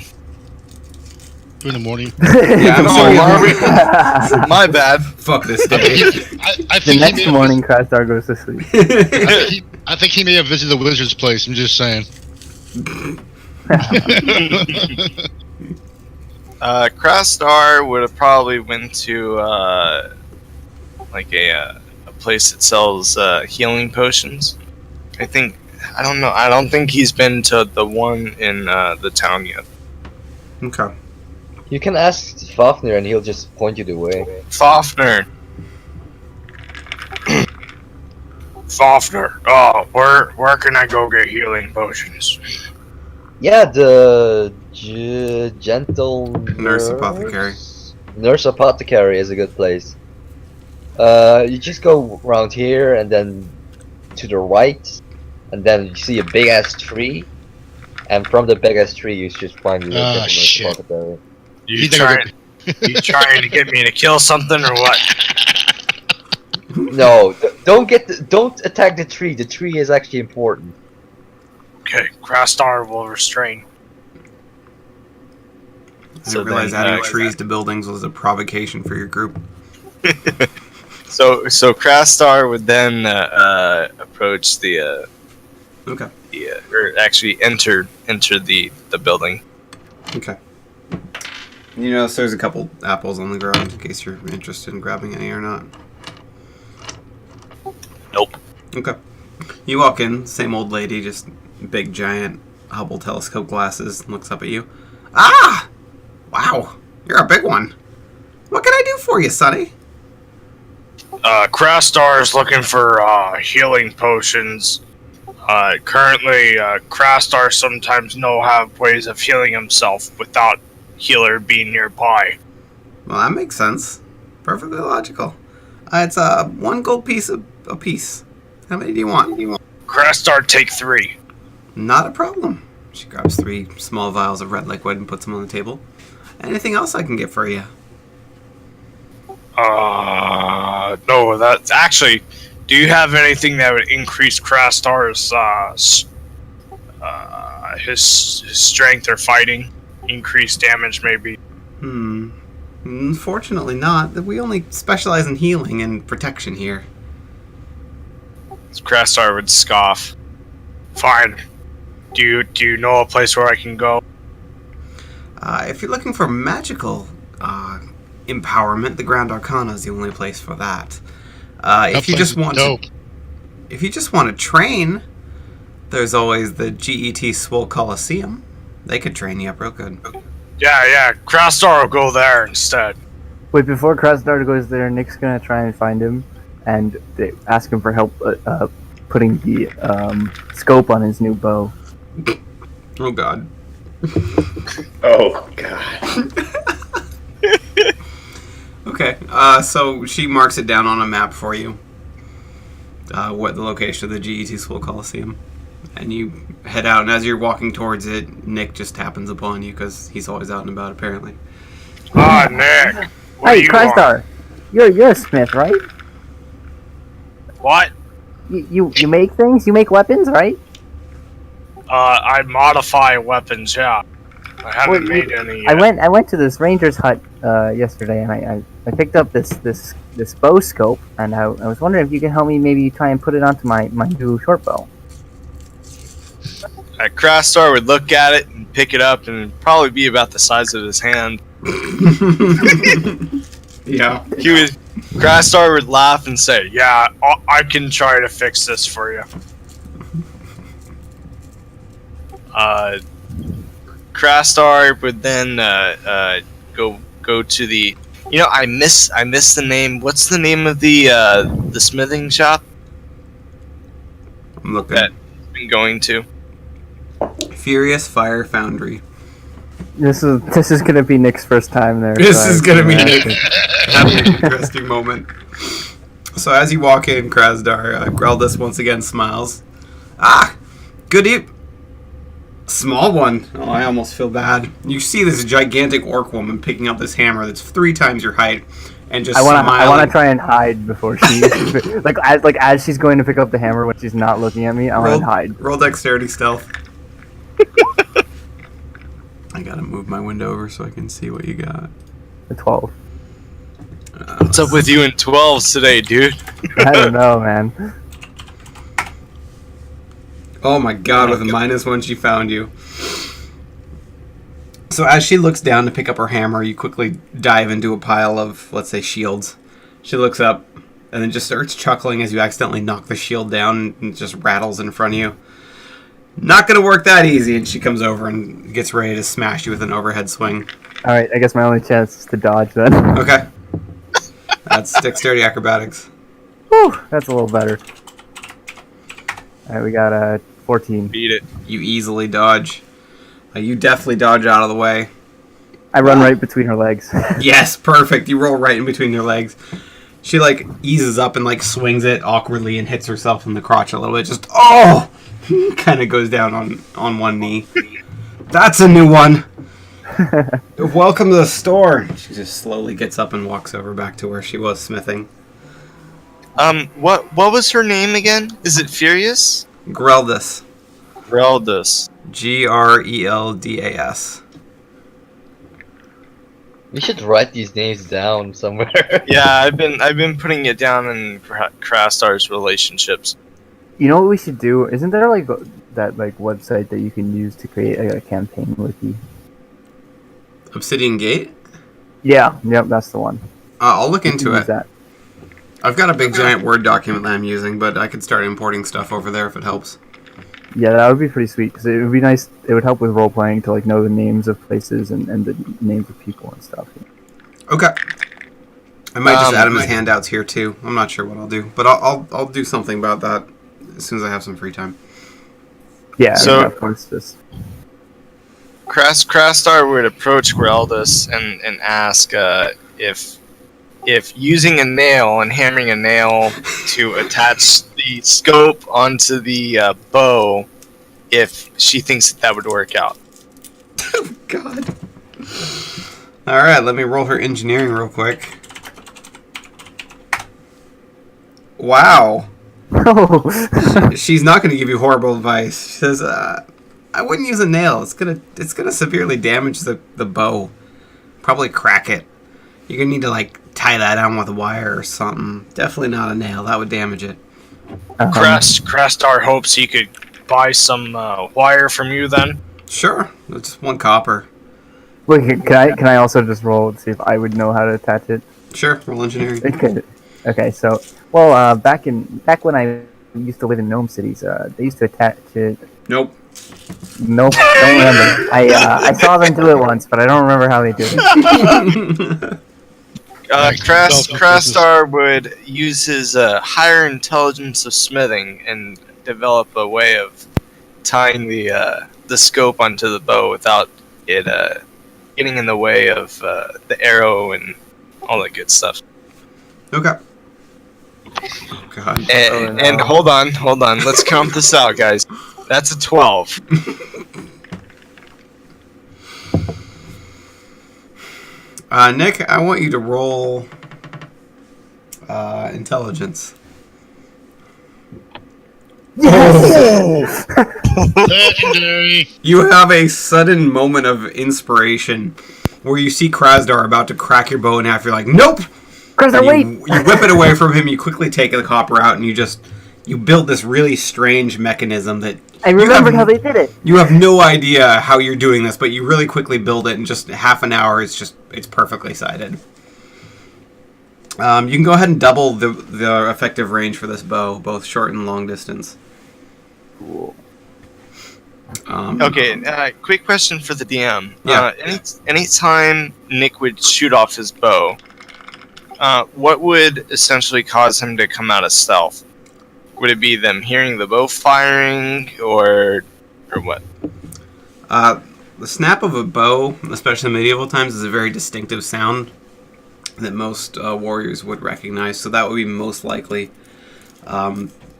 2 in the morning. Yeah, I'm sorry. My bad. Fuck this day. I The think next morning, Crastar goes to sleep. I think he may have visited the wizard's place. I'm just saying. Crastar would have probably went to like a place that sells healing potions. I don't know. I don't think he's been to the one in the town yet. Okay. You can ask Fafnir and he'll just point you the way. Fafnir. Fafnir. Oh, where can I go get healing potions? Yeah, the gentle Nurse apothecary. Nurse apothecary is a good place. You just go around here and then to the right, and then you see a big ass tree, and from the big ass tree you just find the gentle nurse shit. apothecary. You trying to get me to kill something or what? No, don't attack the tree. The tree is actually important. Okay, Crastar will restrain. I didn't realize adding trees to buildings was a provocation for your group. So Crastar would then approach the Okay. or actually enter the building. Okay. You notice there's a couple apples on the ground in case you're interested in grabbing any or not. Nope. Okay. You walk in, same old lady, just big giant Hubble telescope glasses, looks up at you. Ah! Wow, you're a big one. What can I do for you, Sonny? Crastar is looking for healing potions. Currently, Crastar sometimes have ways of healing himself without healer being nearby. Well, that makes sense. Perfectly logical. It's 1 gold piece a piece. How many do you want? Crastar, take 3. Not a problem. She grabs 3 small vials of red liquid and puts them on the table. Anything else I can get for you? No, that's actually. Do you have anything that would increase Crastar's his strength or fighting? Increase damage, maybe. Unfortunately not. We only specialize in healing and protection here. Crastar would scoff. Fine. Do you know a place where I can go? If you're looking for magical empowerment, the Grand Arcana is the only place for that. If you just want to train, there's always the GET Swole Coliseum. They could train you up real good. Yeah. Crastar will go there instead. Wait, before Crastar goes there, Nick's gonna try and find him, and they ask him for help putting the scope on his new bow. Oh God. Oh God. Okay, so she marks it down on a map for you. What the location of the GET Swole Coliseum. And you head out, and as you're walking towards it, Nick just happens upon you, because he's always out and about, apparently. Ah, Nick! Hey, Crastar! You're a smith, right? What? You make things? You make weapons, right? I modify weapons, yeah. I haven't made any yet. I went to this ranger's hut yesterday, and I picked up this bow scope, and I was wondering if you could help me maybe try and put it onto my new short bow. Crastar would look at it and pick it up, and it'd probably be about the size of his hand. Yeah. Crastar would laugh and say, "Yeah, I can try to fix this for you." Crastar would then go to the. You know, I miss the name. What's the name of the smithing shop I'm looking. that he's been going to? Furious Fire Foundry. This is gonna be Nick's first time there. This so is gonna be have Nick to- having an interesting moment. So as you walk in, Krasdar, Greldus once again smiles. Ah, good evening. Small one. Oh, I almost feel bad. You see this gigantic orc woman picking up this hammer that's 3 times your height, and just I smiling. want to try and hide before she as she's going to pick up the hammer when she's not looking at me. I want to hide. Roll dexterity stealth. I gotta move my window over so I can see what you got. The 12. What's up with you and 12s today, dude? I don't know, man. Oh my god, with a -1 she found you. So as she looks down to pick up her hammer, you quickly dive into a pile of, let's say, shields. She looks up and then just starts chuckling as you accidentally knock the shield down and it just rattles in front of you. Not gonna work that easy, and she comes over and gets ready to smash you with an overhead swing. Alright, I guess my only chance is to dodge then. Okay. That's dexterity acrobatics. Whew, that's a little better. Alright, we got a 14. Beat it. You easily dodge. You definitely dodge out of the way. I run right between her legs. Yes, perfect. You roll right in between your legs. She eases up and swings it awkwardly and hits herself in the crotch a little bit. Just kind of goes down on one knee. That's a new one. Welcome to the store. She just slowly gets up and walks over back to where she was smithing. What was her name again? Is it Furious? Greldus. Greldus. Greldas. We should write these names down somewhere. Yeah, I've been putting it down in Crastar's relationships. You know what we should do? Isn't there that website that you can use to create a campaign wiki? Obsidian Gate? Yeah, yep, that's the one. I'll look into Use it. that. I've got a big giant Word document that I'm using, but I could start importing stuff over there if it helps. Yeah, that would be pretty sweet because it would be nice. It would help with role playing to know the names of places and the names of people and stuff. Okay. I might just add them as handouts here too. I'm not sure what I'll do, but I'll do something about that as soon as I have some free time. Yeah, So- yeah, of course. Just Crastar would approach Greldus and ask if using a nail and hammering a nail to attach the scope onto the bow, if she thinks that would work out. God. Alright, let me roll her engineering real quick. Wow. oh, She's not going to give you horrible advice. She says, I wouldn't use a nail. It's gonna severely damage the bow. Probably crack it. You're going to need to, tie that on with a wire or something. Definitely not a nail. That would damage it. Crastar hopes he could buy some wire from you then. Sure. Just 1 copper. wait, can I also just roll to see if I would know how to attach it? Sure. Roll engineering. Okay. So, back when I used to live in gnome cities, they used to attach it. Nope. Nope, don't remember. I saw them do it once, but I don't remember how they did it. Crastar would use his higher intelligence of smithing and develop a way of tying the scope onto the bow without it getting in the way of the arrow and all that good stuff. Okay. Oh, God. And hold on, let's count this out, guys. That's a 12. Nick, I want you to roll intelligence. Legendary. You have a sudden moment of inspiration where you see Krasdar about to crack your bow in half. You're like, nope! Krasdar, And wait! you whip it away from him, you quickly take the copper out, and you build this really strange mechanism that... I remembered how they did it! You have no idea how you're doing this, but you really quickly build it in just half an hour. It's perfectly sighted. You can go ahead and double the effective range for this bow, both short and long distance. Cool. Okay, quick question for the DM. Yeah. Anytime Nick would shoot off his bow, what would essentially cause him to come out of stealth? Would it be them hearing the bow firing, or what? The snap of a bow, especially in medieval times, is a very distinctive sound that most warriors would recognize, so that would be most likely.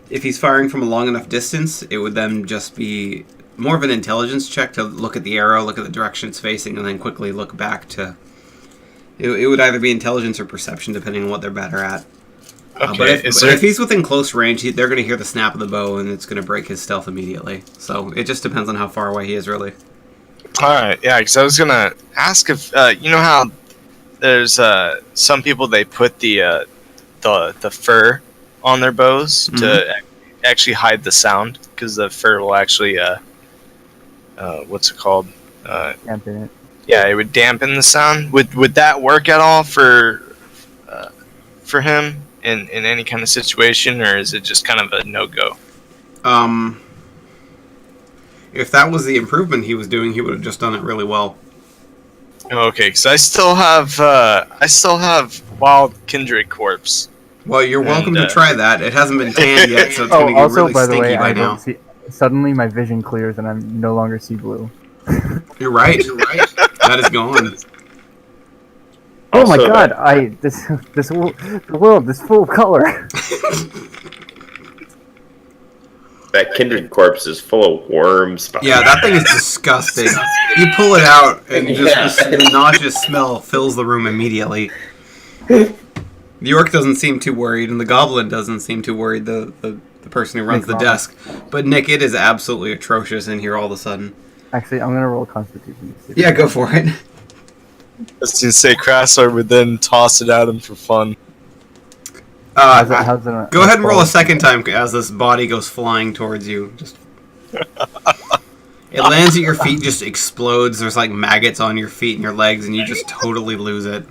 If he's firing from a long enough distance, it would then just be more of an intelligence check to look at the arrow, look at the direction it's facing, and then quickly look back to... It would either be intelligence or perception, depending on what they're better at. Okay, but if he's within close range, they're going to hear the snap of the bow, and it's going to break his stealth immediately. So it just depends on how far away he is, really. Alright, yeah, because I was going to ask if... you know how there's some people, they put the fur on their bows to actually hide the sound, because the fur will actually... what's it called? Dampen it. Yeah, it would dampen the sound. Would that work at all for him in any kind of situation, or is it just kind of a no-go? If that was the improvement he was doing, he would have just done it really well. Okay, because I still have Wild Kindred Corpse. Well, you're welcome to try that. It hasn't been tanned yet, so it's going to get also, really by the stinky way, by I now. don't see. Suddenly, my vision clears and I no longer see blue. You're right. That is gone. Oh my Also, god! The world is full of color. That kindred corpse is full of worms. Yeah, that thing is disgusting. You pull it out, and just the nauseous smell fills the room immediately. The orc doesn't seem too worried, and the goblin doesn't seem too worried, the person who runs the desk. But Nick, it is absolutely atrocious in here all of a sudden. Actually, I'm gonna roll Constitution. Yeah, go for it. I was going to say Krasar would then toss it at him for fun. How's Go ahead and roll a second time as this body goes flying towards you. It lands at your feet, just explodes. There's like maggots on your feet and your legs, and you just totally lose it.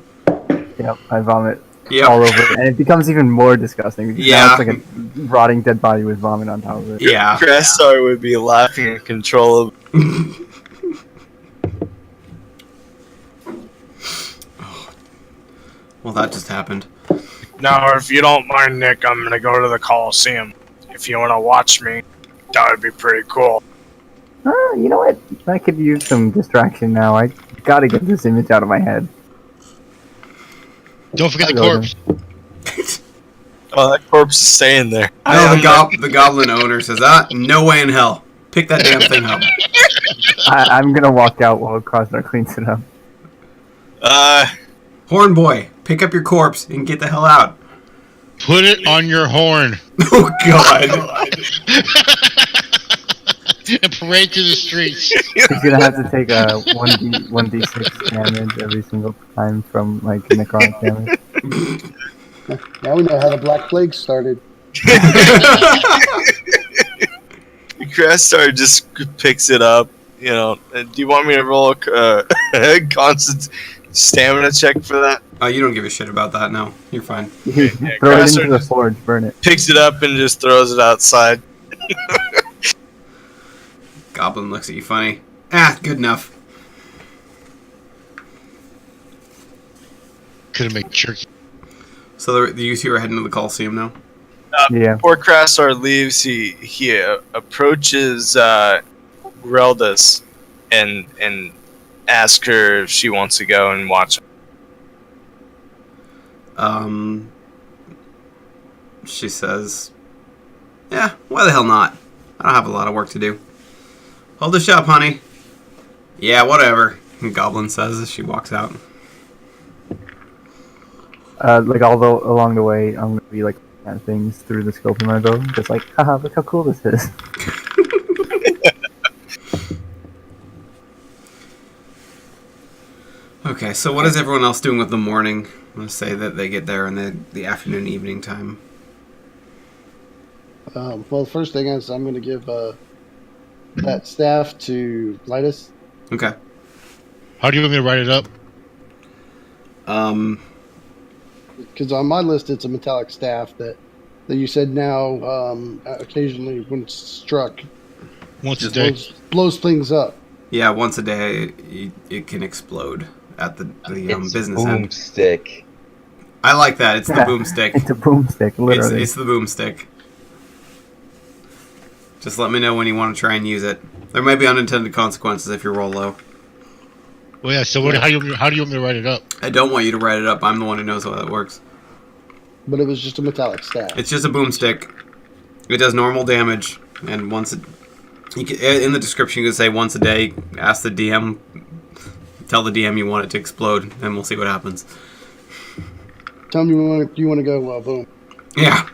Yep, I vomit Yep. all over it, and it becomes even more disgusting. Because Yeah. now it's like a rotting dead body with vomit on top of it. Yeah. Krasar would be laughing uncontrollably. Well, that just happened. Now, if you don't mind, Nick, I'm going to go to the Coliseum. If you want to watch me, that would be pretty cool. You know what? I could use some distraction now. I gotta get this image out of my head. Don't forget the I'll go corpse. Oh, that corpse is staying there. No, the goblin owner says, no way in hell. Pick that damn thing up. I'm gonna walk out while Krasnar cleans it up. Horn boy, pick up your corpse and get the hell out. Put it on your horn Oh, God. and parade through the streets. He's gonna have to take a 1d6 damage every single time from like necrotic damage. Now we know how the Black Plague started. Krasar just picks it up. You know, do you want me to roll a constant stamina check for that? Oh, you don't give a shit about that, no. You're fine. Throw it Krasar into the just forge, burn it. picks it up and just throws it outside. Goblin looks at you funny. Good enough. Could have made jerky. So you two are heading to the Coliseum now? Yeah. Before Krasar leaves, he approaches Reldis and asks her if she wants to go and watch. She says, yeah, why the hell not? I don't have a lot of work to do. Hold the shop, honey. Yeah, whatever, Goblin says as she walks out. Although along the way, I'm gonna be like at things through the scope of my bow, just like, haha, look how cool this is. Okay, so what is everyone else doing with the morning? Let's say that they get there in the afternoon, evening time. Well, the first thing is I'm going to give that staff to Lightus. Okay. How do you want me to write it up? Because on my list it's a metallic staff that you said now occasionally when it's struck Once a day. blows things up. Yeah, once a day it can explode at the It's business end. boomstick. I like that. It's the boomstick. It's a boomstick, literally. It's the boomstick. Just let me know when you want to try and use it. There may be unintended consequences if you roll low. Well, yeah. So how do you want me to write it up? I don't want you to write it up. I'm the one who knows how that works. But it was just a metallic staff. It's just a boomstick. It does normal damage, and in the description you can say once a day. Ask the DM. Tell the DM you want it to explode, and we'll see what happens. Tell me you want to go boom. Yeah.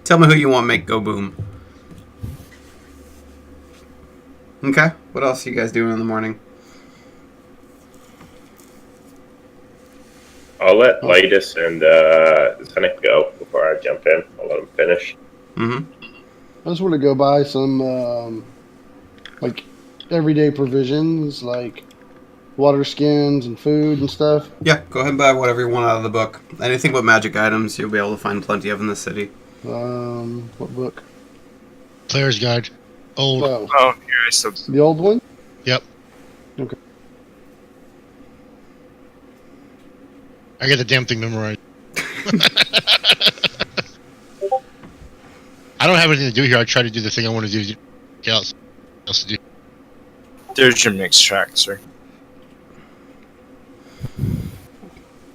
Tell me who you want to make go boom. Okay. What else are you guys doing in the morning? I'll let Lightus and Zenik go before I jump in. I'll let them finish. Mm-hmm. I just want to go buy some like everyday provisions like water skins and food and stuff. Yeah, go ahead and buy whatever you want out of the book. Anything but magic items, you'll be able to find plenty of in the city. What book? Player's Guide. Old. Oh, Oh, here I so the old one? Yep. Okay. I got the damn thing memorized. I don't have anything to do here. I try to do the thing I want to do. Else to do. there's your mixed track, sir.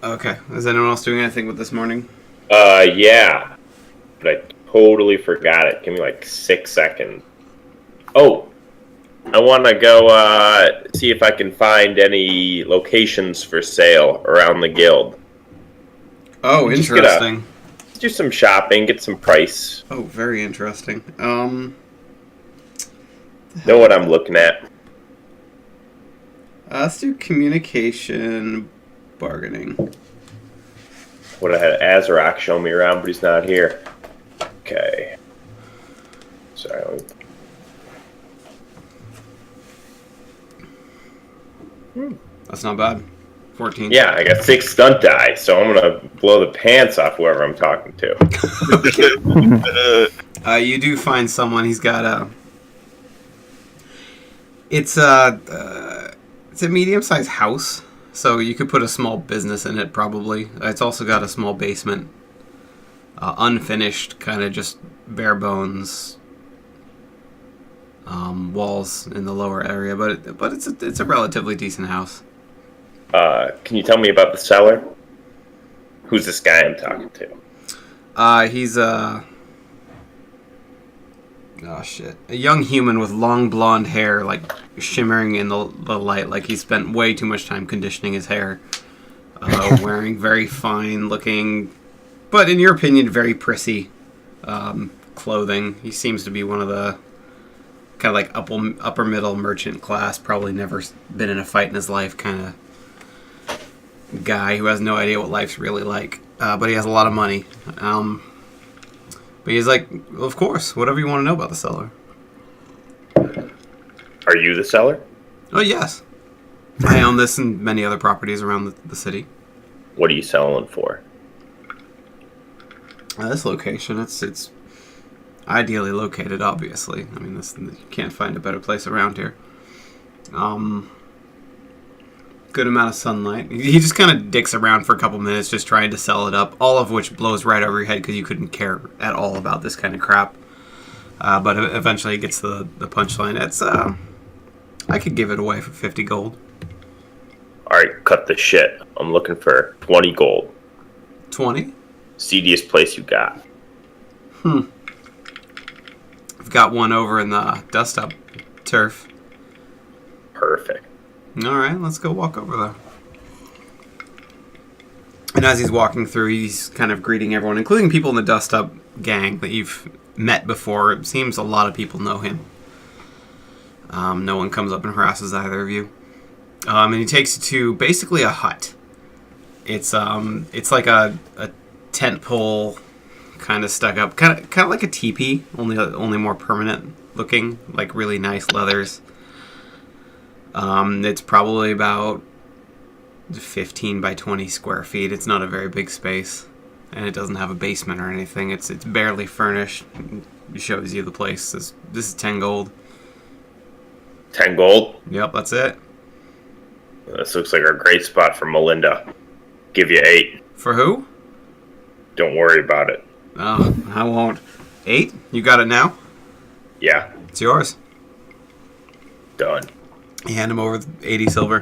Okay. Is anyone else doing anything with this morning? Yeah. But I totally forgot it. Give me like 6 seconds. Oh, I want to go see if I can find any locations for sale around the guild. Oh, Just interesting. Do some shopping, get some price. Oh, very interesting. Know what I'm looking at. Let's do communication bargaining. Would have had Azarok show me around, but he's not here. Okay. Sorry. That's not bad. 14. Yeah, I got 6 stunt die, so I'm gonna blow the pants off whoever I'm talking to. You do find someone. He's got a. It's a medium-sized house, so you could put a small business in it. Probably. It's also got a small basement, unfinished, kind of just bare bones. Walls in the lower area, but it's a relatively decent house. Can you tell me about the seller? Who's this guy I'm talking to? He's a young human with long blonde hair, like shimmering in the light, like he spent way too much time conditioning his hair. Wearing very fine looking, but in your opinion, very prissy clothing. He seems to be one of the kind of like upper middle merchant class, probably never been in a fight in his life kind of guy who has no idea what life's really like, but he has a lot of money. But he's like, well, of course, whatever you want to know about the seller. Are you the seller? Oh yes, I own this and many other properties around the city. What are you selling for? This location, it's ideally located, obviously. I mean, you can't find a better place around here. Good amount of sunlight. He just kind of dicks around for a couple minutes just trying to sell it up, all of which blows right over your head because you couldn't care at all about this kind of crap. But eventually he gets the punchline. It's, I could give it away for 50 gold. Alright, cut the shit. I'm looking for 20 gold. 20? Seediest place you got. I've got one over in the dust-up turf. Perfect. Alright, let's go walk over there. And as he's walking through, he's kind of greeting everyone, including people in the dust-up gang that you've met before. It seems a lot of people know him. No one comes up and harasses either of you. And he takes you to basically a hut. It's like a tent pole kind of stuck up, kind of like a teepee, only more permanent looking, like really nice leathers. It's probably about 15 by 20 square feet. It's not a very big space, and it doesn't have a basement or anything. It's barely furnished. It shows you the place. This is 10 gold. 10 gold? Yep, that's it. This looks like a great spot for Melinda. Give you 8. For who? Don't worry about it. Oh, I won't. 8? You got it now? Yeah. It's yours. Done. You hand him over 80 silver.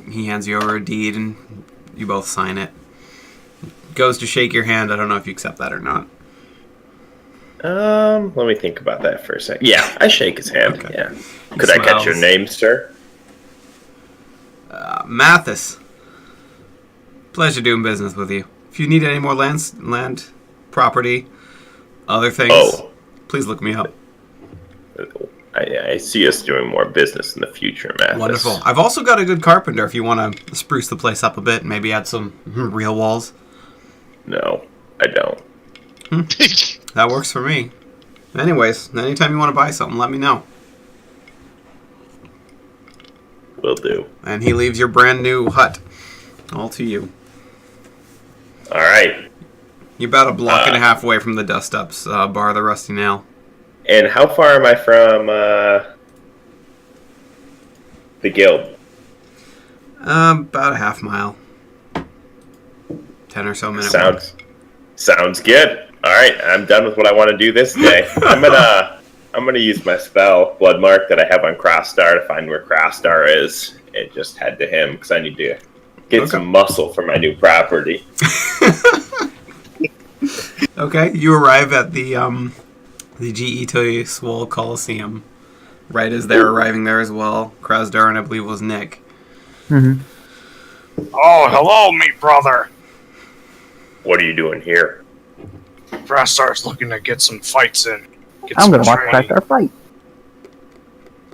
He hands you over a deed, and you both sign it. Goes to shake your hand. I don't know if you accept that or not. Let me think about that for a second. Yeah, I shake his hand. Okay. Yeah. Could I catch your name, sir? Mathis. Pleasure doing business with you. If you need any more land, property, other things, please look me up. I see us doing more business in the future, Mathis. Wonderful. I've also got a good carpenter if you want to spruce the place up a bit, maybe add some real walls. No, I don't. That works for me. Anyways, anytime you want to buy something, let me know. Will do. And he leaves your brand new hut. All to you. All right. You're about a block and a half away from the Dust Ups, bar the Rusty Nail. And how far am I from the guild? About a half mile. 10 or so minutes. Sounds good. All right, I'm done with what I want to do this day. I'm gonna use my spell Blood Mark that I have on Crossstar to find where Crossstar is, and just head to him because I need to get some muscle for my new property. Okay, you arrive at the GE Toy Swole Coliseum right as they're arriving there as well. Crossstar and I believe was Nick. Mm-hmm. Oh, hello, me brother. What are you doing here? Crossstar's looking to get some fights in. I'm gonna watch Crossstar fight.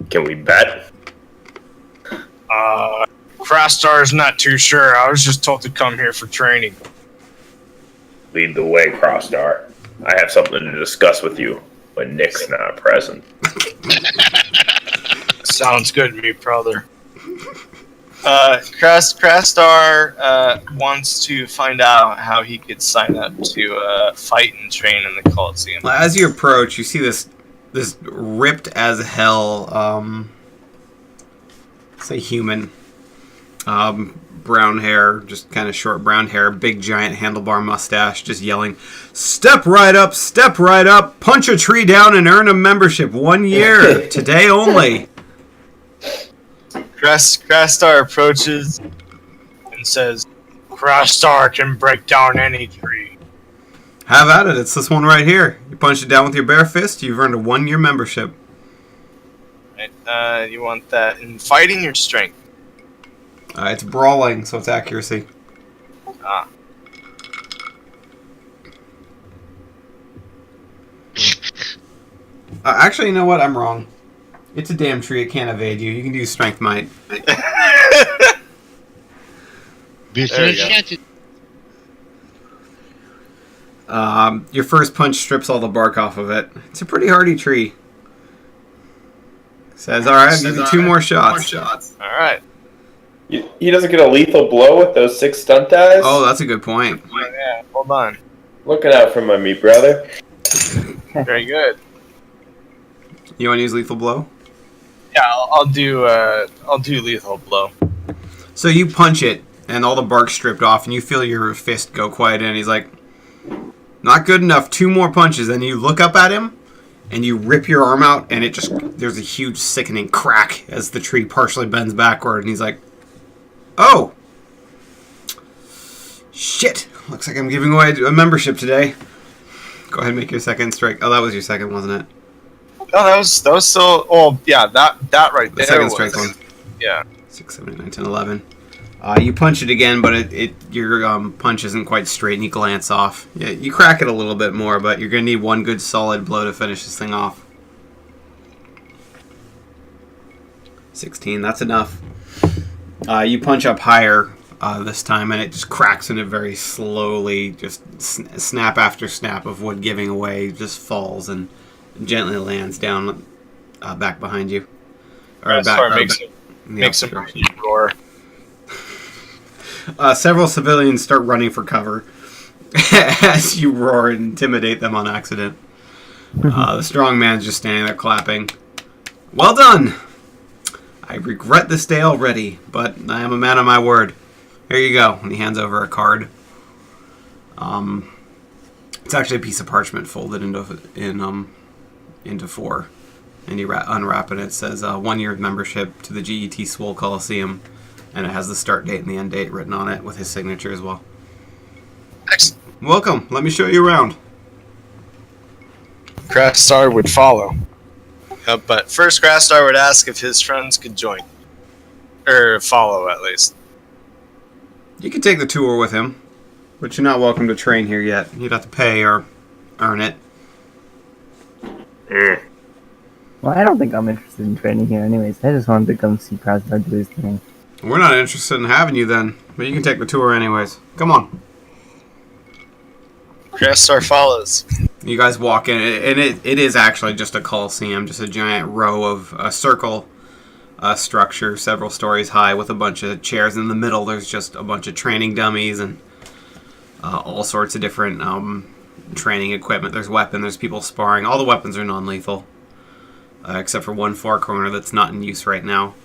Can we bet? Crossstar's not too sure. I was just told to come here for training. Lead the way, Crossstar. I have something to discuss with you when Nick's not present. Sounds good, me brother. Crossstar wants to find out how he could sign up to fight and train in the Coliseum. As you approach, you see this ripped as hell, say human, brown hair, just kind of short brown hair, big giant handlebar mustache, just yelling, step right up, punch a tree down and earn a membership 1 year, today only. Crossstar approaches and says, Crossstar can break down any tree. Have at it. It's this one right here. You punch it down with your bare fist, you've earned a 1 year membership. Right, you want that in fighting or strength? It's brawling, so it's accuracy. Ah. Actually, you know what? I'm wrong. It's a damn tree. It can't evade you. You can do strength might. Your first punch strips all the bark off of it. It's a pretty hardy tree. Says, all right, I'll give you 2 more shots. All right. He doesn't get a lethal blow with those 6 stunt dice? Oh, that's a good point. Yeah, hold on. Looking out for my meat brother. Very good. You want to use lethal blow? Yeah, I'll do lethal blow. So you punch it, and all the bark stripped off, and you feel your fist go quiet in. He's like, not good enough. 2 more punches. And you look up at him, and you rip your arm out, and there's a huge sickening crack as the tree partially bends backward. And he's like, oh, shit. Looks like I'm giving away a membership today. Go ahead and make your second strike. Oh, that was your second, wasn't it? No, that was still. Oh, yeah, that right there. The second was, strike one. Yeah. 6, 7, 8, 9, 10, 11. You punch it again, but your punch isn't quite straight, and you glance off. Yeah, you crack it a little bit more, but you're going to need 1 good solid blow to finish this thing off. 16, that's enough. You punch up higher this time, and it just cracks, and it very slowly, just snap after snap of wood giving away, just falls and gently lands down back behind you. Makes some roar. Several civilians start running for cover as you roar and intimidate them on accident. The strong man's just standing there clapping. Well done! I regret this day already, but I am a man of my word. Here you go. And he hands over a card. It's actually a piece of parchment folded into 4. And you unwrap it. It says 1 year of membership to the GET Swole Coliseum. And it has the start date and the end date written on it with his signature as well. Excellent. Welcome. Let me show you around. Crastar would follow. But first, Crastar would ask if his friends could join. Or follow, at least. You can take the tour with him, but you're not welcome to train here yet. You'd have to pay or earn it. Well, I don't think I'm interested in training here anyways. I just wanted to come see Krasnar do his thing. We're not interested in having you then, but you can take the tour anyways. Come on. Crastar follows. You guys walk in, and it is actually just a coliseum, just a giant row of a circle structure, several stories high, with a bunch of chairs in the middle. There's just a bunch of training dummies and all sorts of different training equipment. There's weapons, there's people sparring. All the weapons are non-lethal, except for one far corner that's not in use right now.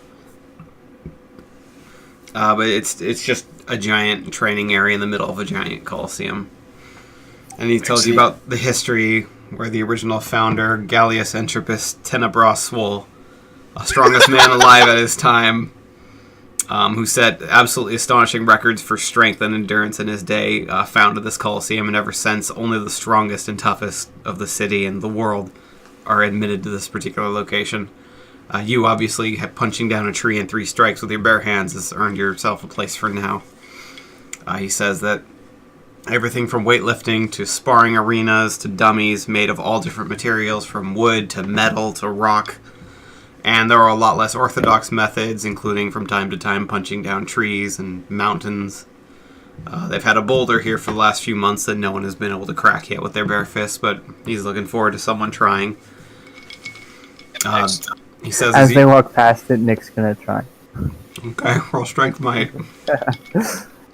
But it's just a giant training area in the middle of a giant coliseum. And he tells you about the history where the original founder, Gallius Entropus Tenebras Swole, the strongest man alive at his time, who set absolutely astonishing records for strength and endurance in his day, founded this coliseum, and ever since, only the strongest and toughest of the city and the world are admitted to this particular location. You obviously punching down a tree in 3 strikes with your bare hands has earned yourself a place for now. He says that everything from weightlifting to sparring arenas to dummies made of all different materials, from wood to metal to rock. And there are a lot less orthodox methods, including from time to time punching down trees and mountains. They've had a boulder here for the last few months that no one has been able to crack yet with their bare fists, but he's looking forward to someone trying. He says as they walk past it, Nick's gonna try. Okay, roll strength might.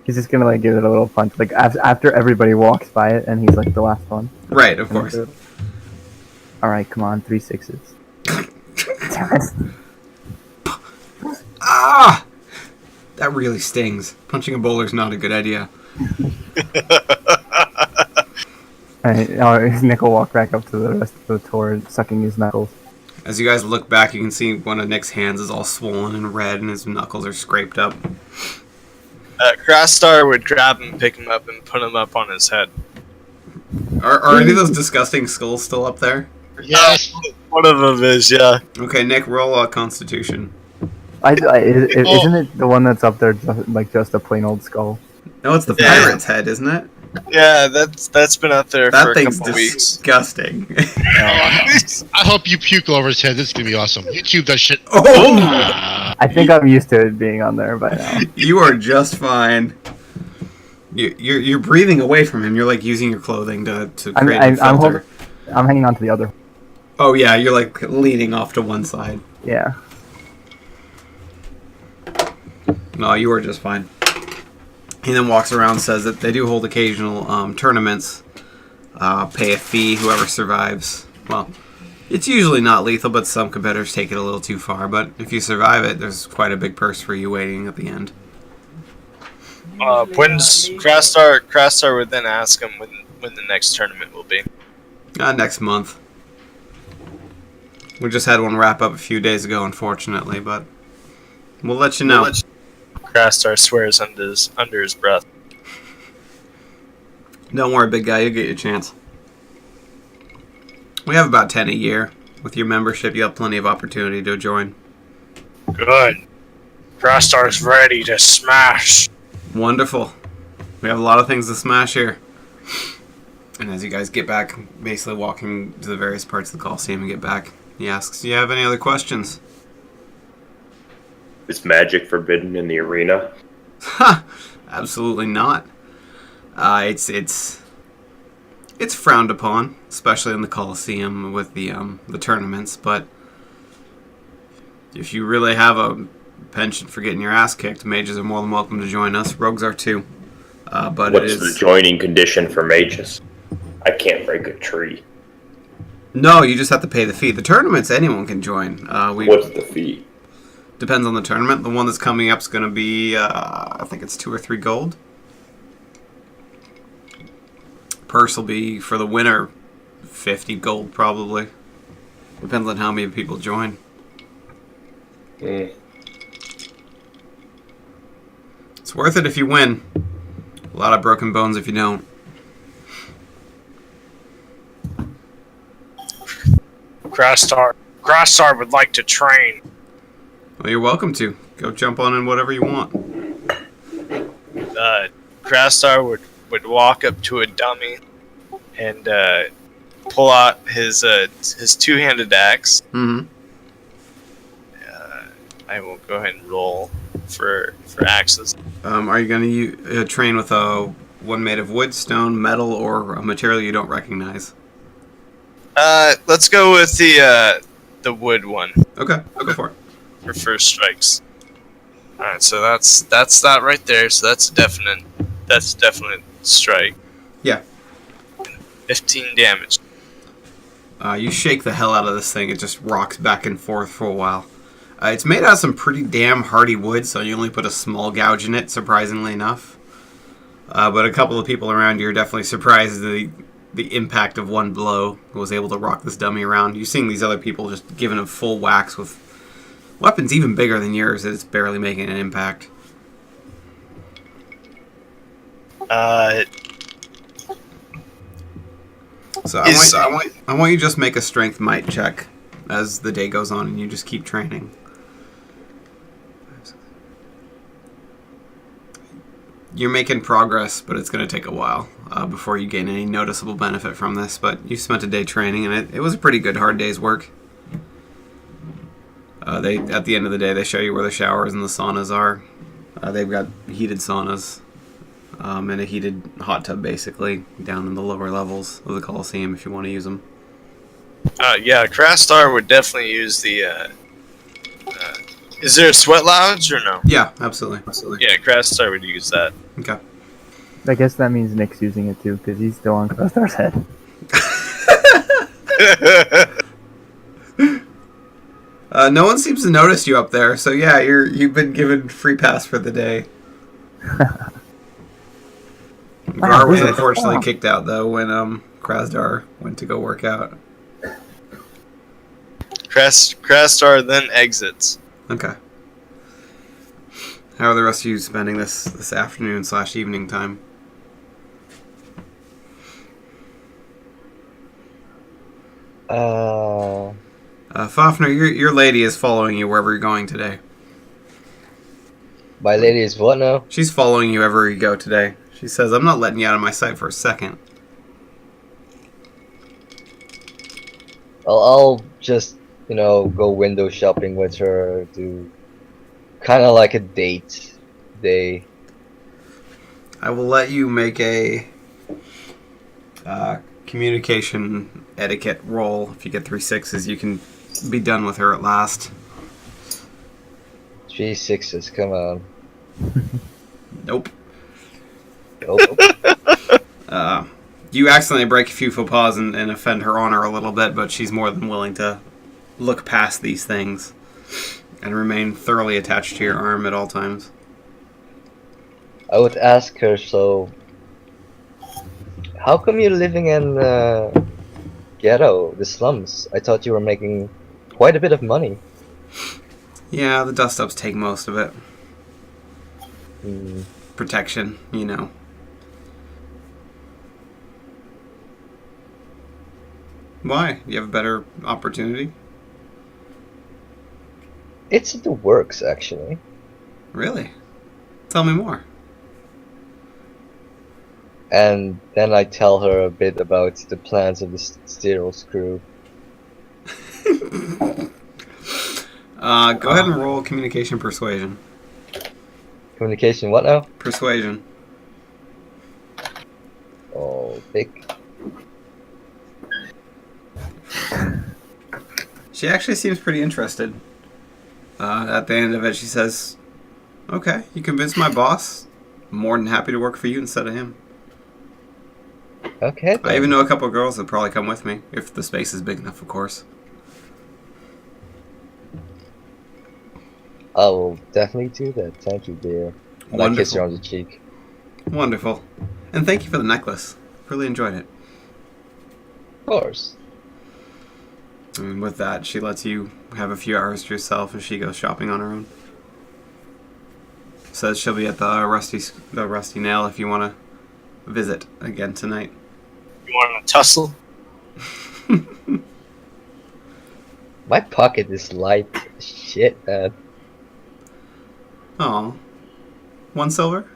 He's just gonna give it a little punch, after everybody walks by it, and he's the last one. Right, of course. All right, come on, 3 6s. Damn it. Ah! That really stings. Punching a boulder's not a good idea. Alright, Nick will walk back up to the rest of the tour, sucking his knuckles. As you guys look back, you can see one of Nick's hands is all swollen and red, and his knuckles are scraped up. Crastar would grab him, pick him up, and put him up on his head. Are any of those disgusting skulls still up there? Yes. One of them is, yeah. Okay, Nick, roll a Constitution. Isn't it the one that's up there just a plain old skull? No, it's the pirate's head, isn't it? Yeah, that's been out there for a couple weeks. Disgusting. I hope you puke all over his head. This is gonna be awesome. YouTube that shit. Oh! I think I'm used to it being on there by now. You are just fine. You're breathing away from him. You're using your clothing to create a filter. I'm hanging on to the other. Oh yeah, you're leaning off to one side. Yeah. No, you are just fine. He then walks around and says that they do hold occasional tournaments. Pay a fee, whoever survives. Well, it's usually not lethal, but some competitors take it a little too far. But if you survive it, there's quite a big purse for you waiting at the end. When's Crastar would then ask him when the next tournament will be. Next month. We just had one wrap up a few days ago, unfortunately, but we'll let you know. Crastar swears under his breath. Don't worry, big guy. You'll get your chance. We have about 10 a year. With your membership, you have plenty of opportunity to join. Good. Crastar's ready to smash. Wonderful. We have a lot of things to smash here. And as you guys get back, basically walking to the various parts of the Coliseum and get back, he asks, do you have any other questions? Is magic forbidden in the arena? Ha! Absolutely not. It's frowned upon, especially in the Coliseum with the tournaments. But if you really have a penchant for getting your ass kicked, mages are more than welcome to join us. Rogues are too. But What's the joining condition for mages? I can't break a tree. No, you just have to pay the fee. The tournaments, anyone can join. What's the fee? Depends on the tournament. The one that's coming up is going to be, I think it's 2 or 3 gold. Purse will be, for the winner, 50 gold probably. Depends on how many people join. Mm. It's worth it if you win. A lot of broken bones if you don't. Crossstar would like to train. Well, you're welcome to. Go jump on in whatever you want. Crossstar would walk up to a dummy and pull out his two-handed axe. Mm-hmm. I will go ahead and roll for axes. Are you going to train with one made of wood, stone, metal, or a material you don't recognize? Let's go with the wood one. Okay, go for it. For first strikes. Alright, so that's that right there, so that's a definite strike. Yeah. 15 damage. You shake the hell out of this thing, it just rocks back and forth for a while. It's made out of some pretty damn hardy wood, so you only put a small gouge in it, surprisingly enough. But a couple of people around you are definitely surprised at the impact of one blow was able to rock this dummy around. You're seeing these other people just giving him full whacks with weapons even bigger than yours. It's barely making an impact. So I want you to just make a strength might check as the day goes on and you just keep training. You're making progress, but it's going to take a while before you gain any noticeable benefit from this. But you spent a day training, and it was a pretty good hard day's work. At the end of the day, they show you where the showers and the saunas are. They've got heated saunas and a heated hot tub, basically, down in the lower levels of the Coliseum if you want to use them. Yeah, Crastar would definitely use the... is there a sweat lounge or no? Yeah, absolutely. Yeah, Crastar would use that. Okay. I guess that means Nick's using it too, because he's still on Crowstar's head. No one seems to notice you up there, so yeah, you've been given free pass for the day. Gar was unfortunately kicked out though when Krasdar went to go work out. Crastar then exits. Okay. How are the rest of you spending this afternoon / evening time? Fafnir, your lady is following you wherever you're going today. My lady is what now? She's following you wherever you go today. She says, I'm not letting you out of my sight for a second. Well, I'll just, go window shopping with her, do kind of like a date day. I will let you make a communication etiquette roll. If you get 3 6s, you can be done with her at last. 3 6s, come on. Nope. Nope. You accidentally break a few faux pas and offend her honor a little bit, but she's more than willing to look past these things and remain thoroughly attached to your arm at all times. I would ask her, so how come you're living in ghetto, the slums? I thought you were making quite a bit of money. Yeah, the dust-ups take most of it. Hmm. Protection, Why? Do you have a better opportunity? It's the works, actually. Really? Tell me more. And then I tell her a bit about the plans of the Steros crew. Go ahead and roll communication persuasion. Communication, what now? Persuasion. Oh, pick. She actually seems pretty interested. At the end of it, she says, "Okay, you convinced my boss. I'm more than happy to work for you instead of him. Okay. I even know a couple of girls that probably come with me, if the space is big enough, of course." I will definitely do that. Thank you, dear. And I kiss her on the cheek. Wonderful. And thank you for the necklace. Really enjoyed it. Of course. And with that, she lets you have a few hours to yourself as she goes shopping on her own. Says she'll be at the Rusty Nail if you want to visit again tonight. You want to tussle? My pocket is light. Shit, man. Oh, 1 silver?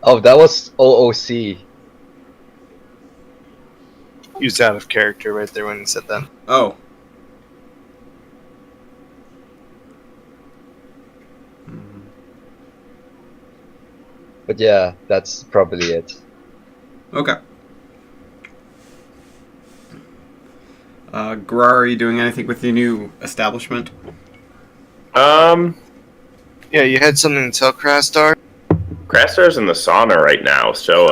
Oh, that was OOC. He was out of character right there when he said that. Oh. But yeah, that's probably it. Okay. Grar, are you doing anything with your new establishment? Yeah, you had something to tell Krastar? Krastar's in the sauna right now, so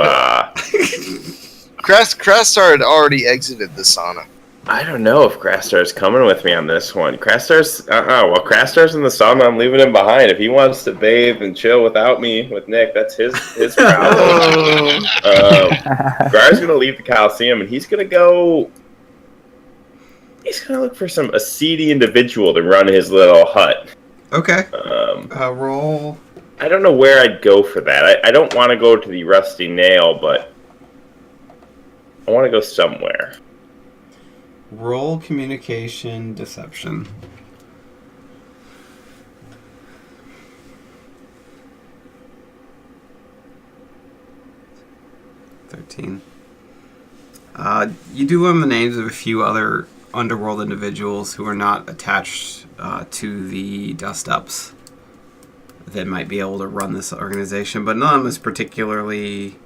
Krastar had already exited the sauna. I don't know if Krastar's coming with me on this one. Krastar's well, Krastar's in the sauna. I'm leaving him behind. If he wants to bathe and chill without me, with Nick, that's his problem. Grar's gonna leave the Coliseum, and he's gonna go. He's gonna look for a seedy individual to run his little hut. Okay. Roll. I don't know where I'd go for that. I don't want to go to the Rusty Nail, but I want to go somewhere. Roll communication deception. $13. You do learn the names of a few other underworld individuals who are not attached to the dust-ups that might be able to run this organization, but none of them is particularly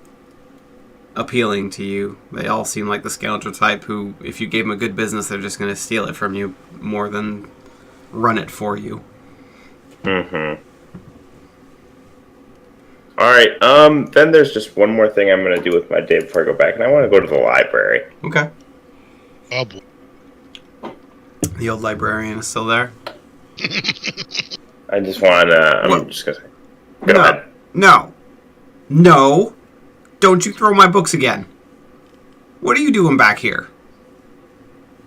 appealing to you. They all seem like the scoundrel type who, if you gave them a good business, they're just going to steal it from you more than run it for you. Mm-hmm. Alright, then there's just one more thing I'm going to do with my day before I go back, and I want to go to the library. Okay. Oh, boy. The old librarian is still there? I just want to, I'm just going to say, go ahead. No! Don't you throw my books again. What are you doing back here?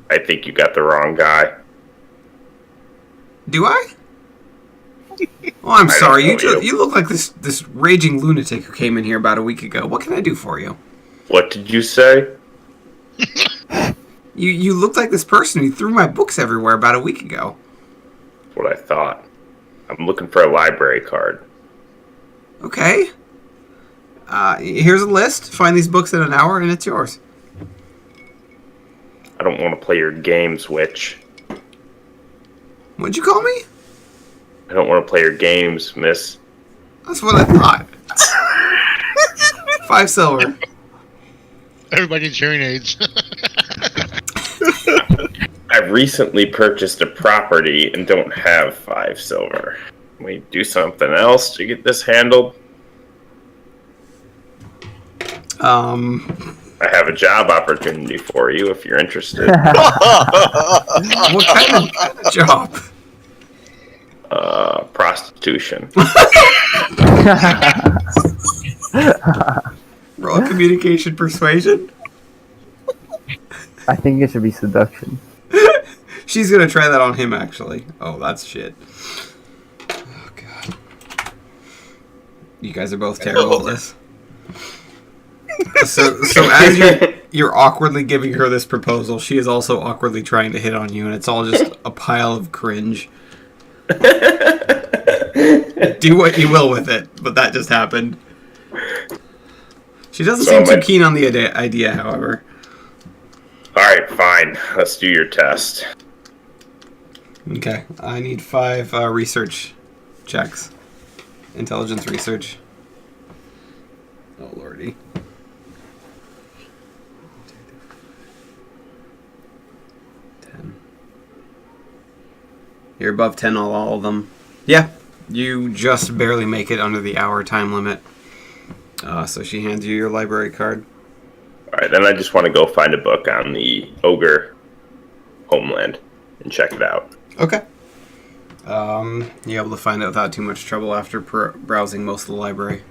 I think you got the wrong guy. Do I? Oh, I'm sorry. You. You look like this raging lunatic who came in here about a week ago. What can I do for you? What did you say? You looked like this person who threw my books everywhere about a week ago. That's what I thought. I'm looking for a library card. Okay. Here's a list. Find these books in an hour, and it's yours. I don't want to play your games, witch. What'd you call me? I don't want to play your games, miss. That's what I thought. 5 silver. Everybody needs hearing aids. I've recently purchased a property and don't have 5 silver. Can we do something else to get this handled? I have a job opportunity for you if you're interested. What kind of job? Prostitution. Roll communication persuasion. I think it should be seduction. She's gonna try that on him, actually. Oh, that's shit. Oh, God. You guys are both terrible at this. So as you're awkwardly giving her this proposal, she is also awkwardly trying to hit on you, and it's all just a pile of cringe. Do what you will with it, but that just happened. She doesn't seem too keen on the idea, however. Alright, fine. Let's do your test. Okay, I need 5 research checks. Intelligence research. Oh, lordy. You're above 10 on all of them. Yeah, you just barely make it under the hour time limit. So she hands you your library card. Alright, then I just want to go find a book on the ogre homeland and check it out. Okay. You're able to find it without too much trouble after browsing most of the library.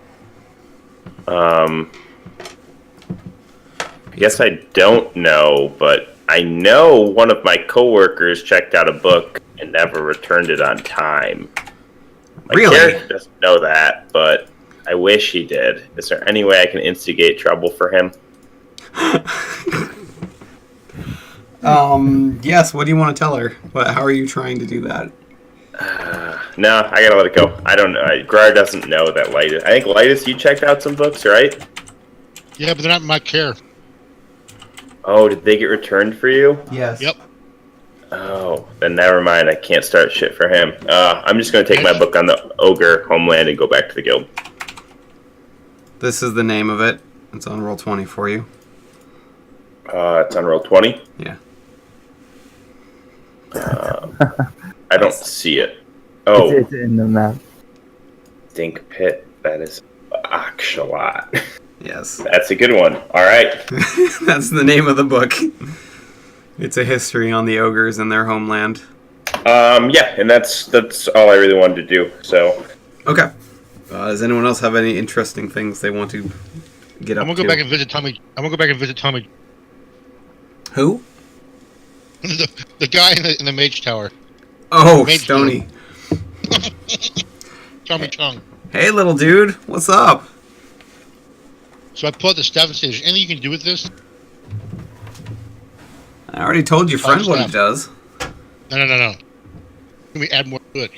I guess I don't know, but I know one of my coworkers checked out a book and never returned it on time. My Really? character doesn't know that, but I wish he did. Is there any way I can instigate trouble for him? Yes, what do you want to tell her? How are you trying to do that? No, I gotta let it go. I don't know. Grar doesn't know that Lightus. I think Lightus, you checked out some books, right? Yeah, but they're not in my care. Oh, did they get returned for you? Yes. Yep. Oh, then never mind. I can't start shit for him. I'm just gonna take my book on the ogre homeland and go back to the guild. This is the name of it. It's on roll 20 for you. It's on roll 20. Yeah. I don't see it. Oh, It's in the map. Stink Pit. That is Akshalat. Yes. That's a good one. All right. That's the name of the book. It's a history on the ogres and their homeland. Yeah, and that's all I really wanted to do. So. Okay. Does anyone else have any interesting things they want to get up I'm gonna to? go back and visit Tommy. I'm gonna go back and visit Tommy. Who? the guy in the mage tower. Oh, Mage Stony. Tommy Chung. Hey, little dude. What's up? So I pull out the staff and say, "Is there anything you can do with this?" I already told your friend what it does. No. Can we add more to it?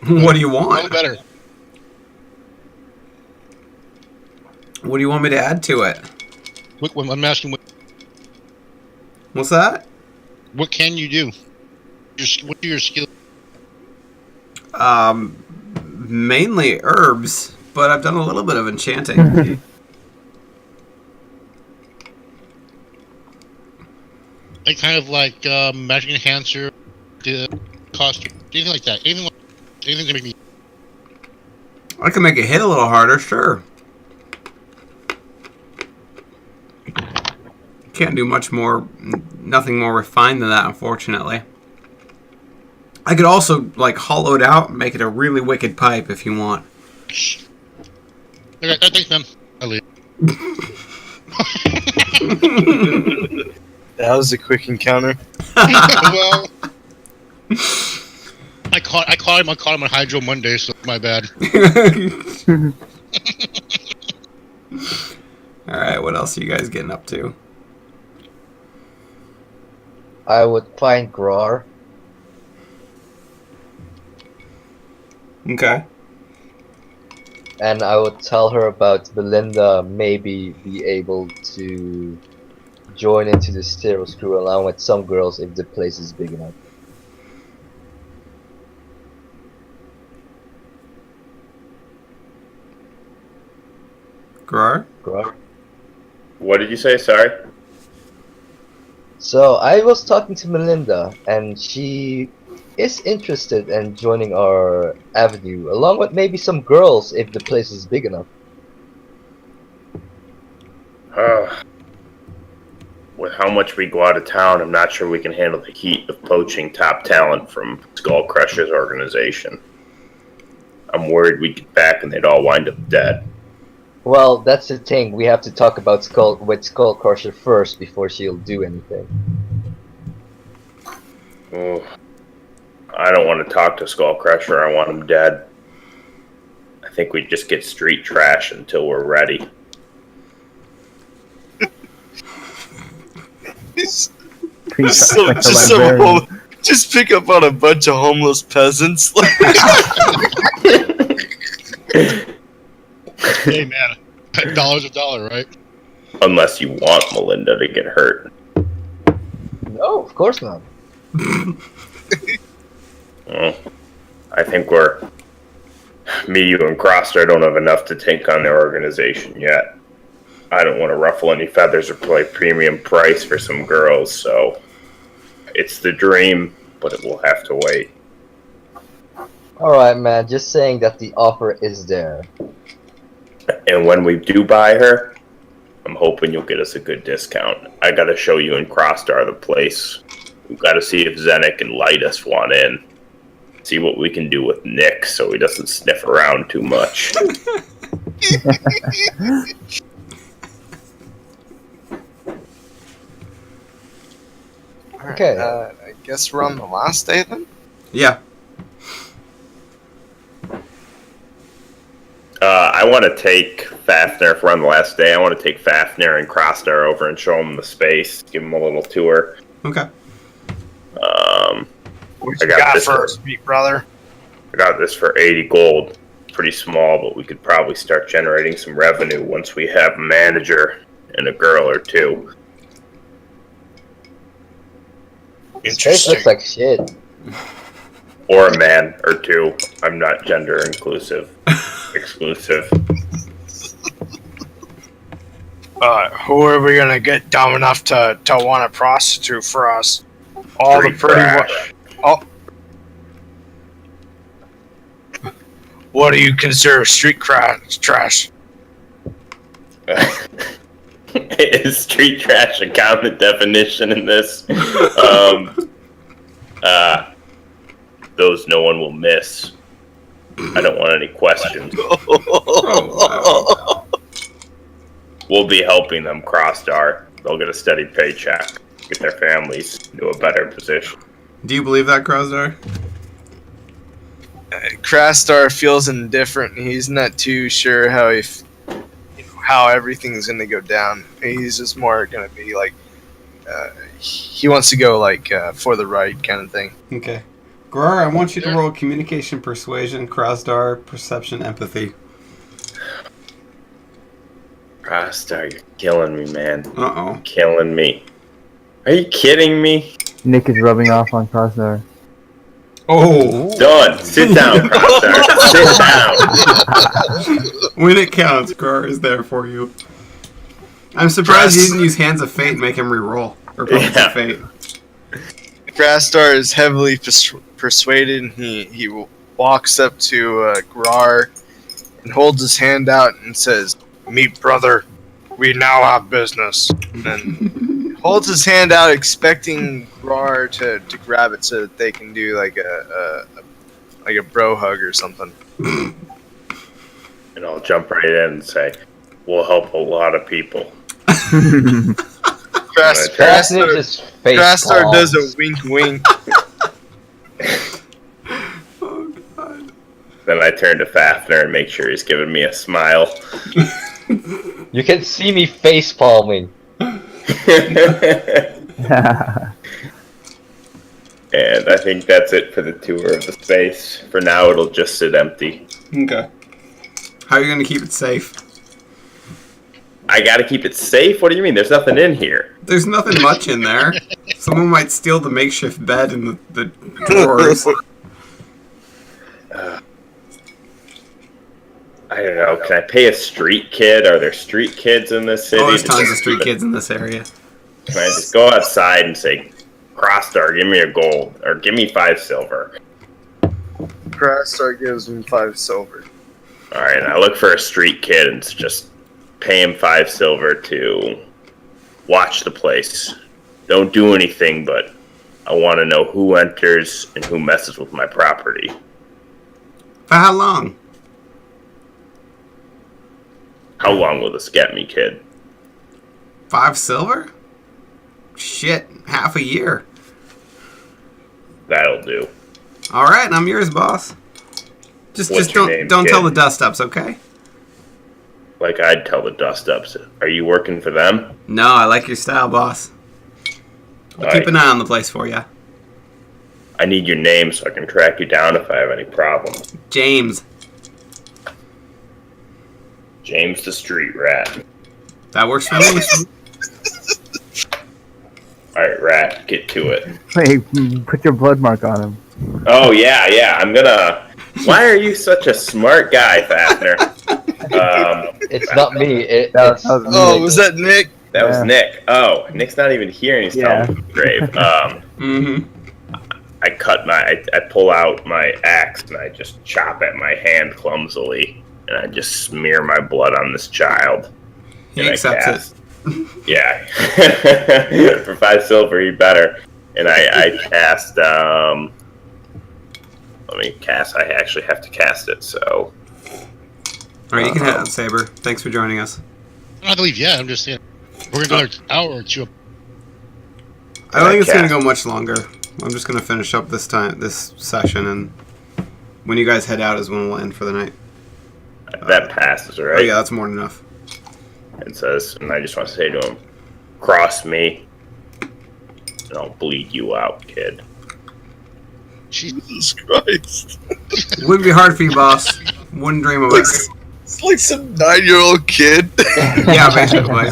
What do you No want? better. What do you want me to add to it? I'm asking, What's that? what can you do? What are your skills? Mainly herbs, but I've done a little bit of enchanting. Like kind of like magic enhancer, the cost, anything like that. Anything to make me. I can make it hit a little harder, sure. Can't do much more, nothing more refined than that, unfortunately. I could also, like, hollow it out and make it a really wicked pipe if you want. Okay, thanks, man. I'll leave. That was a quick encounter. Well, I caught him on Hydro Monday, so my bad. Alright, what else are you guys getting up to? I would find Grar. Okay. And I would tell her about Belinda maybe be able to join into the Steros crew along with some girls if the place is big enough. Grar? Grar? What did you say? Sorry. So I was talking to Melinda and she is interested in joining our avenue along with maybe some girls if the place is big enough. With how much we go out of town, I'm not sure we can handle the heat of poaching top talent from Skull Crusher's organization. I'm worried we'd get back and they'd all wind up dead. Well, that's the thing. We have to talk about Skull Crusher first before she'll do anything. Oh, I don't want to talk to Skull Crusher. I want him dead. I think we just get street trash until we're ready. Just pick up on a bunch of homeless peasants. Hey, man, $1's a dollar, right? Unless you want Melinda to get hurt. No, of course not. Well, I think me, you, and Crosser don't have enough to take on their organization yet. I don't want to ruffle any feathers or play premium price for some girls, so it's the dream, but it will have to wait. Alright, man, just saying that the offer is there. And when we do buy her, I'm hoping you'll get us a good discount. I gotta show you and Crossstar the place. We've gotta see if Zenik and Lightus want in. See what we can do with Nick so he doesn't sniff around too much. Okay. I guess we're on the last day then? Yeah. I want to take Fafnir, if we're on the last day, I want to take Fafnir and Crossstar over and show them the space, give them a little tour. Okay. What I you got got this first, big brother? I got this for 80 gold. Pretty small, but we could probably start generating some revenue once we have a manager and a girl or two. Space looks like shit. Or a man or two. I'm not gender inclusive. Exclusive. Who are we gonna get dumb enough to want a prostitute for us? All Street the pretty trash. Oh. What do you consider street trash? Is street trash a common definition in this? Those no one will miss. I don't want any questions. We'll be helping them Crossstar. They'll get a steady paycheck, get their families into a better position. Do you believe that, Crossstar? Crossstar feels indifferent. He's not too sure how everything's gonna go down. He's just more gonna be like, he wants to go like for the right kind of thing. Okay. Grar, I want you to roll communication, persuasion, Crossstar, perception, empathy. Crossstar, you're killing me, man. Uh-oh. Killing me. Are you kidding me? Nick is rubbing off on Crosshair. Oh! Done. Sit down, Crossstar. Sit down. When it counts, Grar is there for you. I'm surprised you didn't use Hands of Fate and make him re-roll. Or Puppets of Fate. Crossstar is heavily persuaded, and he walks up to Grar and holds his hand out and says, Meet brother, we now have business. and holds his hand out expecting Grar to grab it so that they can do like a bro hug or something. And I'll jump right in and say, we'll help a lot of people. Crossstar Just face Crossstar palms. does a wink wink. Oh, God. Then I turn to Fafnir and make sure he's giving me a smile. You can see me face palming. And I think that's it for the tour of the space. For now, it'll just sit empty. Okay. How are you going to keep it safe? I gotta keep it safe? What do you mean? There's nothing in here. There's nothing much in there. Someone might steal the makeshift bed and the drawers. I don't know. Can I pay a street kid? Are there street kids in this city? Oh, there's tons of street kids in this area. Can I just go outside and say, Crossstar, give me a gold, or give me 5 silver? Crossstar gives him 5 silver. Alright, I look for a street kid and just pay him 5 silver to watch the place. Don't do anything, but I want to know who enters and who messes with my property. For how long? How long will this get me, kid? 5 silver? Shit, half a year. That'll do. Alright, I'm yours, boss. What's Just your name, don't kid? tell the dust-ups, okay? Like I'd tell the dust-ups. Are you working for them? No, I like your style, boss. I'll keep an eye on the place for you. I need your name so I can track you down if I have any problems. James. James the Street Rat. That works for me. Alright, Rat, get to it. Hey, put your blood mark on him. Oh, yeah, I'm gonna... Why are you such a smart guy, Fafner? It's not me. That was me. Oh, was that Nick? That was Yeah. Nick. Oh, Nick's not even here and he's telling me to be brave. Mm-hmm. I pull out my axe and I just chop at my hand clumsily and I just smear my blood on this child. He And I accepts cast- it. Yeah. For 5 silver, he better. And I cast, let me cast, I actually have to cast it, so. Alright, you can head out, Saber. Thanks for joining us. I don't believe, yeah, I'm just saying. We're going to go another hour or two. I don't think it's going to cast. go much longer. I'm just going to finish up this session, and when you guys head out is when we'll end for the night. That passes, right? Oh yeah, that's more than enough. It says, and I just want to say to him, cross me, and I'll bleed you out, kid. Jesus Christ. It wouldn't be hard for you, boss. Wouldn't dream of it. It's like some 9-year-old kid. Yeah, basically.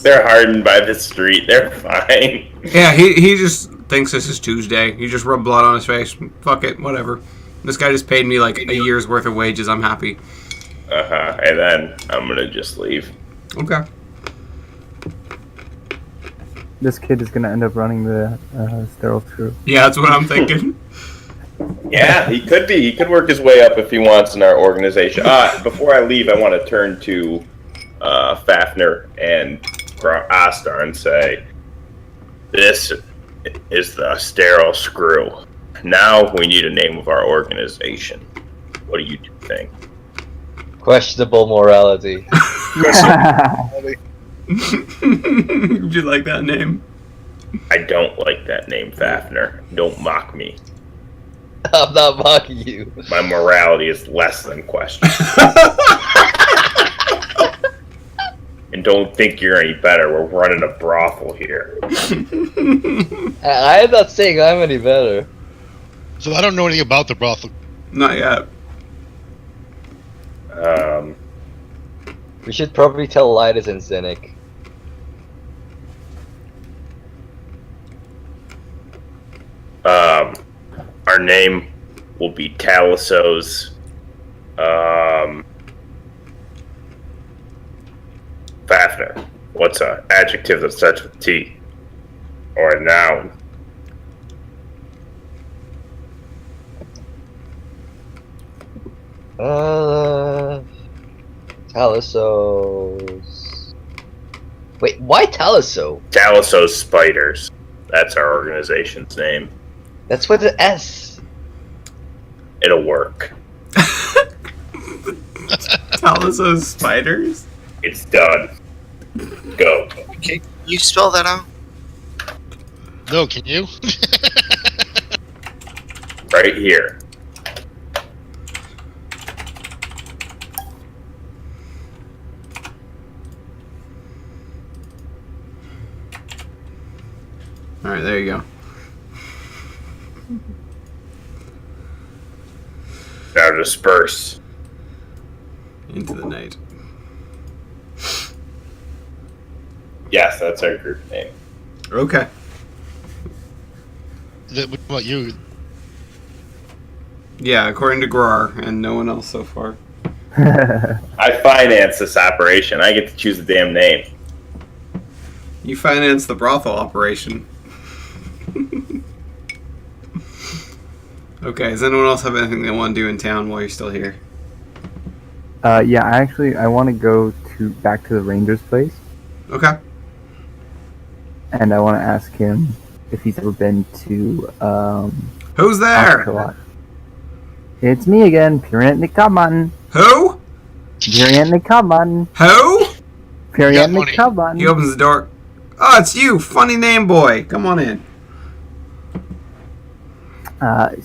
They're hardened by the street. They're fine. Yeah, he just thinks this is Tuesday. He just rubbed blood on his face. Fuck it, whatever. This guy just paid me like a year's worth of wages. I'm happy. And then I'm gonna just leave. Okay. This kid is gonna end up running the sterile screw. Yeah, that's what I'm thinking. Yeah, he could be. He could work his way up if he wants in our organization. Before I leave, I want to turn to Fafner and Astar and say, this is the sterile screw. Now we need a name of our organization. What do you think? Questionable morality. Would you like that name? I don't like that name, Fafner. Don't mock me. I'm not mocking you. My morality is less than questionable. And don't think you're any better. We're running a brothel here. I'm not saying I'm any better. So I don't know anything about the brothel. Not yet. We should probably tell Lidus and Zenik. Our name will be Talisos. Fafner. What's an adjective that starts with T? Or a noun? Talisos. Wait, why Taliso? Talisos Spiders. That's our organization's name. That's with an S. It'll work. Tell us those spiders. It's done. Go. Can you spell that out? No, can you? Right here. Alright, there you go. Now disperse. Into the night. Yes, that's our group name. Okay. What about you? Yeah, according to Grar, and no one else so far. I finance this operation. I get to choose the damn name. You finance the brothel operation. Okay, does anyone else have anything they want to do in town while you're still here? Yeah, I want to go back to the ranger's place, Okay. and I want to ask him if he's ever been to Who's there? Ocelot. It's me again, Puriently Kaman. Who? Puriently Kaman. Who? Puriently money. Kaman. He opens the door. Oh, it's you, funny name boy. Come on in.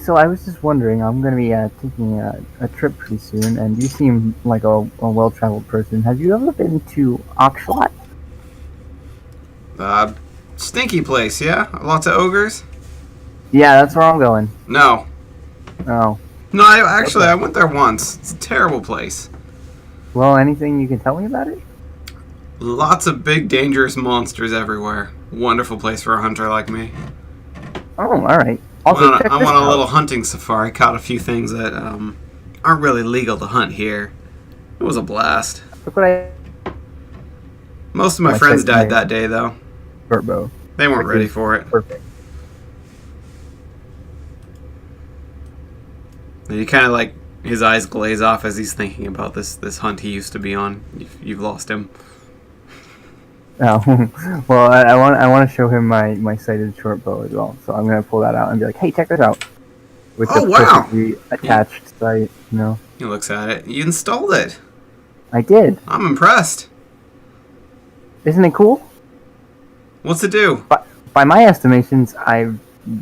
So I was just wondering, I'm going to be taking a trip pretty soon, and you seem like a well-traveled person. Have you ever been to Oxlot? Stinky place, yeah? Lots of ogres? Yeah, that's where I'm going. No. Oh. No, I went there once. It's a terrible place. Well, anything you can tell me about it? Lots of big, dangerous monsters everywhere. Wonderful place for a hunter like me. Oh, all right. Also, check I this want a out. little hunting safari. Caught a few things that aren't really legal to hunt here. It was a blast. Look what I Most of my My friends sight- died my- that day, though. short bow. They weren't Which ready is for it. Perfect. And he kind of like his eyes glaze off as he's thinking about this hunt he used to be on. You've lost him. Oh, well, I want to show him my sighted short bow as well. So I'm gonna pull that out and be like, "Hey, check this out!" With Oh, the wow. perfectly attached sight. You know, He looks at it. You installed it. I did. I'm impressed. Isn't it cool? What's it do? By my estimations, I've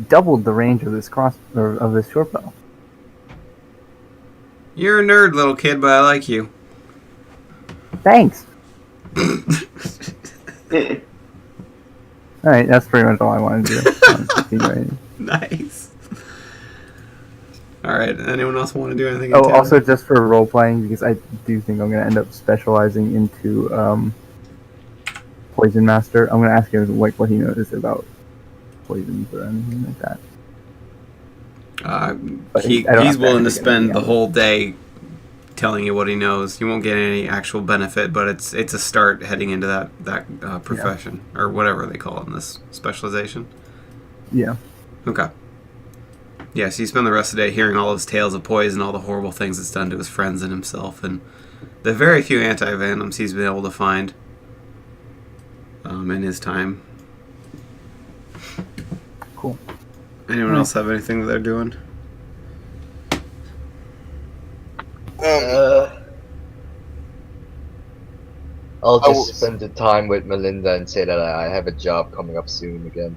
doubled the range of this of this short bow. You're a nerd, little kid, but I like you. Thanks. All right, that's pretty much all I wanted to do. Nice. All right. Anyone else want to do anything? Oh, also just for role playing, because I do think I'm gonna end up specializing into Poison Master. I'm gonna ask him what he knows about poisons or anything like that. But he's I don't have to willing to actually get spend any the out. whole day telling you what he knows. You won't get any actual benefit, but it's a start heading into that profession or whatever they call it in this specialization. Yeah. Okay. Yeah, so you spend the rest of the day hearing all his tales of poison, all the horrible things it's done to his friends and himself, and the very few anti-venoms he's been able to find in his time. Cool. Anyone else have anything that they're doing? I'll I just will- spend the time with Melinda and say that I have a job coming up soon again.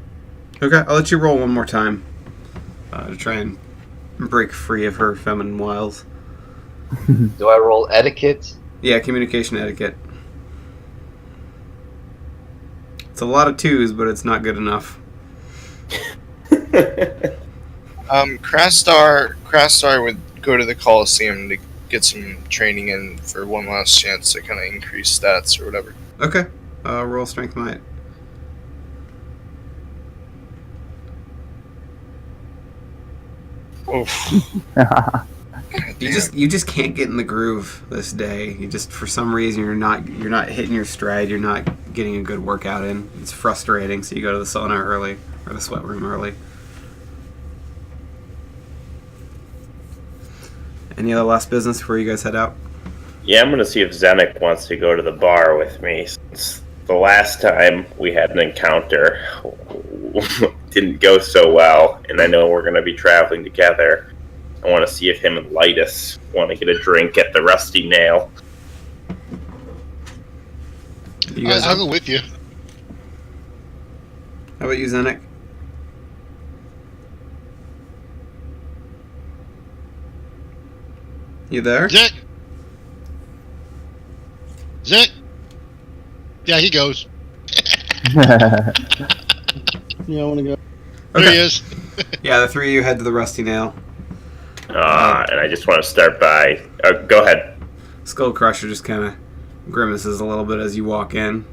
Okay, I'll let you roll one more time to try and break free of her feminine wiles. Do I roll etiquette? Yeah, communication etiquette. It's a lot of twos, but it's not good enough. Crastar would go to the Coliseum to get some training in for one last chance to kind of increase stats or whatever. Okay, roll strength might. Oof. You just can't get in the groove this day. You just for some reason you're not hitting your stride. You're not getting a good workout in. It's frustrating. So you go to the sauna early or the sweat room early. Any other last business before you guys head out? Yeah, I'm gonna see if Zenek wants to go to the bar with me. Since the last time we had an encounter didn't go so well, and I know we're gonna be traveling together. I want to see if him and Lightus want to get a drink at the Rusty Nail. You guys, I'll go with you. how about you, Zenek? You there? Zach. Zach. Yeah, he goes. Yeah, I want to go. There he is. Yeah, the three of you head to the Rusty Nail. And I just want to start by... go ahead. Skull Crusher just kind of grimaces a little bit as you walk in.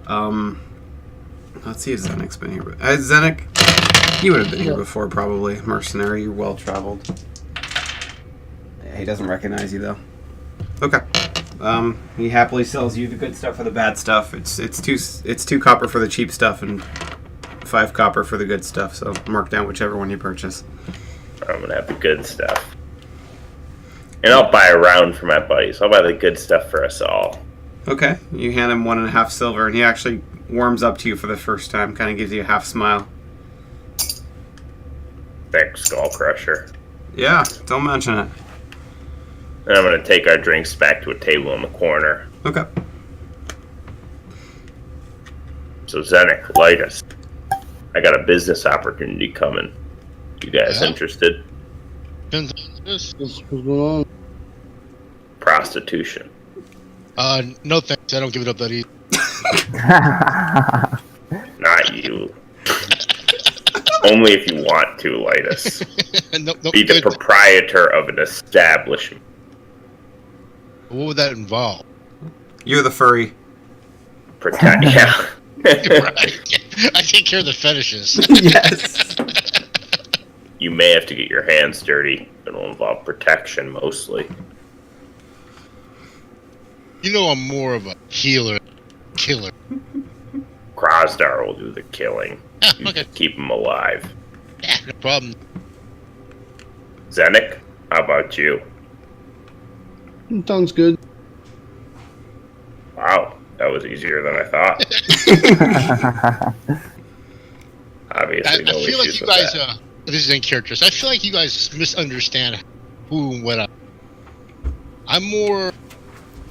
Let's see if Zenek's been here. Zenek, you would have been here before, probably. Mercenary, you're well traveled. Yeah, he doesn't recognize you though. Okay. He happily sells you the good stuff for the bad stuff. It's 2 copper for the cheap stuff and 5 copper for the good stuff. So mark down whichever one you purchase. I'm going to have the good stuff. And I'll buy a round for my buddies. I'll buy the good stuff for us all. Okay. You hand him 1.5 silver, and he actually warms up to you for the first time. Kind of gives you a half smile. Thanks, Skull Crusher. Yeah. Don't mention it. And I'm going to take our drinks back to a table in the corner. Okay. So, Zenek, Lightus, I got a business opportunity coming. You guys Yeah? interested? Depends on this. What's going on? Prostitution. No thanks. I don't give it up that easy. Not you. Only if you want to, Lightus. Nope, Be the good. proprietor of an establishment. What would that involve? You're the furry. Yeah. Right. I take care of the fetishes. Yes. You may have to get your hands dirty. It'll involve protection mostly. You know I'm more of a healer, killer. Krasdar will do the killing. Yeah, You okay. just keep him alive. Yeah, no problem. Zenik, how about you? Sounds good. Wow, that was easier than I thought. Obviously, no I feel like issues you with guys, that. this is in characters. I feel like you guys misunderstand who and what I'm more,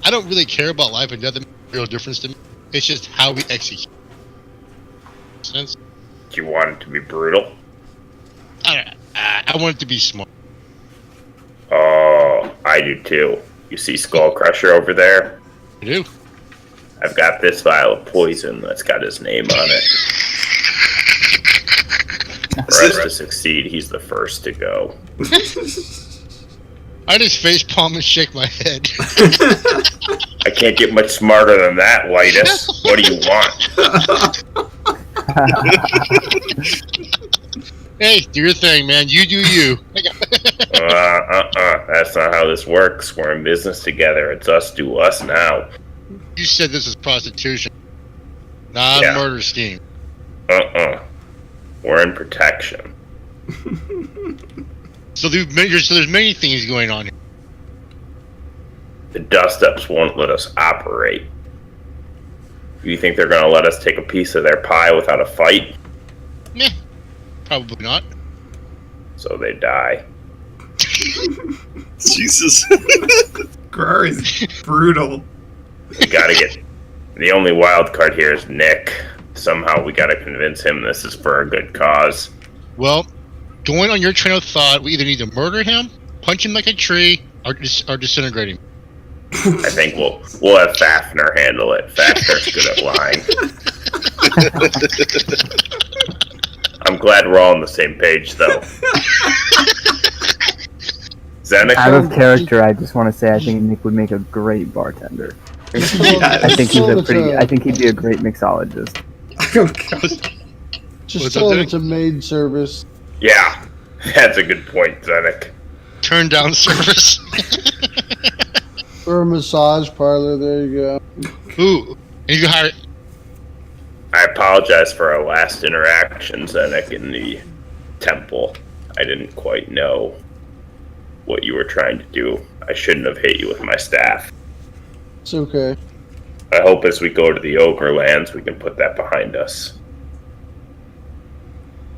I don't really care about life and death. It makes a real difference to me. It's just how we execute. Sense? Do you want it to be brutal? I want it to be smart. Oh, I do too. You see Skull Crusher over there? I do. I've got this vial of poison that's got his name on it. For us to succeed, he's the first to go. I just face palm and shake my head. I can't get much smarter than that, Whitus. What do you want? Hey, do your thing, man. You do you. That's not how this works. We're in business together. It's us do us now. You said this is prostitution, not Yeah. a murder scheme. We're in protection. So there's many things going on here. The dust-ups won't let us operate. You think they're going to let us take a piece of their pie without a fight? Meh, probably not. So they die. Jesus. Grar is brutal. We gotta get... The only wild card here is Nick. Somehow we gotta convince him this is for a good cause. Well, going on your train of thought, we either need to murder him, punch him like a tree, or disintegrate him. I think we'll have Fafnir handle it. Fafnir's good at lying. I'm glad we're all on the same page, though. Out Zenek? of character, I just want to say I think Nick would make a great bartender. I think I think he'd be a great mixologist. Oh, God. Just What's tell up, him Nick? it's a maid service. Yeah, that's a good point, Zenek. Turn down service. Or a massage parlor, there you go. Ooh, and you hire. I apologize for our last interaction, Zenek, in the temple. I didn't quite know what you were trying to do. I shouldn't have hit you with my staff. It's okay. I hope as we go to the Ogre Lands, we can put that behind us.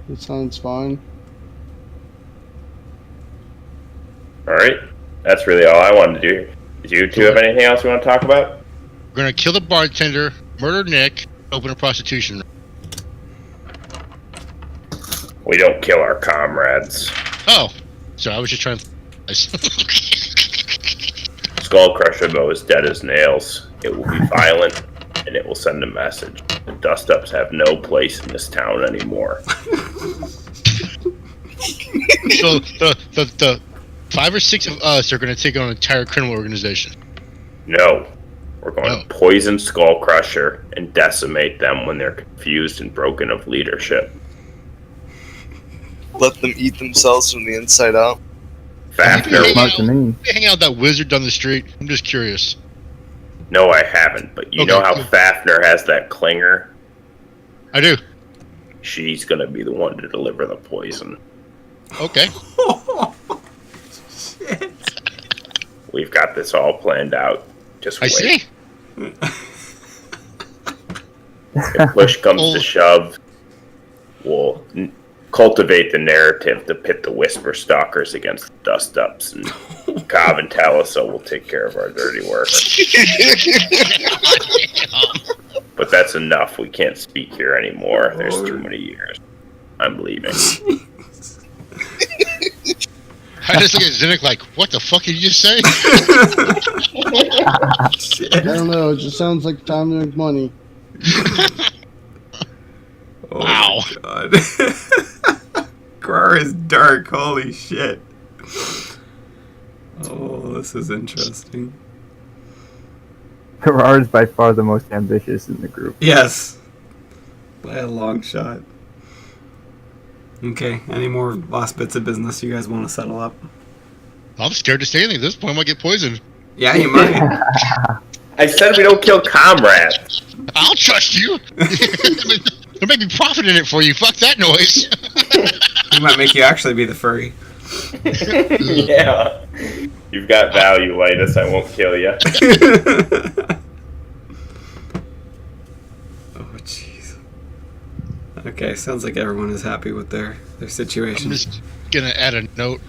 It sounds fine. Alright? That's really all I wanted to do. Do you two have anything else you want to talk about? We're gonna kill the bartender, murder Nick, open a prostitution ring. We don't kill our comrades. Oh, sorry, I was just trying to. Skull Crusher, though, is dead as nails. It will be violent, and it will send a message. The dust-ups have no place in this town anymore. So the 5 or 6 of us are gonna take on an entire criminal organization. No. We're going No. to poison Skull Crusher and decimate them when they're confused and broken of leadership. Let them eat themselves from the inside out. Fafnir, Hey, Smart to me. You hang out with that wizard down the street. I'm just curious. no, I haven't, but you Okay, know how cool. Fafnir has that clinger? I do. She's gonna be the one to deliver the poison. Okay. Shit. We've got this all planned out. Just I wait. see. If push comes Oh. to shove, we'll cultivate the narrative to pit the Whisperstalkers against the dust-ups, and Cobb and Talisa will take care of our dirty work. But that's enough. We can't speak here anymore. There's too many years. I'm leaving. I just look at Zinnik like, what the fuck did you just say? I don't know, it just sounds like time to make money. Oh Wow. my God. Grar is dark. Holy shit. Oh, this is interesting. Gerard is by far the most ambitious in the group. Yes. By a long shot. Okay, any more last bits of business you guys want to settle up? I'm scared to say anything at this point. I might get poisoned. Yeah, you might. I said we don't kill comrades. I'll trust you. There may be profit in it for you. Fuck that noise. He might make you actually be the furry. Yeah. You've got value, Lightus. I won't kill you. Oh, jeez. Okay, sounds like everyone is happy with their situation. I'm just gonna add a note.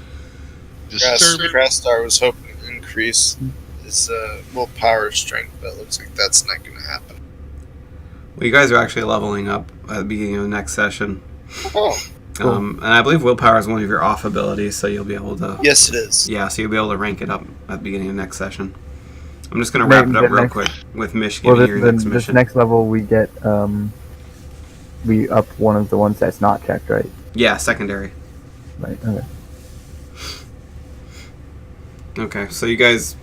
Crastar was hoping to increase his willpower strength, but it looks like that's not going to happen. Well, you guys are actually leveling up at the beginning of the next session. Oh. Cool. And I believe willpower is one of your off abilities, so you'll be able to... Yes, it is. Yeah, so you'll be able to rank it up at the beginning of the next session. I'm just going to wrap it up real quick with Mish giving you your next mission. This next level we get, we up one of the ones that's not checked, right? Yeah, secondary. Right, okay. Okay, so you guys...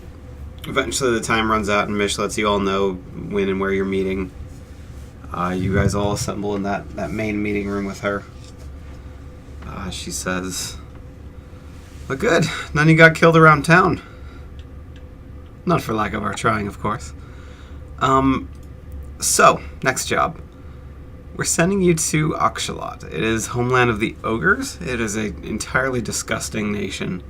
Eventually the time runs out and Mish lets you all know when and where you're meeting. You guys all assemble in that main meeting room with her. She says, "Well, good. None of you got killed around town. Not for lack of our trying, of course. So, next job. We're sending you to Akshalat. It is homeland of the ogres. It is an entirely disgusting nation.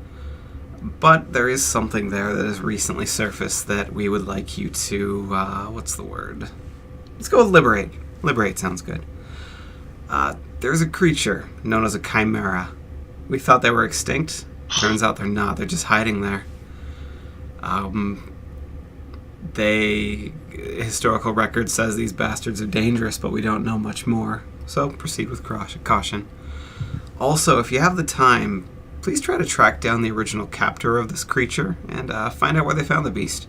But there is something there that has recently surfaced that we would like you to, what's the word? Let's go with liberate. Liberate sounds good. There's a creature known as a chimera. We thought they were extinct. Turns out they're not. They're just hiding there. Historical record says these bastards are dangerous, but we don't know much more. So proceed with caution. Also, if you have the time, please try to track down the original captor of this creature and find out where they found the beast.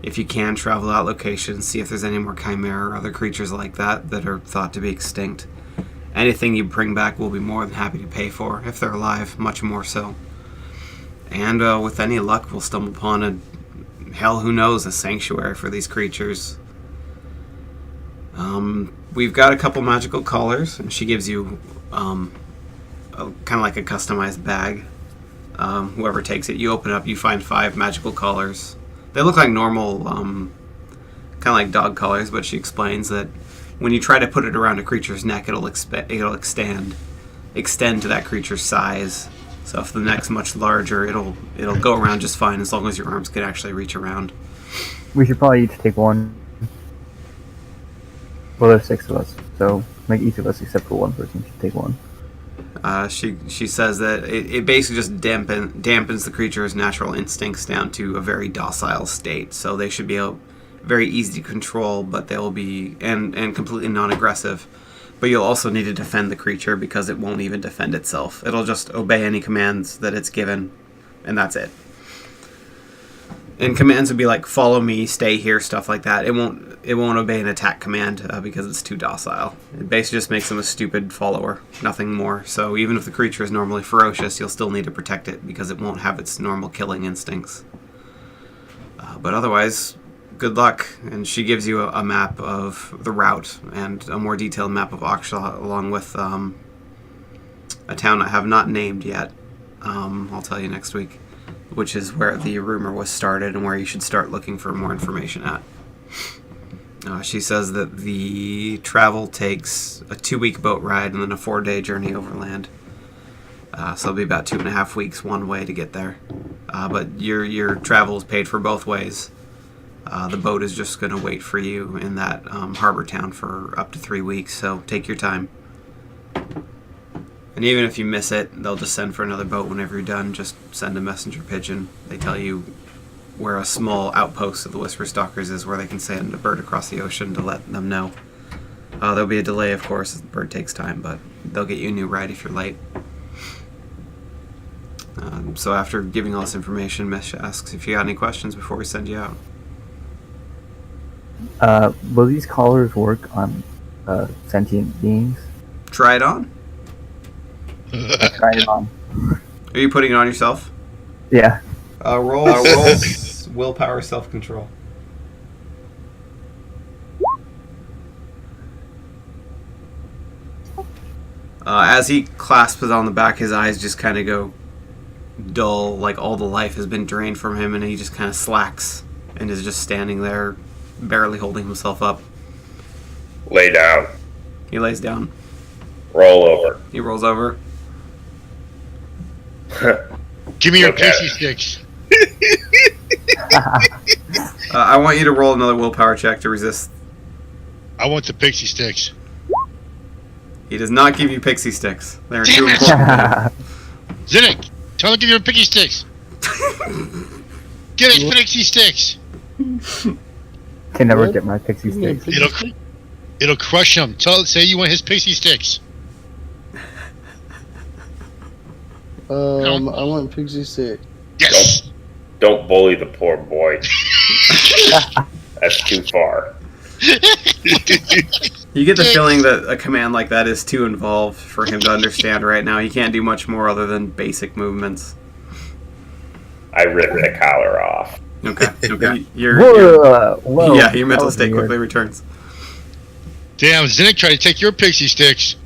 If you can, travel out locations, see if there's any more chimera or other creatures like that that are thought to be extinct. Anything you bring back we'll be more than happy to pay for, if they're alive, much more so. And with any luck, we'll stumble upon who knows, a sanctuary for these creatures. We've got a couple magical collars, and she gives you kind of like a customized bag. Whoever takes it, you open it up, you find 5 magical collars. They look like normal, kind of like dog collars, but she explains that when you try to put it around a creature's neck, it'll extend to that creature's size. So if the neck's much larger, it'll go around just fine as long as your arms can actually reach around. We should probably each take one. Well, there's 6 of us, so like each of us except for one person should take one. She says that it basically just dampens the creature's natural instincts down to a very docile state, so they should be very easy to control, but they'll be and completely non-aggressive. But you'll also need to defend the creature because it won't even defend itself. It'll just obey any commands that it's given, and that's it. And commands would be like follow me, stay here, stuff like that. It won't obey an attack command because it's too docile. It basically just makes them a stupid follower, nothing more. So even if the creature is normally ferocious, you'll still need to protect it because it won't have its normal killing instincts. But otherwise, good luck. And she gives you a map of the route and a more detailed map of Akshalat, along with a town I have not named yet. I'll tell you next week, which is where the rumor was started and where you should start looking for more information at. She says that the travel takes a 2-week boat ride and then a 4-day journey overland. So it'll be about 2.5 weeks one way to get there. But your travel is paid for both ways. The boat is just going to wait for you in that harbor town for up to 3 weeks, so take your time. And even if you miss it, they'll just send for another boat whenever you're done. Just send a messenger pigeon. They tell you where a small outpost of the Whisperstalkers is, where they can send a bird across the ocean to let them know. There'll be a delay, of course, as the bird takes time, but they'll get you a new ride if you're late. So after giving all this information, Mish asks if you got any questions before we send you out. Will these collars work on sentient beings? Try it on. Try it on. Are you putting it on yourself? Yeah. Roll willpower self-control. As he clasps it on the back, his eyes just kind of go dull, like all the life has been drained from him, and he just kind of slacks and is just standing there, barely holding himself up. Lay down. He lays down. Roll over. He rolls over. Give me your Look at pixie it. sticks. I want you to roll another willpower check to resist. I want the pixie sticks. He does not give you pixie sticks. They're too important. Zinnik, tell him to give you pixie sticks. Get his pixie sticks. Can never What? get my pixie Give me a sticks. pixie It'll crush him. Say you want his pixie sticks. I want pixie stick. Yes. Don't bully the poor boy. That's too far. You get the feeling that a command like that is too involved for him to understand right now. He can't do much more other than basic movements. I ripped the collar off. Okay. Whoa! Yeah, your mental That was state weird. quickly returns. Damn, Zinnik tried to take your pixie sticks.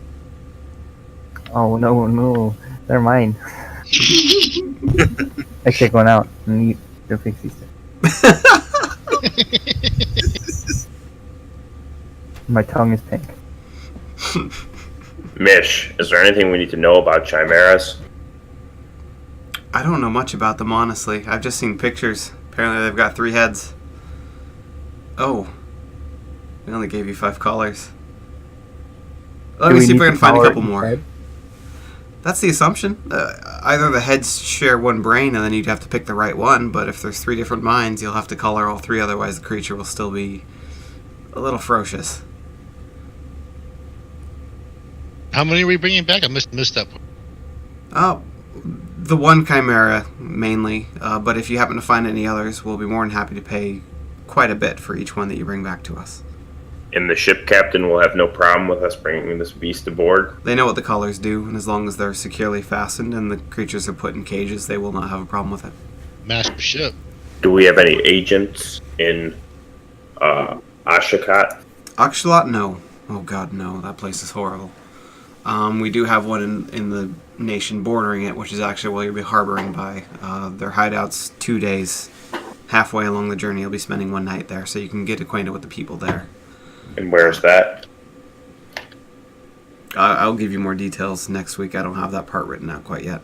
Oh no, they're mine. I take one out and eat the pixie stick. My tongue is pink. Mish, is there anything we need to know about chimeras? I don't know much about them, honestly. I've just seen pictures. Apparently they've got 3 heads. Oh. We only gave you 5 collars. Let Do me we see if need we to can find a collar couple each more. head? That's the assumption. Either the heads share one brain and then you'd have to pick the right one, but if there's 3 different minds, you'll have to color all 3, otherwise the creature will still be a little ferocious. How many are we bringing back? I missed that one. Oh, the one chimera, mainly. But if you happen to find any others, we'll be more than happy to pay quite a bit for each one that you bring back to us. And the ship captain will have no problem with us bringing this beast aboard? They know what the collars do, and as long as they're securely fastened and the creatures are put in cages, they will not have a problem with it. Master ship. Do we have any agents in Ashakat? Akshalat, no. Oh god, no. That place is horrible. We do have one in the nation bordering it, which is actually where you'll be harboring by. Their hideout's 2 days. Halfway along the journey, you'll be spending 1 night there, so you can get acquainted with the people there. And where's that? I'll give you more details next week. I don't have that part written out quite yet.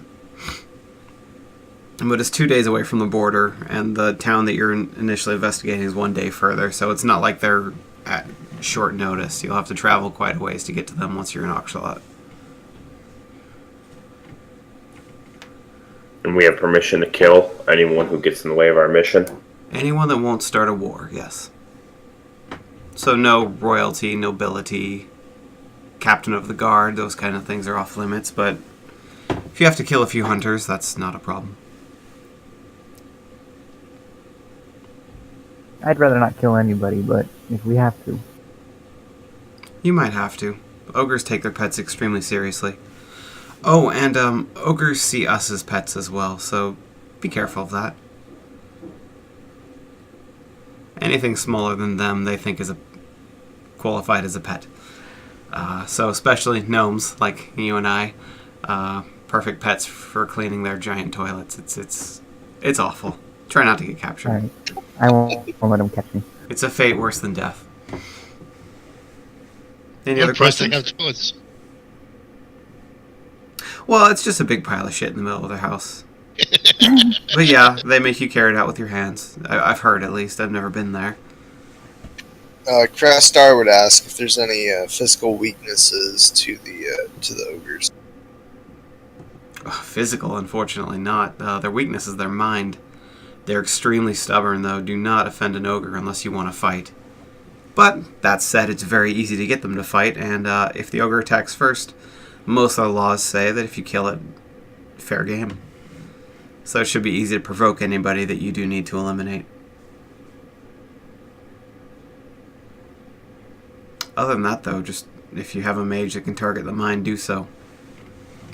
But it's 2 days away from the border, and the town that you're initially investigating is 1 day further, so it's not like they're at short notice. You'll have to travel quite a ways to get to them once you're in Akshalat. And we have permission to kill anyone who gets in the way of our mission? Anyone that won't start a war, yes. So no royalty, nobility, captain of the guard, those kind of things are off limits, but if you have to kill a few hunters, that's not a problem. I'd rather not kill anybody, but if we have to. You might have to. Ogres take their pets extremely seriously. Oh, and ogres see us as pets as well, so be careful of that. Anything smaller than them, they think is qualified as a pet. So especially gnomes, like you and I, perfect pets for cleaning their giant toilets. It's awful. Try not to get captured. Alright. I won't let him catch me. It's a fate worse than death. Any I'm other impressed they questions? have toilets. Well, it's just a big pile of shit in the middle of their house. But yeah, they make you carry it out with your hands. I've heard, at least. I've never been there. Crastar would ask if there's any physical weaknesses to the ogres. Physical, unfortunately not. Their weakness is their mind. They're extremely stubborn, though. Do not offend an ogre unless you want to fight. But, that said, it's very easy to get them to fight, and if the ogre attacks first, most of the laws say that if you kill it, fair game. So it should be easy to provoke anybody that you do need to eliminate. Other than that, though, just if you have a mage that can target the mind, do so.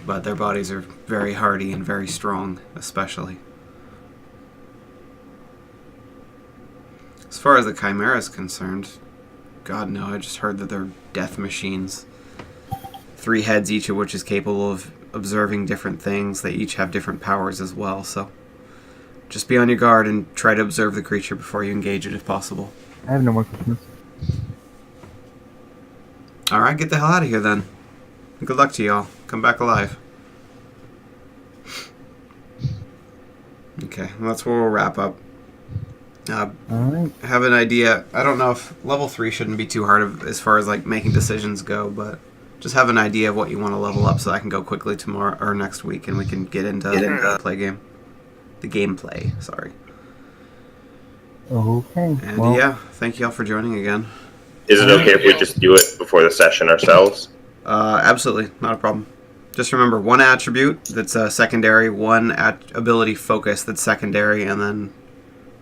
But their bodies are very hardy and very strong, especially. As far as the Chimera is concerned, God no, I just heard that they're death machines. 3 heads, each of which is capable of observing different things. They each have different powers as well, so just be on your guard and try to observe the creature before you engage it if possible. I have no more questions. Alright, get the hell out of here then. Good luck to y'all. Come back alive. Okay, well, that's where we'll wrap up. Alright. Have an idea. I don't know if level 3 shouldn't be too hard as far as like making decisions go, but just have an idea of what you want to level up so I can go quickly tomorrow or next week and we can get into the play game. The gameplay, sorry. Okay. And well, yeah, thank you all for joining again. Is it okay if we just do it before the session ourselves? Absolutely, not a problem. Just remember 1 attribute that's secondary, 1 ability focus that's secondary, and then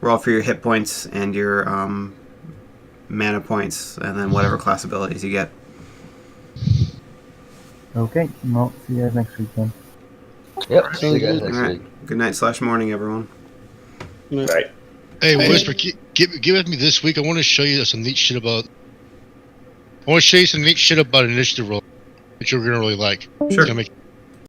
roll for your hit points and your mana points, and then whatever class abilities you get. Okay. Well, see you guys next week then. Yep. See you guys All next right. week. Good night / morning, everyone. Right. Hey, Whisper, give it with me this week. I want to show you some neat shit about. I want to show you some neat shit about initiative roll that you're gonna really like. Sure. It's gonna make